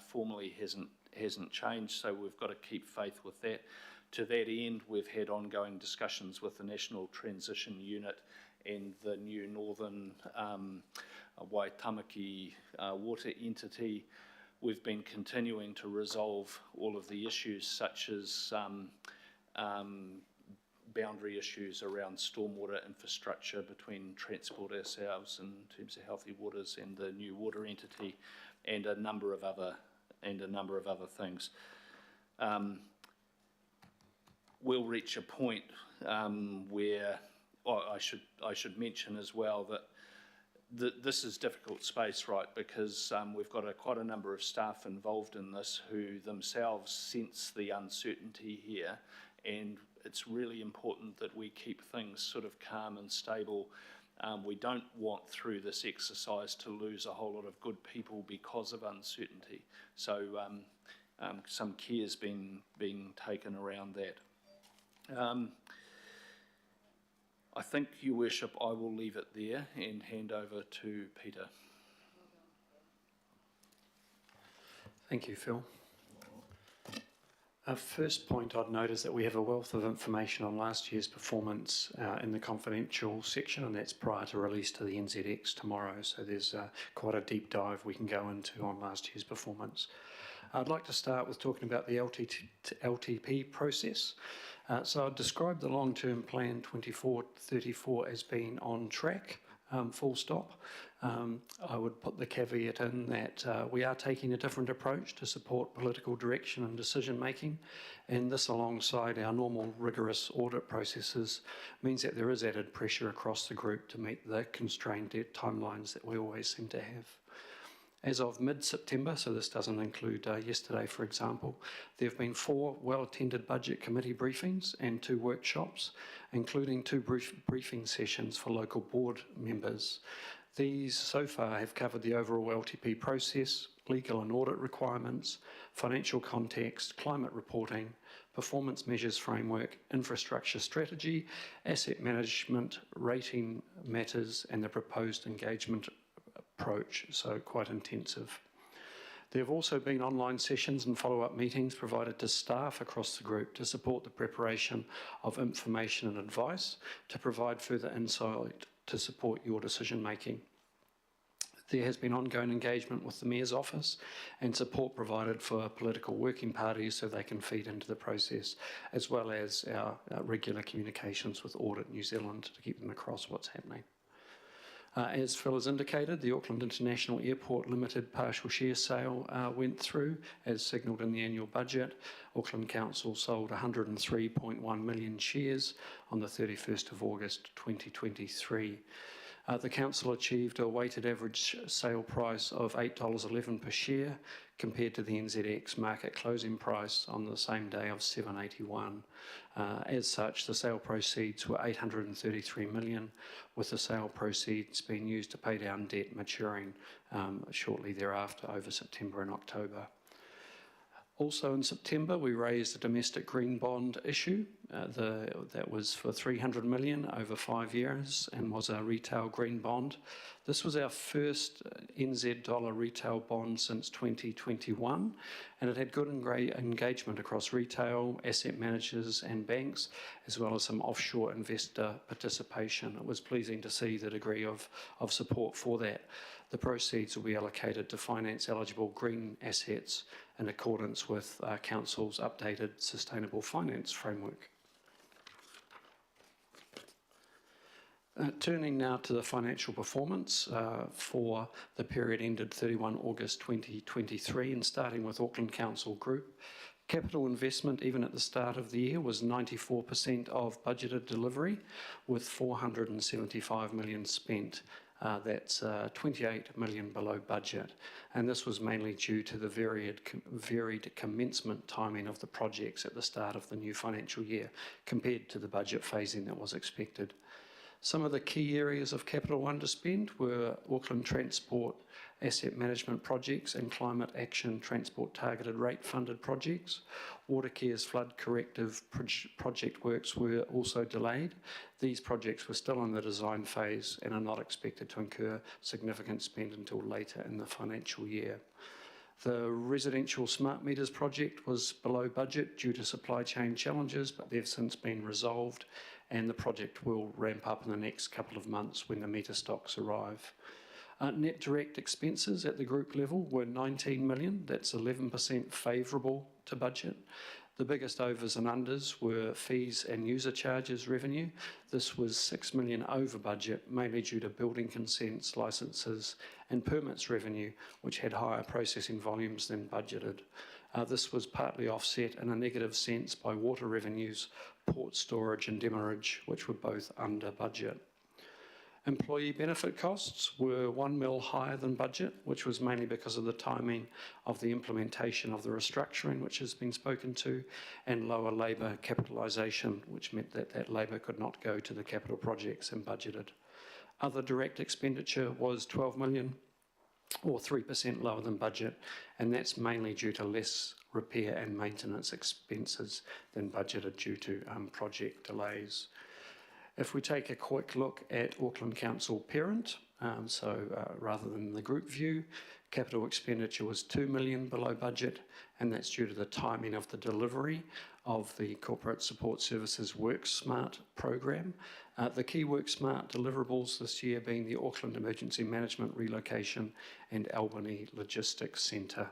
formally hasn't changed, so we've got to keep faith with that. To that end, we've had ongoing discussions with the National Transition Unit and the new Northern Waitamaki water entity. We've been continuing to resolve all of the issues such as boundary issues around stormwater infrastructure between Transport ourselves in terms of Healthy Waters and the new water entity, and a number of other things. We'll reach a point where I should mention as well that this is difficult space, right? Because we've got quite a number of staff involved in this who themselves sense the uncertainty here, and it's really important that we keep things sort of calm and stable. We don't want through this exercise to lose a whole lot of good people because of uncertainty. So some care's been taken around that. I think, Your Worship, I will leave it there and hand over to Peter. Thank you, Phil. First point I'd note is that we have a wealth of information on last year's performance in the confidential section, and that's prior to release to the NZX tomorrow, so there's quite a deep dive we can go into on last year's performance. I'd like to start with talking about the LTP process. So I'd describe the long-term plan 24-34 as being on track, full stop. I would put the caveat in that we are taking a different approach to support political direction and decision making, and this alongside our normal rigorous audit processes means that there is added pressure across the group to meet the constrained timelines that we always seem to have. As of mid-September, so this doesn't include yesterday, for example, there have been 4 well-attended budget committee briefings and 2 workshops, including 2 briefing sessions for local board members. These so far have covered the overall LTP process, legal and audit requirements, financial context, climate reporting, performance measures framework, infrastructure strategy, asset management, rating matters, and the proposed engagement approach, so quite intensive. There have also been online sessions and follow-up meetings provided to staff across the group to support the preparation of information and advice to provide further insight to support your decision-making. There has been ongoing engagement with the Mayor's Office and support provided for political working parties so they can feed into the process, as well as our regular communications with Audit New Zealand to keep them across what's happening. As Phil has indicated, the Auckland International Airport Limited partial share sale went through as signalled in the annual budget. Auckland Council sold 103.1 million shares on the 31st of August 2023. The Council achieved a weighted average sale price of $8.11 per share compared to the NZX market closing price on the same day of $7.81. As such, the sale proceeds were $833 million, with the sale proceeds being used to pay down debt maturing shortly thereafter over September and October. Also in September, we raised a domestic green bond issue. That was for $300 million over 5 years and was a retail green bond. This was our first NZ dollar retail bond since 2021, and it had good engagement across retail, asset managers and banks, as well as some offshore investor participation. It was pleasing to see the degree of support for that. The proceeds will be allocated to finance eligible green assets in accordance with Council's updated sustainable finance framework. Turning now to the financial performance for the period ended 31 August 2023, and starting with Auckland Council Group. Capital investment, even at the start of the year, was 94% of budgeted delivery, with 475 million spent. That's 28 million below budget, and this was mainly due to the varied commencement timing of the projects at the start of the new financial year compared to the budget phasing that was expected. Some of the key areas of capital underspend were Auckland Transport asset management projects and climate action transport targeted rate funded projects. Watercare's flood corrective project works were also delayed. These projects were still in the design phase and are not expected to incur significant spend until later in the financial year. The residential smart meters project was below budget due to supply chain challenges, but they've since been resolved, and the project will ramp up in the next couple of months when the meter stocks arrive. Net direct expenses at the group level were 19 million, that's 11% favourable to budget. The biggest overs and unders were fees and user charges revenue. This was 6 million over budget, mainly due to building consents, licences and permits revenue, which had higher processing volumes than budgeted. This was partly offset in a negative sense by water revenues, port storage and demurrage, which were both under budget. Employee benefit costs were 1 mil higher than budget, which was mainly because of the timing of the implementation of the restructuring, which has been spoken to, and lower labour capitalisation, which meant that that labour could not go to the capital projects and budgeted. Other direct expenditure was 12 million, or 3% lower than budget, and that's mainly due to less repair and maintenance expenses than budgeted due to project delays. If we take a quick look at Auckland Council Parent, rather than the group view, capital expenditure was 2 million below budget, and that's due to the timing of the delivery of the Corporate Support Services WorkSmart program. The key WorkSmart deliverables this year being the Auckland Emergency Management Relocation and Albany Logistics Centre.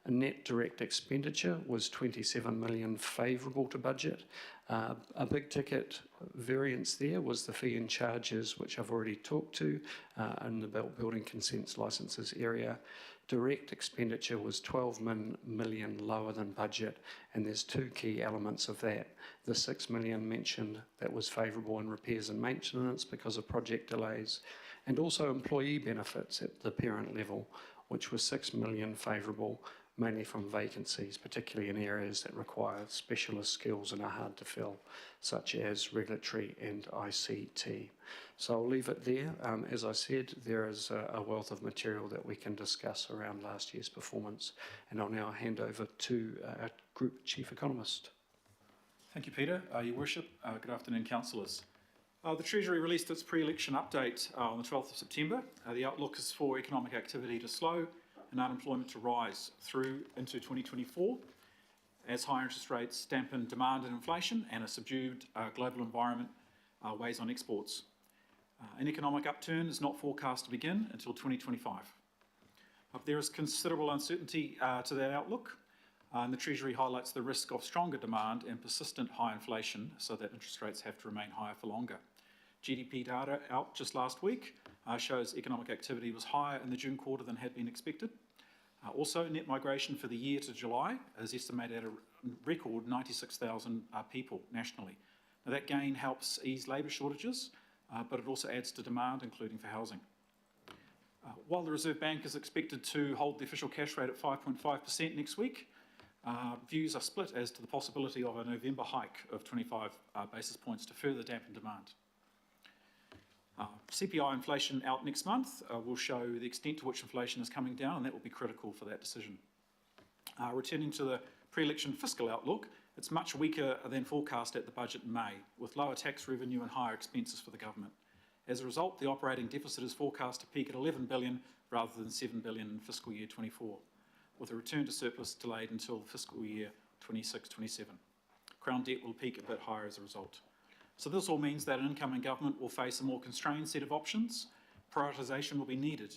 Net direct expenditure was 27 million favourable to budget. A big ticket variance there was the fee and charges, which I've already talked to in the building consents licences area. Direct expenditure was 12 million lower than budget, and there's two key elements of that. The 6 million mentioned that was favourable in repairs and maintenance because of project delays, and also employee benefits at the parent level, which was 6 million favourable, mainly from vacancies, particularly in areas that require specialist skills and are hard to fill, such as regulatory and ICT. So I'll leave it there. As I said, there is a wealth of material that we can discuss around last year's performance, and I'll now hand over to our Group Chief Economist. Thank you, Peter. Your Worship, good afternoon, councillors. The Treasury released its pre-election update on the 12th of September. The outlook is for economic activity to slow and unemployment to rise through into 2024 as higher interest rates dampen demand and inflation and a subdued global environment weighs on exports. An economic upturn is not forecast to begin until 2025. There is considerable uncertainty to that outlook, and the Treasury highlights the risk of stronger demand and persistent high inflation, so that interest rates have to remain higher for longer. GDP data out just last week shows economic activity was higher in the June quarter than had been expected. Also, net migration for the year to July is estimated at a record 96,000 people nationally. Now, that gain helps ease labour shortages, but it also adds to demand, including for housing. While the Reserve Bank is expected to hold the official cash rate at 5.5% next week, views are split as to the possibility of a November hike of 25 basis points to further dampen demand. CPI inflation out next month will show the extent to which inflation is coming down, and that will be critical for that decision. Returning to the pre-election fiscal outlook, it's much weaker than forecast at the budget in May, with lower tax revenue and higher expenses for the government. As a result, the operating deficit is forecast to peak at 11 billion rather than 7 billion in fiscal year 24, with a return to surplus delayed until fiscal year 26-27. Crown debt will peak a bit higher as a result. So this all means that an incoming government will face a more constrained set of options. Prioritisation will be needed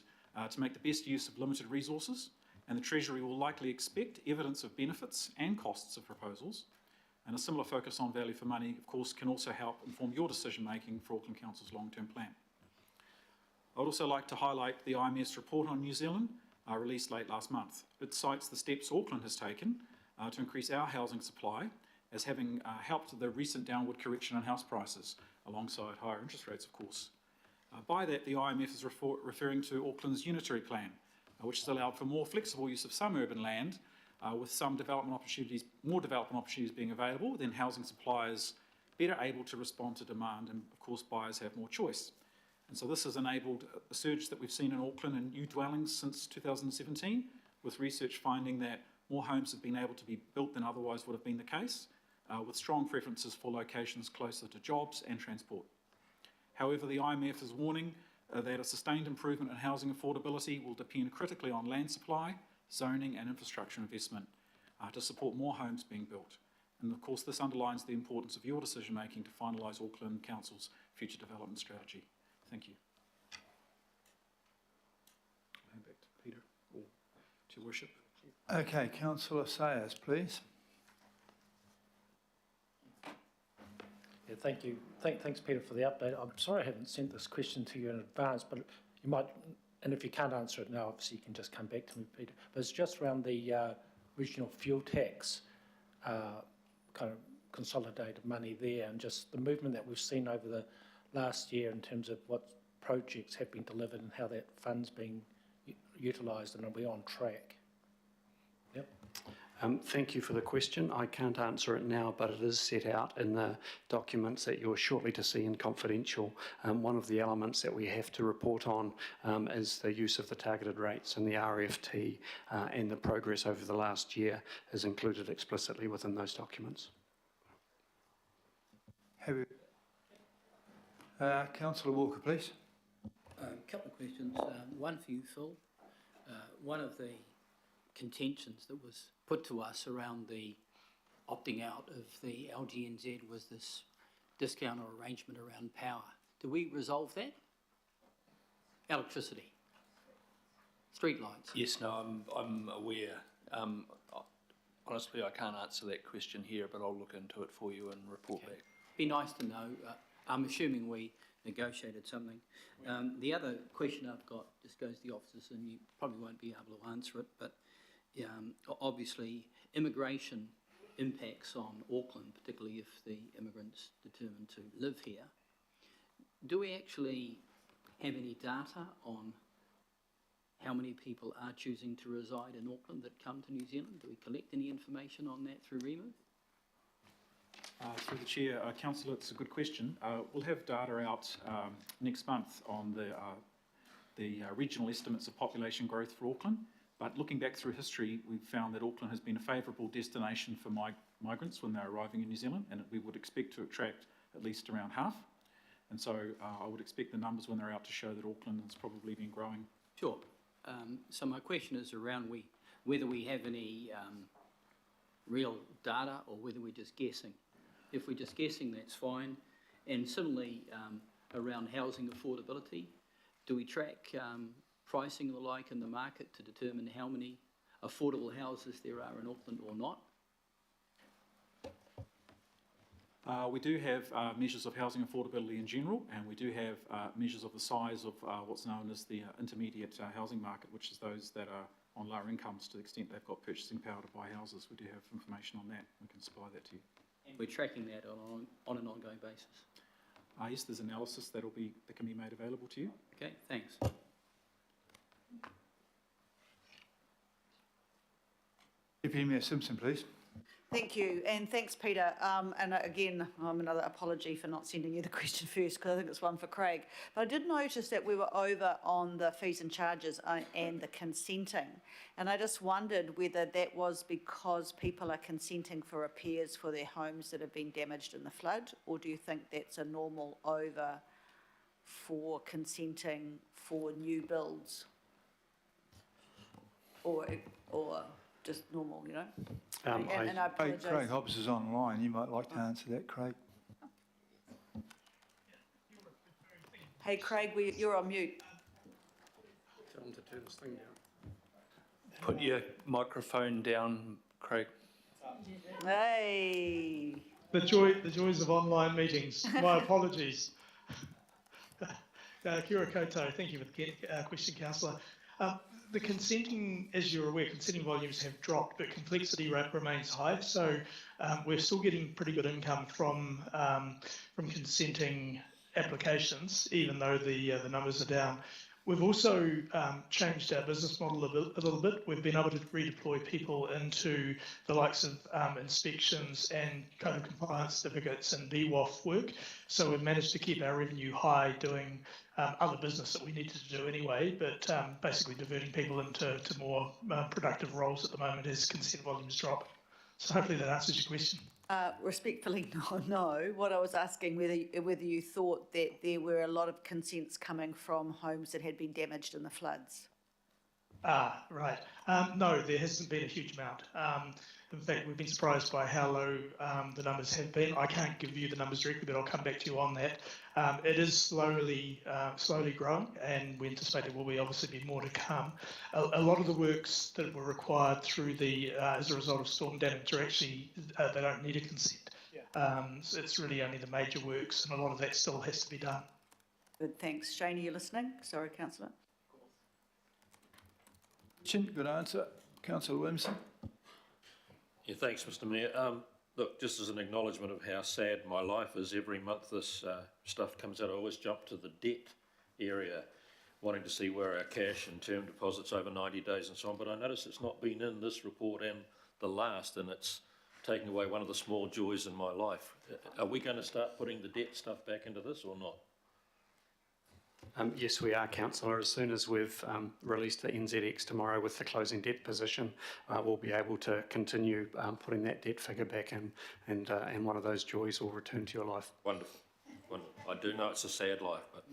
to make the best use of limited resources, and the Treasury will likely expect evidence of benefits and costs of proposals. And a similar focus on value for money, of course, can also help inform your decision-making for Auckland Council's long-term plan. I would also like to highlight the IMF's report on New Zealand, released late last month. It cites the steps Auckland has taken to increase our housing supply as having helped the recent downward correction in house prices, alongside higher interest rates, of course. By that, the IMF is referring to Auckland's unitary plan, which has allowed for more flexible use of some urban land, with some more development opportunities being available, then housing suppliers better able to respond to demand, and of course buyers have more choice. And so this has enabled a surge that we've seen in Auckland in new dwellings since 2017, with research finding that more homes have been able to be built than otherwise would have been the case, with strong preferences for locations closer to jobs and transport. However, the IMF is warning that a sustained improvement in housing affordability will depend critically on land supply, zoning and infrastructure investment to support more homes being built. And of course, this underlines the importance of your decision-making to finalise Auckland Council's future development strategy. Thank you. I'll hand back to Peter, or to your worship. Okay, Councillor Sayers, please. Yeah, thank you. Thanks, Peter, for the update. I'm sorry I haven't sent this question to you in advance, but you might, and if you can't answer it now, obviously you can just come back to me, Peter. But it's just around the regional fuel tax, kind of consolidated money there, and just the movement that we've seen over the last year in terms of what projects have been delivered and how that fund's being utilised, and are we on track? Yep. Thank you for the question. I can't answer it now, but it is set out in the documents that you're shortly to see in confidential. One of the elements that we have to report on is the use of the targeted rates, and the RFT and the progress over the last year is included explicitly within those documents. Councillor Walker, please. A couple of questions. One for you, Phil. One of the contentions that was put to us around the opting out of the LGNZ was this discount or arrangement around power. Do we resolve that? Electricity, street lights. Yes, no, I'm aware. Honestly, I can't answer that question here, but I'll look into it for you and report back. Be nice to know. I'm assuming we negotiated something. The other question I've got just goes to the officers, and you probably won't be able to answer it, but obviously immigration impacts on Auckland, particularly if the immigrants determine to live here. Do we actually have any data on how many people are choosing to reside in Auckland that come to New Zealand? Do we collect any information on that through REMO? Through the Chair, Councillor, it's a good question. We'll have data out next month on the regional estimates of population growth for Auckland. But looking back through history, we've found that Auckland has been a favourable destination for migrants when they're arriving in New Zealand, and we would expect to attract at least around half. And so I would expect the numbers when they're out to show that Auckland has probably been growing. Sure. So my question is around whether we have any real data or whether we're just guessing. If we're just guessing, that's fine. And similarly, around housing affordability, do we track pricing and the like in the market to determine how many affordable houses there are in Auckland or not? We do have measures of housing affordability in general, and we do have measures of the size of what's known as the intermediate housing market, which is those that are on lower incomes to the extent they've got purchasing power to buy houses. We do have information on that. We can supply that to you. And we're tracking that on an ongoing basis? Yes, there's analysis that can be made available to you. Okay, thanks. Deputy Mayor Simpson, please. Thank you, and thanks, Peter. And again, another apology for not sending you the question first, because I think it's one for Craig. But I did notice that we were over on the fees and charges and the consenting. And I just wondered whether that was because people are consenting for repairs for their homes that have been damaged in the flood, or do you think that's a normal over for consenting for new builds? Or just normal, you know? And I apologise. Craig Hobbs is online. You might like to answer that, Craig. Hey, Craig, you're on mute. Tell him to turn his thing down. Put your microphone down, Craig. Hey. The joys of online meetings. My apologies. Kia ora koutou. Thank you for the question, Councillor. The consenting, as you're aware, consenting volumes have dropped, but complexity rate remains high. So we're still getting pretty good income from consenting applications, even though the numbers are down. We've also changed our business model a little bit. We've been able to redeploy people into the likes of inspections and code of compliance certificates and BWOF work. So we've managed to keep our revenue high doing other business that we needed to do anyway, but basically diverting people into more productive roles at the moment as consent volumes drop. So hopefully that answers your question. Respectfully, no. What I was asking whether you thought that there were a lot of consents coming from homes that had been damaged in the floods. Right. No, there hasn't been a huge amount. In fact, we've been surprised by how low the numbers have been. I can't give you the numbers directly, but I'll come back to you on that. It is slowly growing, and we anticipate there will be obviously be more to come. A lot of the works that were required through as a result of storm damage are actually, they don't need a consent. So it's really only the major works, and a lot of that still has to be done. Good, thanks. Shane, are you listening? Sorry, Councillor. Good answer. Councillor Williamson. Yeah, thanks, Mr. Mayor. Look, just as an acknowledgement of how sad my life is, every month this stuff comes out, I always jump to the debt area, wanting to see where our cash and term deposits over 90 days and so on. But I notice it's not been in this report and the last, and it's taking away one of the small joys in my life. Are we going to start putting the debt stuff back into this or not? Yes, we are, Councillor. As soon as we've released the NZX tomorrow with the closing debt position, we'll be able to continue putting that debt figure back in, and one of those joys will return to your life. Wonderful. Wonderful. I do know it's a sad life, but...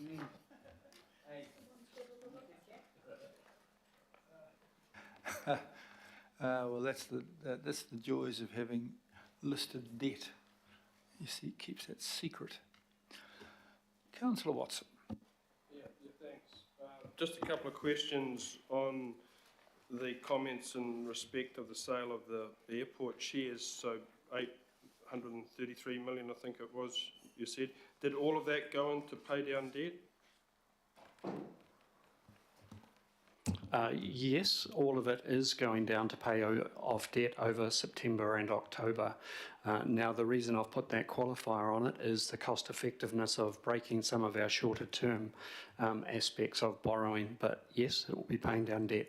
Well, that's the joys of having listed debt. You see, it keeps that secret. Councillor Watson. Thanks. Just a couple of questions on the comments in respect of the sale of the airport shares. So 833 million, I think it was, you said. Did all of that go in to pay down debt? Yes, all of it is going down to pay off debt over September and October. Now, the reason I've put that qualifier on it is the cost effectiveness of breaking some of our shorter term aspects of borrowing, but yes, it will be paying down debt.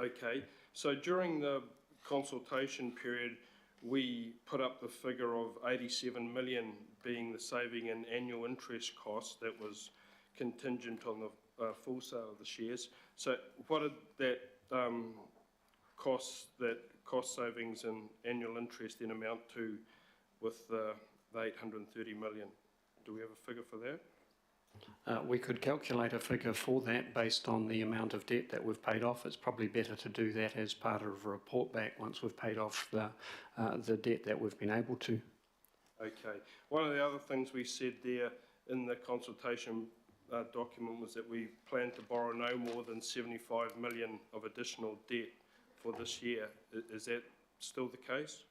Okay, so during the consultation period, we put up the figure of 87 million being the saving in annual interest costs that was contingent on the full sale of the shares. So what did that cost savings and annual interest then amount to with the 830 million? Do we have a figure for that? We could calculate a figure for that based on the amount of debt that we've paid off. It's probably better to do that as part of a report back once we've paid off the debt that we've been able to. Okay. One of the other things we said there in the consultation document was that we plan to borrow no more than 75 million of additional debt for this year. Is that still the case?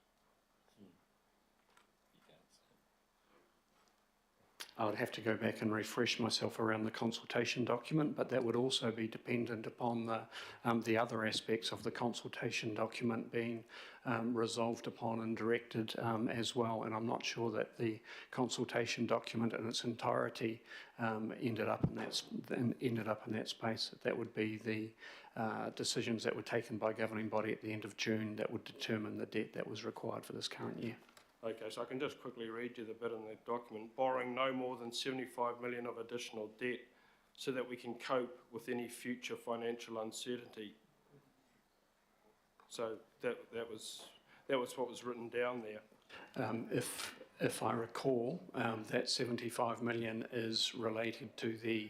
I would have to go back and refresh myself around the consultation document, but that would also be dependent upon the other aspects of the consultation document being resolved upon and directed as well. And I'm not sure that the consultation document in its entirety ended up in that space. That would be the decisions that were taken by governing body at the end of June that would determine the debt that was required for this current year. Okay, so I can just quickly read you the bit in the document. Borrowing no more than 75 million of additional debt so that we can cope with any future financial uncertainty. So that was what was written down there. If I recall, that 75 million is related to the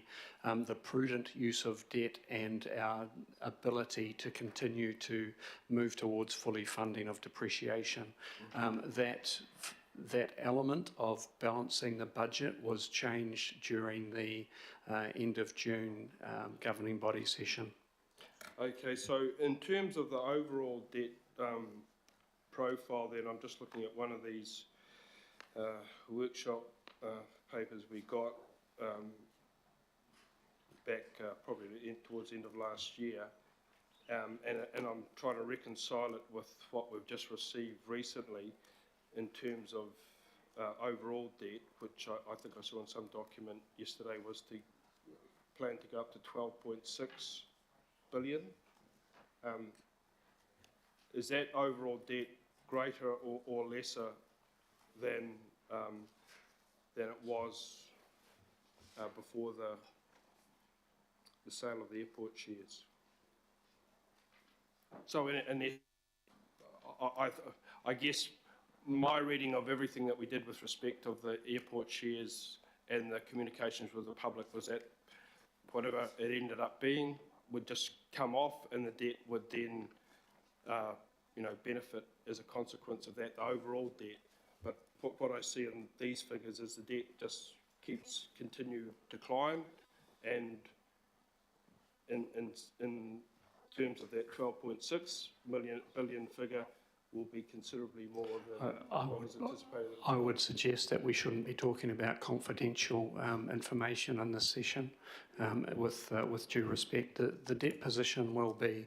prudent use of debt and our ability to continue to move towards fully funding of depreciation. That element of balancing the budget was changed during the end of June governing body session. Okay, so in terms of the overall debt profile, then I'm just looking at one of these workshop papers we got back probably towards the end of last year, and I'm trying to reconcile it with what we've just received recently in terms of overall debt, which I think I saw in some document yesterday was to plan to go up to 12.6 billion. Is that overall debt greater or lesser than it was before the sale of the airport shares? So, I guess my reading of everything that we did with respect of the airport shares and the communications with the public was that whatever it ended up being would just come off, and the debt would then, benefit as a consequence of that, the overall debt. But what I see in these figures is the debt just continue to climb, and in terms of that 12.6 billion figure will be considerably more than what was anticipated. I would suggest that we shouldn't be talking about confidential information in this session. With due respect, the debt position will be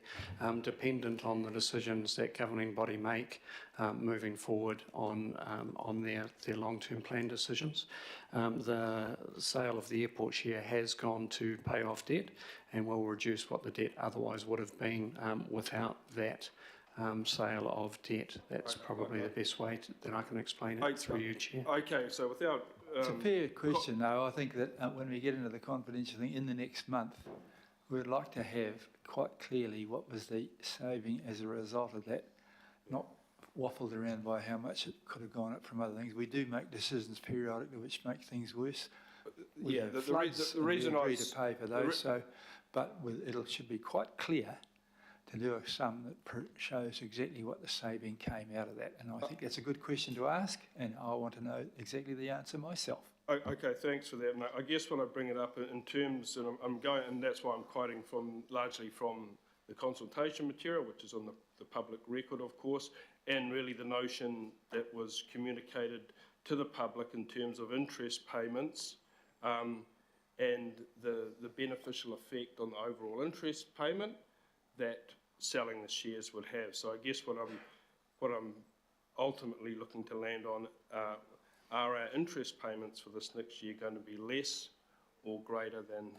dependent on the decisions that governing body make moving forward on their long-term plan decisions. The sale of the airport share has gone to pay off debt and will reduce what the debt otherwise would have been without that sale of debt. That's probably the best way that I can explain it through you, Chair. Okay, so without... It's a fair question, though. I think that when we get into the confidential thing in the next month, we'd like to have quite clearly what was the saving as a result of that, not waffled around by how much it could have gone up from other things. We do make decisions periodically which make things worse. We have floods, the reason I agree to pay for those, but it should be quite clear to do a sum that shows exactly what the saving came out of that. And I think that's a good question to ask, and I want to know exactly the answer myself. Okay, thanks for that. And I guess when I bring it up in terms, and I'm going, and that's why I'm quoting largely from the consultation material, which is on the public record, of course, and really the notion that was communicated to the public in terms of interest payments and the beneficial effect on the overall interest payment that selling the shares would have. So I guess what I'm ultimately looking to land on are our interest payments for this next year going to be less or greater than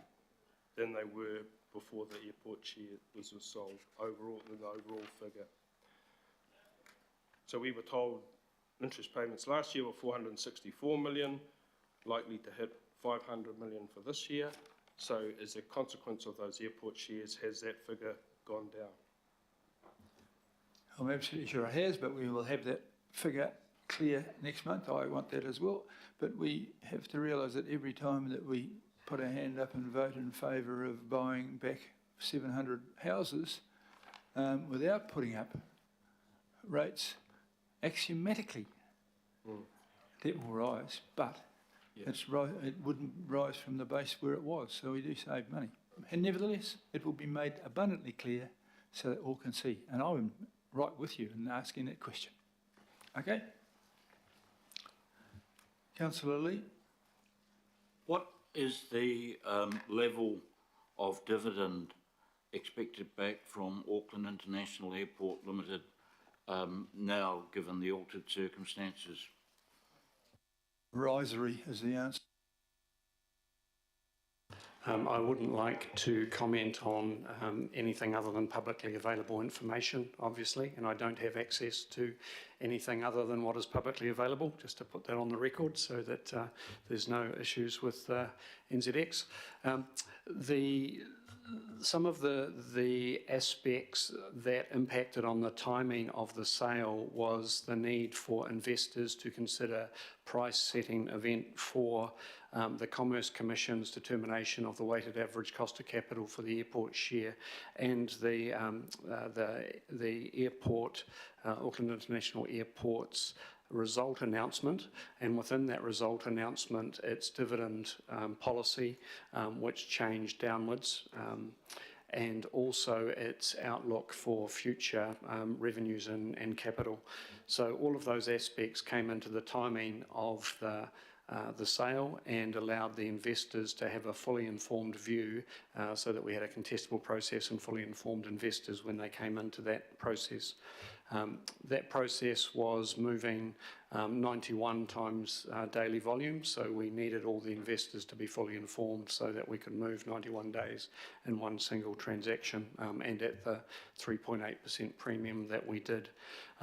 they were before the airport share was sold overall, in the overall figure. So we were told interest payments last year were 464 million, likely to hit 500 million for this year. So as a consequence of those airport shares, has that figure gone down? I'm absolutely sure it has, but we will have that figure clear next month. I want that as well. But we have to realise that every time that we put our hand up and vote in favour of buying back 700 houses without putting up rates axiomatically. Debt will rise, but it wouldn't rise from the base where it was, so we do save money. And nevertheless, it will be made abundantly clear so that all can see. And I'm right with you in asking that question. Okay? Councillor Lee? What is the level of dividend expected back from Auckland International Airport Limited now, given the altered circumstances? Risery is the answer. I wouldn't like to comment on anything other than publicly available information, obviously, and I don't have access to anything other than what is publicly available, just to put that on the record so that there's no issues with NZX. Some of the aspects that impacted on the timing of the sale was the need for investors to consider price-setting event for the Commerce Commission's determination of the weighted average cost of capital for the airport share and the airport, Auckland International Airport's result announcement, and within that result announcement, its dividend policy, which changed downwards, and also its outlook for future revenues and capital. So all of those aspects came into the timing of the sale and allowed the investors to have a fully informed view so that we had a contestable process and fully informed investors when they came into that process. That process was moving 91 times daily volume, so we needed all the investors to be fully informed so that we could move 91 days in one single transaction and at the 3.8% premium that we did.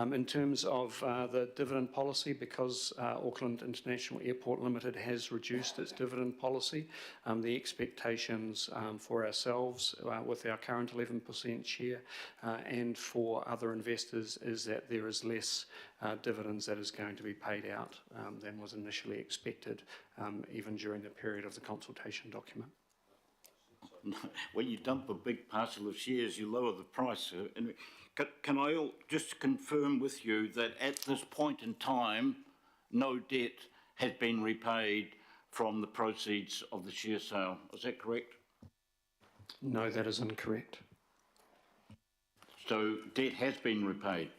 In terms of the dividend policy, because Auckland International Airport Limited has reduced its dividend policy, the expectations for ourselves with our current 11% share and for other investors is that there is less dividends that is going to be paid out than was initially expected, even during the period of the consultation document. When you dump a big parcel of shares, you lower the price. Can I just confirm with you that at this point in time, no debt has been repaid from the proceeds of the share sale? Is that correct? No, that is incorrect. So debt has been repaid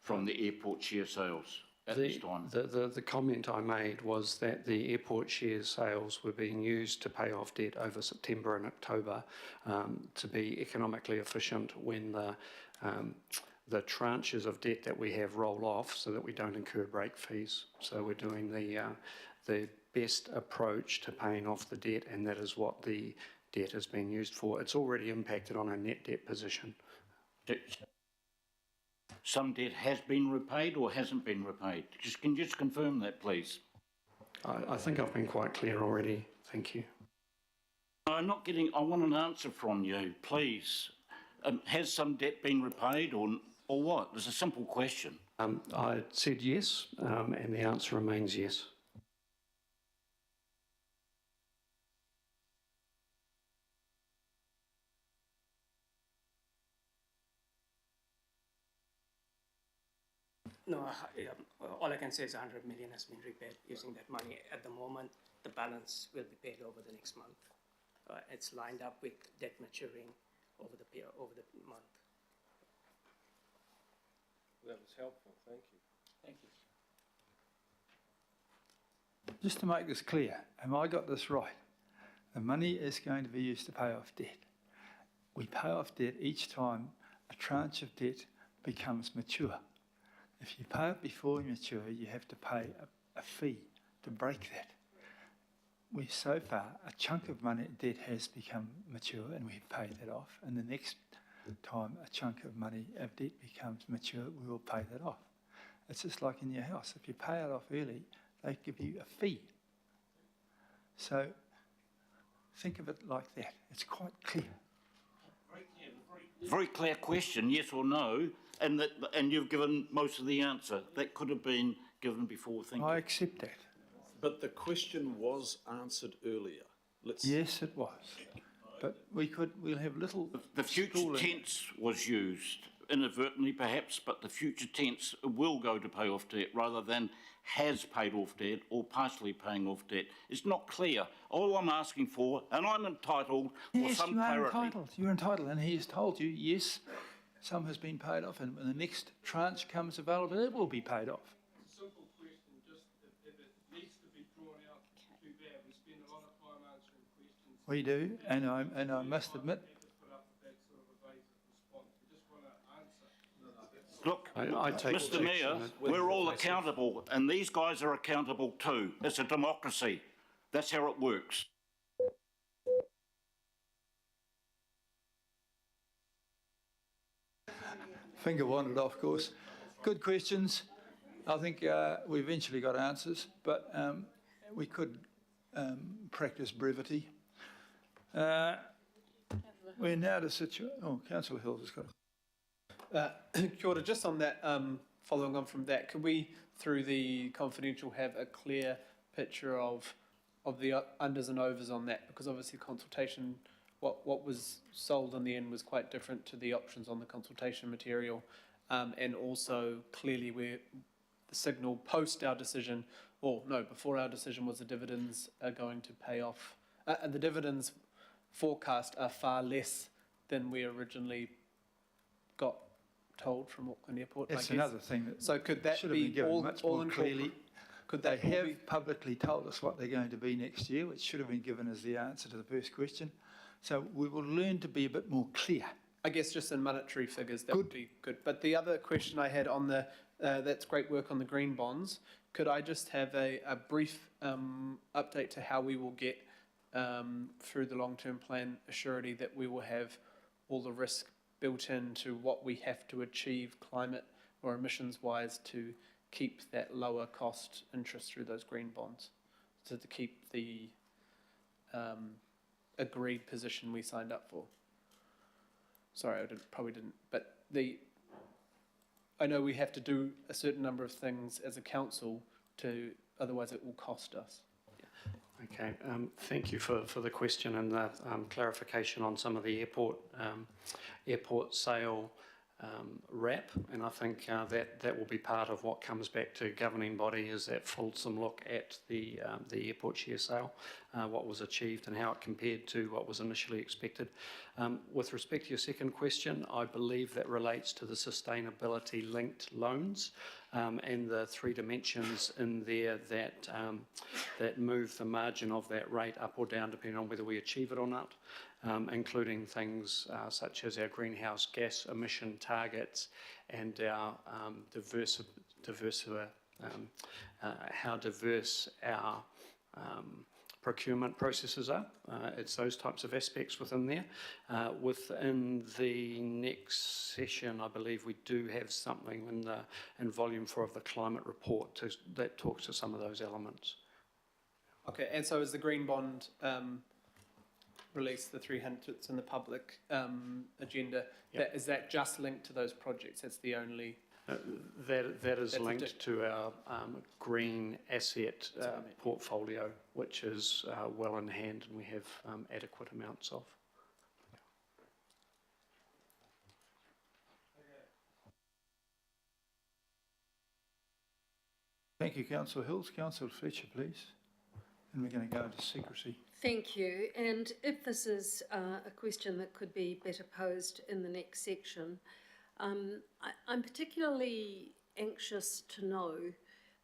from the airport share sales at this time? The comment I made was that the airport share sales were being used to pay off debt over September and October to be economically efficient when the tranches of debt that we have roll off so that we don't incur break fees. So we're doing the best approach to paying off the debt, and that is what the debt has been used for. It's already impacted on our net debt position. Some debt has been repaid or hasn't been repaid? Can you just confirm that, please? I think I've been quite clear already. Thank you. I'm not getting. I want an answer from you, please. Has some debt been repaid or what? It's a simple question. I said yes, and the answer remains yes. No, all I can say is 100 million has been repaid using that money. At the moment, the balance will be paid over the next month. It's lined up with debt maturing over the month. That was helpful, thank you. Thank you. Just to make this clear, have I got this right? The money is going to be used to pay off debt. We pay off debt each time a tranche of debt becomes mature. If you pay it before you mature, you have to pay a fee to break that. So far, a chunk of money, debt has become mature and we've paid that off. And the next time a chunk of money of debt becomes mature, we will pay that off. It's just like in your house. If you pay it off early, they give you a fee. So think of it like that. It's quite clear. Very clear question, yes or no, and you've given most of the answer. That could have been given before, thank you. I accept that. But the question was answered earlier. Yes, it was. But we'll have little... The future tense was used, inadvertently perhaps, but the future tense will go to pay off debt rather than has paid off debt or partially paying off debt. It's not clear. All I'm asking for, and I'm entitled for some clarity. Yes, you are entitled. You're entitled, and he has told you, yes, some has been paid off, and when the next tranche comes available, it will be paid off. It's a simple question, just if it needs to be drawn out too bad. We spend a lot of time answering questions. We do, and I must admit... Look, Mr Mayor, we're all accountable, and these guys are accountable too. It's a democracy. That's how it works. Finger wandered off course. Good questions. I think we eventually got answers, but we could practice brevity. We're now to situation... Oh, Councillor Hills has got... Kia ora, just on that, following on from that, could we, through the confidential, have a clear picture of the unders and overs on that? Because obviously consultation, what was sold in the end was quite different to the options on the consultation material. And also, clearly, the signal post our decision, or no, before our decision was the dividends are going to pay off. And the dividends forecast are far less than we originally got told from Auckland Airport. That's another thing that so could that should have been given much more clearly. Could they have publicly told us what they're going to be next year, which should have been given as the answer to the first question. So we will learn to be a bit more clear. I guess just in monetary figures, that would be good. But the other question I had on the, that's great work on the green bonds. Could I just have a brief update to how we will get through the long-term plan a surety that we will have all the risk built into what we have to achieve climate or emissions wise to keep that lower cost interest through those green bonds, so to keep the agreed position we signed up for. Sorry, probably didn't, but I know we have to do a certain number of things as a council otherwise it will cost us. Okay, thank you for the question and the clarification on some of the airport sale wrap, and I think that will be part of what comes back to governing body, is that fulsome look at the airport share sale, what was achieved and how it compared to what was initially expected. With respect to your second question, I believe that relates to the sustainability linked loans and the three dimensions in there that move the margin of that rate up or down depending on whether we achieve it or not. Including things such as our greenhouse gas emission targets and our how diverse our procurement processes are. It's those types of aspects within there. Within the next session, I believe we do have something in volume 4 of the climate report that talks to some of those elements. Okay, and so is the green bond release, the 300, it's in the public agenda, Yep. is that just linked to those projects? That's the only... That is linked to our green asset portfolio, which is well in hand and we have adequate amounts of. Thank you, Councillor Hills. Councillor Fletcher, please. And we're going to go into secrecy. Thank you. And if this is a question that could be better posed in the next section, I'm particularly anxious to know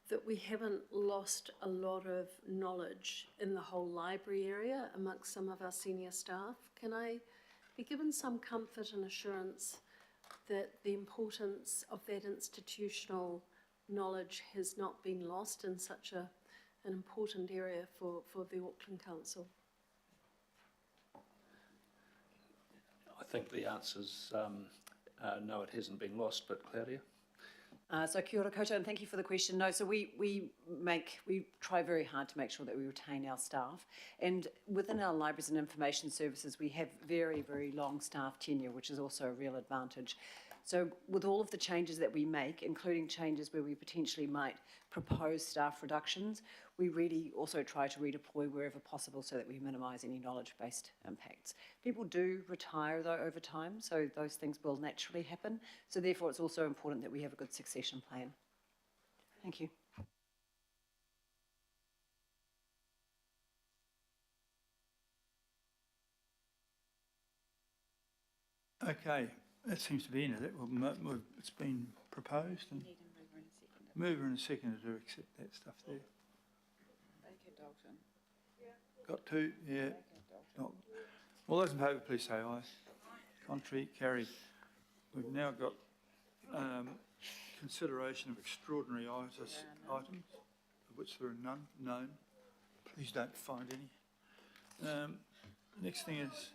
that we haven't lost a lot of knowledge in the whole library area amongst some of our senior staff. Can I be given some comfort and assurance that the importance of that institutional knowledge has not been lost in such an important area for the Auckland Council? I think the answer's no, it hasn't been lost, but Claudia? So kia ora koutou, and thank you for the question. No, so we try very hard to make sure that we retain our staff, and within our libraries and information services we have very, very long staff tenure, which is also a real advantage. So with all of the changes that we make, including changes where we potentially might propose staff reductions, we really also try to redeploy wherever possible so that we minimise any knowledge-based impacts. People do retire though over time, so those things will naturally happen. So therefore it's also important that we have a good succession plan. Thank you. Okay, that seems to be in it. It's been proposed and mover and seconder to accept that stuff there. Got two? Yeah. No. All those in favour, please say aye. Contrary, carried. We've now got consideration of extraordinary items, of which there are none known. Please don't find any. Next thing is...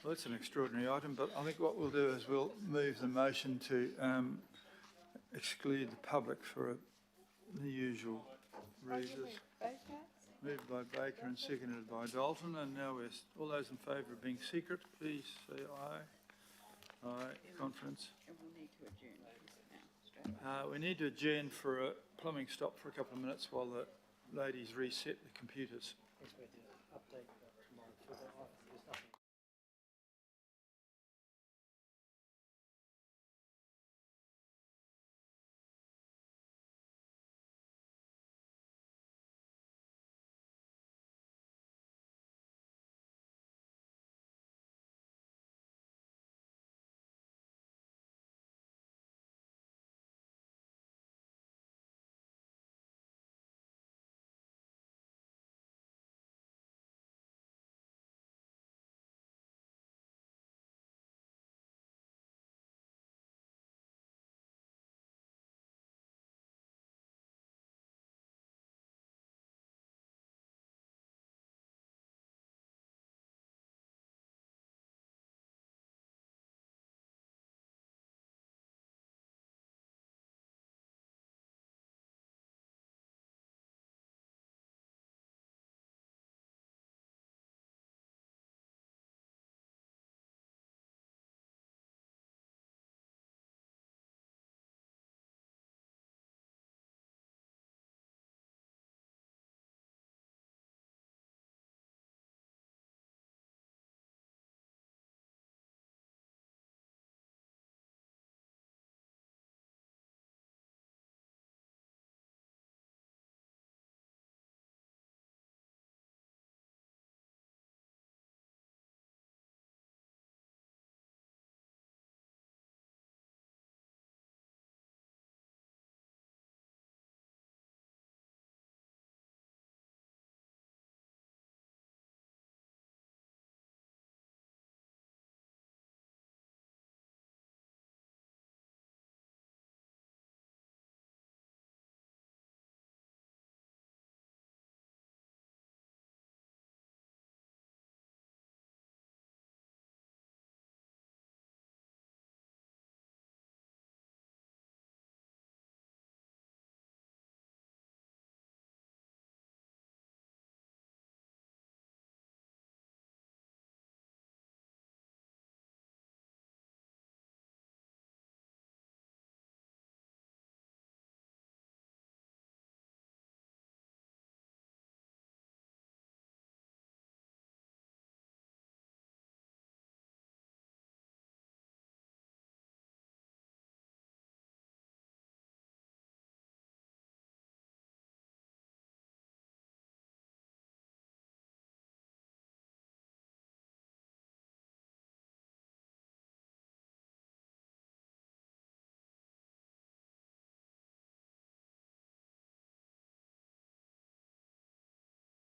Well, it's an extraordinary item, but I think what we'll do is we'll move the motion to exclude the public for the usual reasons. Moved by Baker and seconded by Dalton, and now we're all those in favour of being secret, please say aye. Aye. Conference. And we'll need to adjourn now. We need to adjourn for a plumbing stop for a couple of minutes while the ladies reset the computers. Thanks, Matthew. Update tomorrow for the